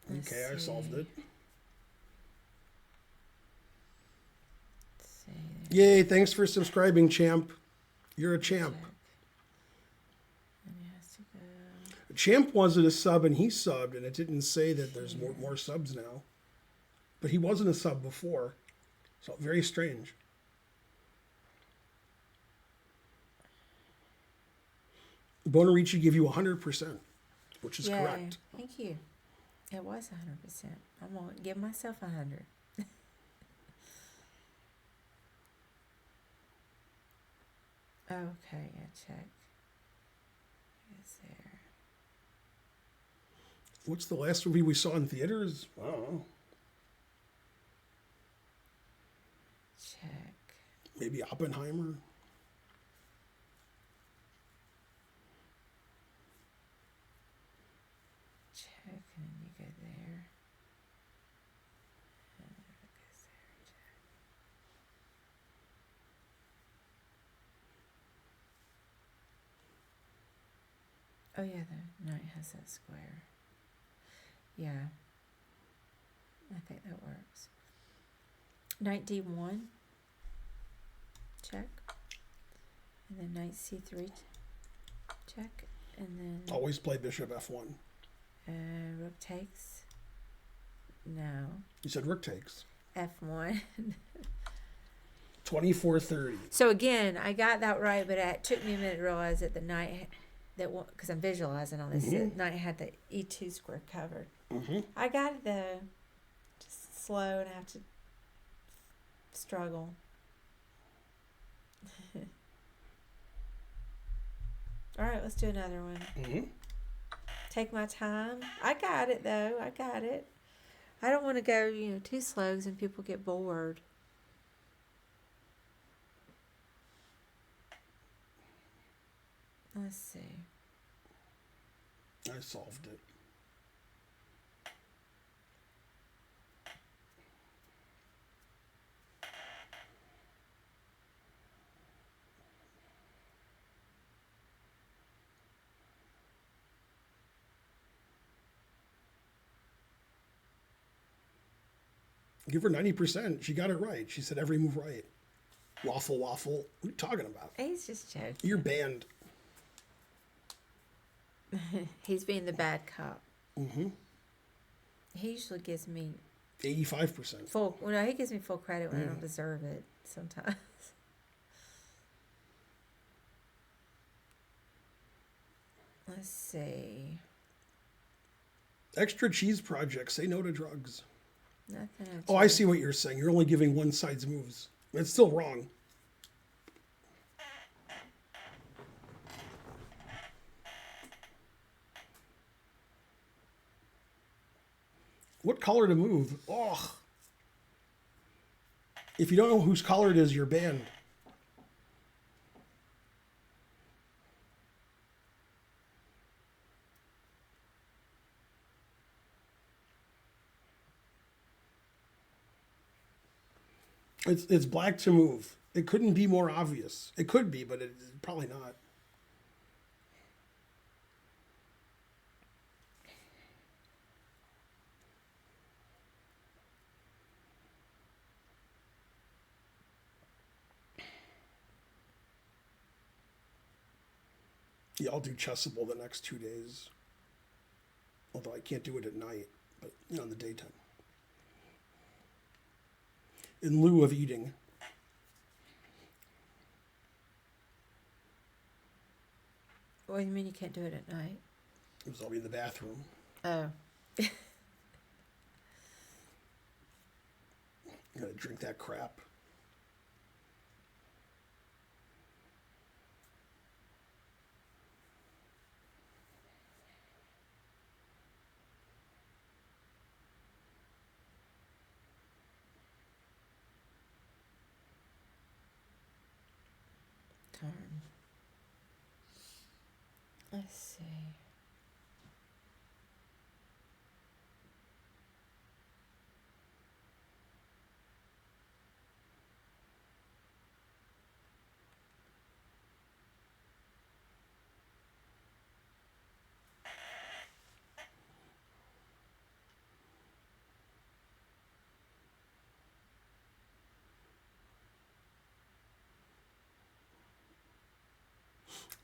Let's Okay, I solved see. it. Let's see. Yay, thanks for subscribing, champ. You're a champ. Check. And it has to go. Champ wasn't a sub and he subbed, and it didn't say that there's more subs now. But he wasn't a sub before. So very strange. Bonarici gave you 100%, which is Yay. correct. Thank you. It was 100%. I'm going to give myself 100. Okay, I check. Is there? What's the last movie we saw in theaters? I don't know. Check. Maybe Oppenheimer? Check, and then you go there. And it goes there. Check. Oh yeah, the night has that square. Yeah. I think that works. Knight D1. Check. And then knight C3. Check. And then Always play Bishop F1. rook takes. No. You said rook takes. F1. 2430. So again, I got that right, but it took me a minute to realize that the knight, because I'm visualizing on this, the knight had the E2 square covered. Mm-hmm. I got it though. Just slow and I have to struggle. All right, let's do another one. Mm-hmm. Take my time. I got it though. I got it. I don't want to go, too slow because then people get bored. Let's see. I solved it. Give her 90%. She got it right. She said every move right. Waffle, waffle. What are you talking about? He's just joking. You're banned. He's being the bad cop. Mm-hmm. He usually gives me 85%. full. Well, no, he gives me full credit when I don't deserve it. Sometimes. Let's see. Extra cheese project. Say no to drugs. Nothing. Oh, I see what you're saying. You're only giving one side's moves. It's still wrong. What color to move? Oh. If you don't know whose color it is, you're banned. It's black to move. It couldn't be more obvious. It could be, but it's probably not. Yeah, I'll do Chessable the next 2 days. Although I can't do it at night, but in the daytime. In lieu of eating. What do you mean you can't do it at night? Because I'll be in the bathroom. Oh. I'm gonna drink that crap. Let's see.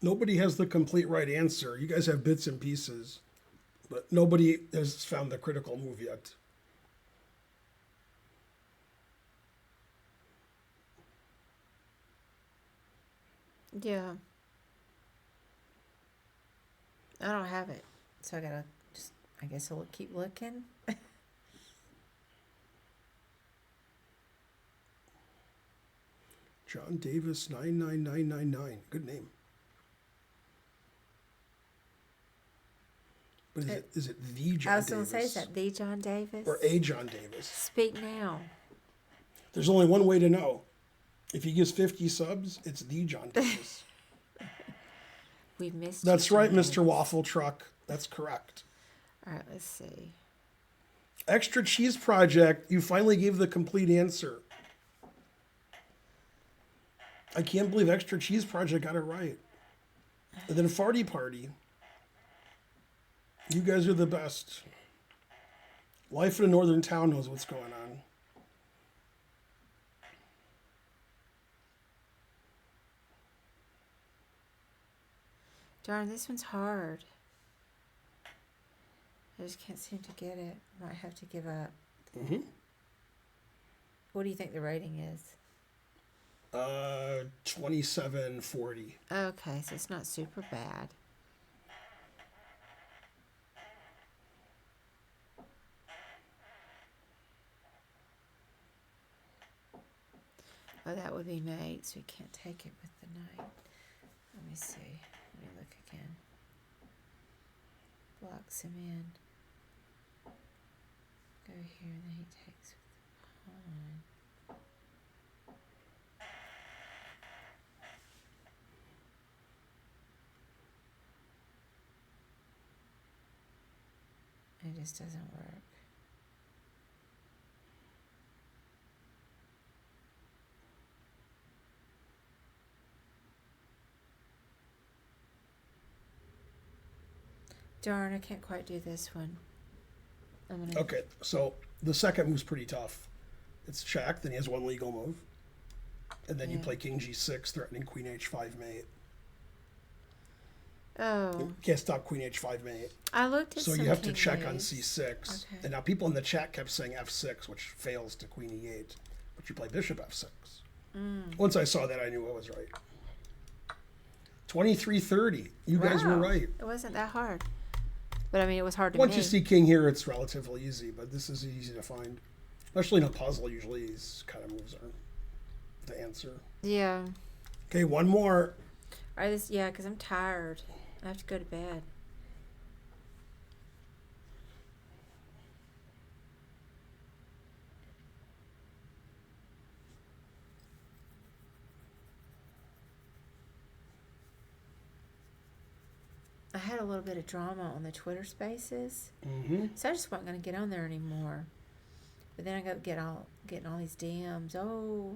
Nobody has the complete right answer. You guys have bits and pieces, but nobody has found the critical move yet. Yeah. I don't have it. So I gotta just, I guess I'll keep looking. John Davis 99999. Good name. But is it the John I was going Davis? to say, is that the John Davis? Or a John Davis? Speak now. There's only one way to know. If he gives 50 subs, it's the John Davis. We've missed That's you, right, John Mr. Davis. Waffle Truck. That's correct. All right, let's see. Extra Cheese Project, you finally gave the complete answer. I can't believe Extra Cheese Project got it right. And then Farty Party. You guys are the best. Life in a northern town knows what's going on. Darn, this one's hard. I just can't seem to get it. Might have to give up. Mm-hmm. What do you think the rating is? 2740. Okay, so it's not super bad. Oh, that would be mate, so you can't take it with the knight. Let me see. Let me look again. Blocks him in. Go here, and then he takes with the pawn. It just doesn't work. Darn, I can't quite do this one. Okay, so the second move's pretty tough. It's check, then he has one legal move. And then you play King G6, threatening Queen H5 mate. Oh. You can't stop Queen H5 mate. I looked at So some you have to king check on moves. C6. Okay. And now people in the chat kept saying F6, which fails to Queen E8. But you play Bishop F6. Once I saw that, I knew I was right. 2330. You guys were Wow. right. It wasn't that hard. But I mean, it was hard to Once me. you see king here, it's relatively easy, but this is easy to find. Especially in a puzzle, usually these kind of moves are the answer. Yeah. Okay, one more. All right, yeah, because I'm tired. I have to go to bed. I had a little bit of drama on the Twitter Spaces, so I just wasn't going to get on there anymore. But then I got getting all these DMs. Oh.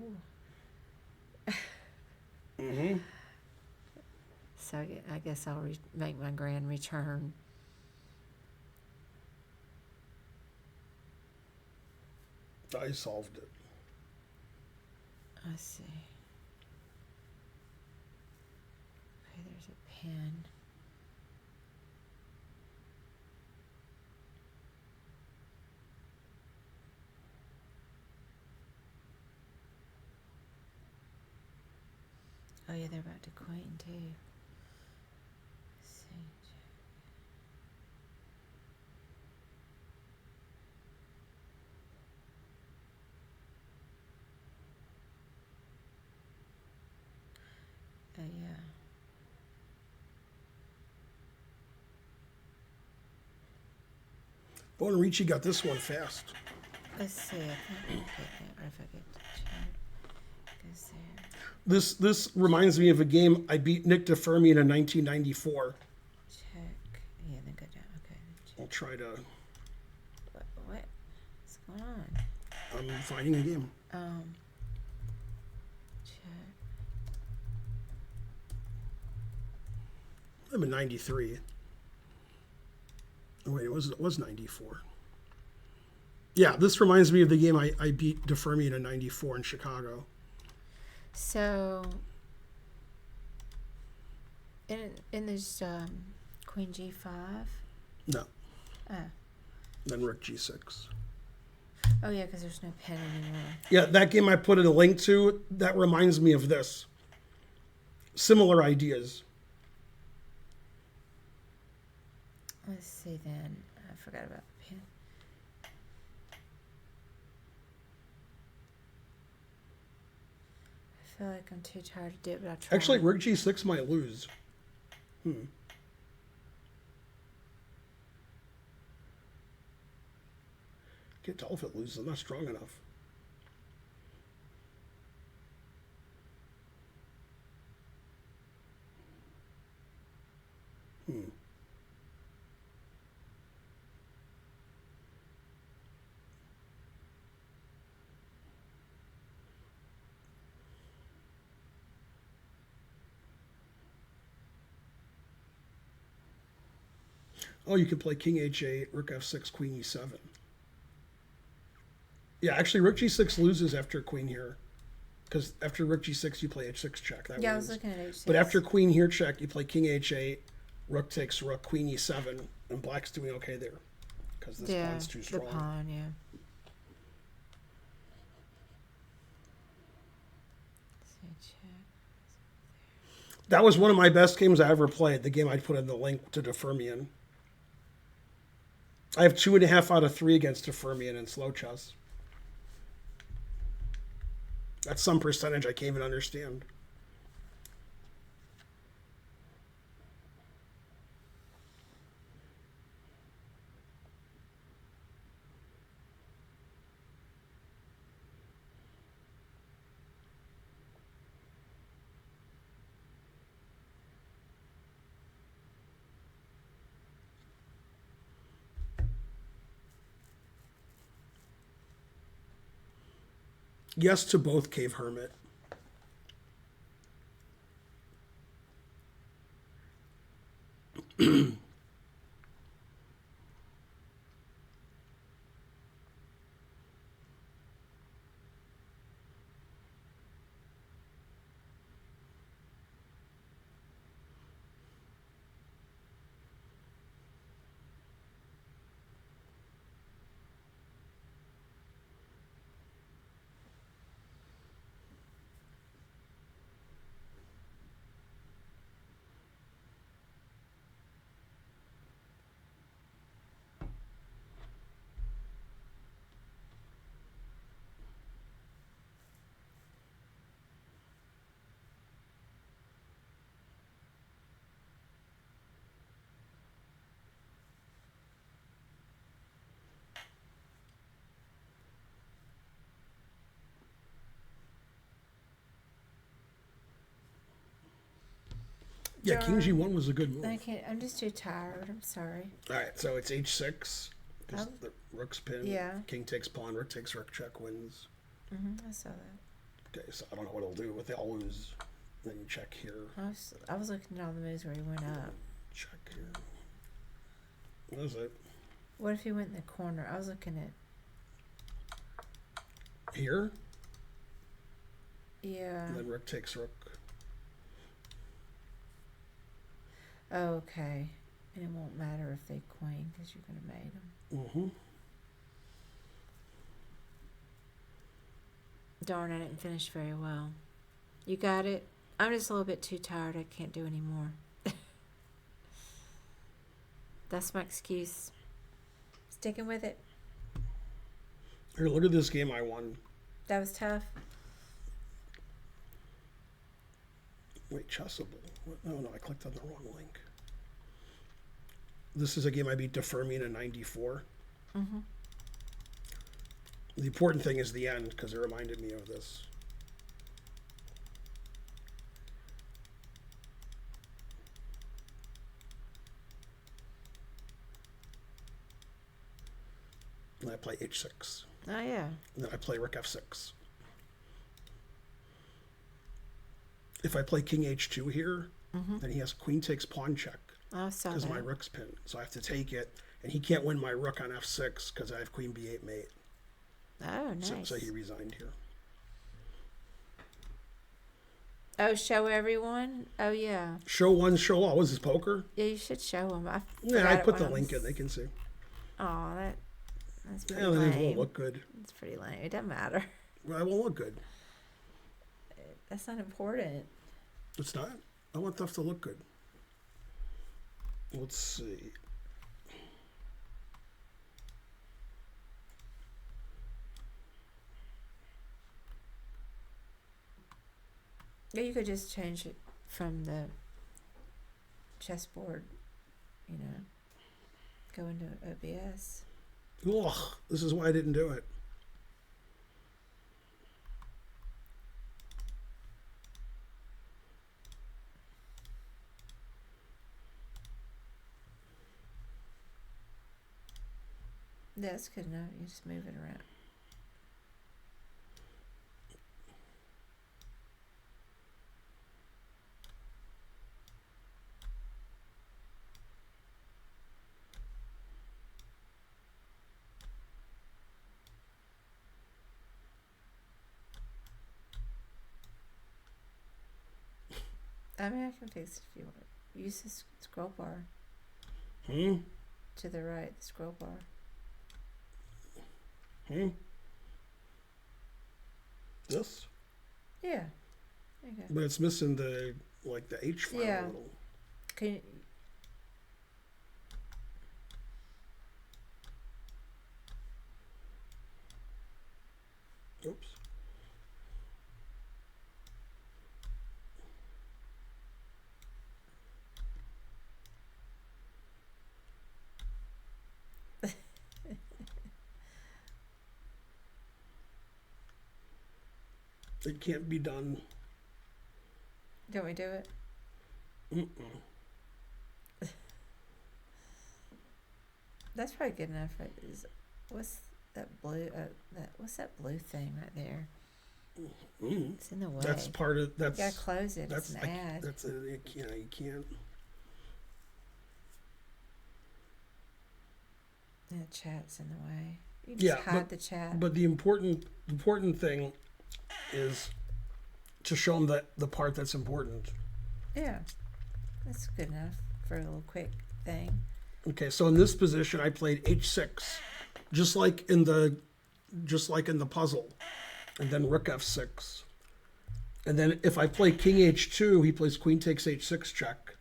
So I guess I'll make my grand return. I solved it. Let's see. Okay, there's a pen. Oh yeah, they're about to queen too. Let's see. Oh yeah. Bonarici got this one fast. Let's see. I think I get that. Or if I get the chat, goes there. This reminds me of a game I beat Nick DeFermi in 1994. try to... What's going on? I'm finding a game. Check. I'm in 93. Oh, wait, it was 94. Yeah, this reminds me of the game I beat DeFermian in 94 in Chicago. So, in this Queen G5? No. Oh. Then Rook G6. Oh, yeah, because there's no pen anymore. Yeah, that game I put in a link to, that reminds me of this. Similar ideas. Let's see then. I forgot about the pen. I feel like I'm too tired to do it, but I'll try. Actually, Rook G6 might lose. Can't tell if it loses. I'm not strong enough. Oh, you could play King H8, Rook F6, Queen E7. Yeah, actually, Rook G6 loses after Queen here. Because after Rook G6, you play H6 check. That Yeah, wins. I was looking at H6. But after Queen here check, you play King H8, Rook takes Rook, Queen E7, and Black's doing okay there. Because this pawn's too strong. The pawn, yeah. That was one of my best games I ever played. The game I put in the link to DeFermian. I have 2.5 out of 3 against DeFermian in slow chess. That's some percentage I can't even understand. Yes to both, Cave Hermit. Yeah, King G1 was a good move. I'm just too tired. I'm sorry. All right, so it's H6. Because the rook's pinned. Yeah. King takes pawn, rook takes rook, check wins. I saw that. Okay, so I don't know what he'll do, but they all lose. Then you check here. I was looking at all the moves where he went up. Check here. What is it? What if he went in the corner? I was looking at... Here? Yeah. And then rook takes rook. Oh, okay. And it won't matter if they queen because you're going to mate them. Mm-hmm. Darn, I didn't finish very well. You got it? I'm just a little bit too tired. I can't do any more. That's my excuse. Sticking with it. Here, look at this game I won. That was tough. Wait, Chessable. What? No, I clicked on the wrong link. This is a game I beat DeFermian in 94. Mm-hmm. The important thing is the end, because it reminded me of this. And then I play h6. Oh, yeah. And then I play rook f6. If I play king h2 here, then he has queen takes pawn check. I saw Because that. my rook's pinned. So I have to take it. And he can't win my rook on f6 because I have queen b8 mate. Oh, nice. So he resigned here. Oh, show everyone? Oh, yeah. Show one, show all. Was this poker? Yeah, you should show them. I put the link in. They can see. Oh, that's pretty Yeah, lame. it won't look good. It's pretty lame. It doesn't matter. Well, it won't look good. That's not important. It's not? I want stuff to look good. Let's see. Yeah, you could just change it from the chessboard, go into OBS. Ugh, this is why I didn't do it. That's good enough. You just move it around. I mean, I can fix it if you want. Use the scroll bar. To the right, the scroll bar. This? Yeah. There you go. But it's missing the H file Yeah. a little. Can you, Oops. It can't be done. don't we do it? That's probably good enough. Right? What's that blue? What's that blue thing right there? It's in the way. That's part of that's. You gotta close it. That's It's an ad. That's a, you can't. And the chat's in the way. You just hide the chat. But the important thing is to show them that the part that's important. Yeah, that's good enough for a little quick thing. Okay, so in this position, I played h6, just like in the puzzle, and then rook f6, and then if I play king h2, he plays queen takes h6 check.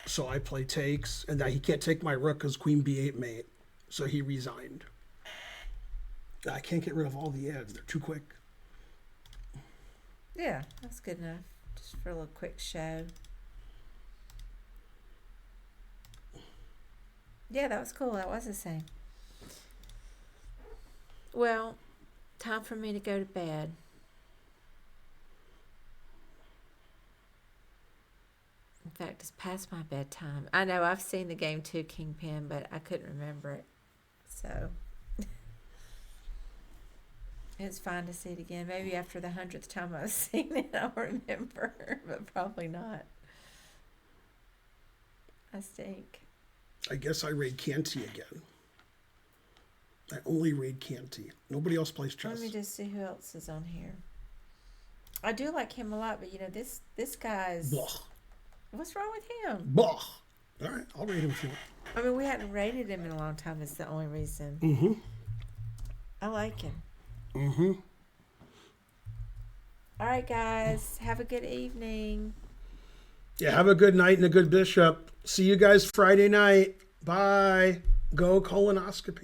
So I play takes, and now he can't take my rook because queen b8 mate. So he resigned. I can't get rid of all the ads; they're too quick. Yeah, that's good enough. Just for a little quick show. Yeah, that was cool. That was the same. Well, time for me to go to bed. In fact, it's past my bedtime. I know I've seen the game too, Kingpin, but I couldn't remember it. So it's fine to see it again. Maybe after the 100th time I've seen it, I'll remember, but probably not. I stink. I guess I raid Canty again. I only raid Canty. Nobody else plays chess. Let me just see who else is on here. I do like him a lot, but this guy's. Blah. What's wrong with him? Blah. All right, I'll raid him if you want. I mean, we hadn't rated him in a long time. It's the only reason. Mm-hmm. I like him. Mm-hmm. All right, guys. Have a good evening. Yeah, have a good night and a good bishop. See you guys Friday night. Bye. Go colonoscopy.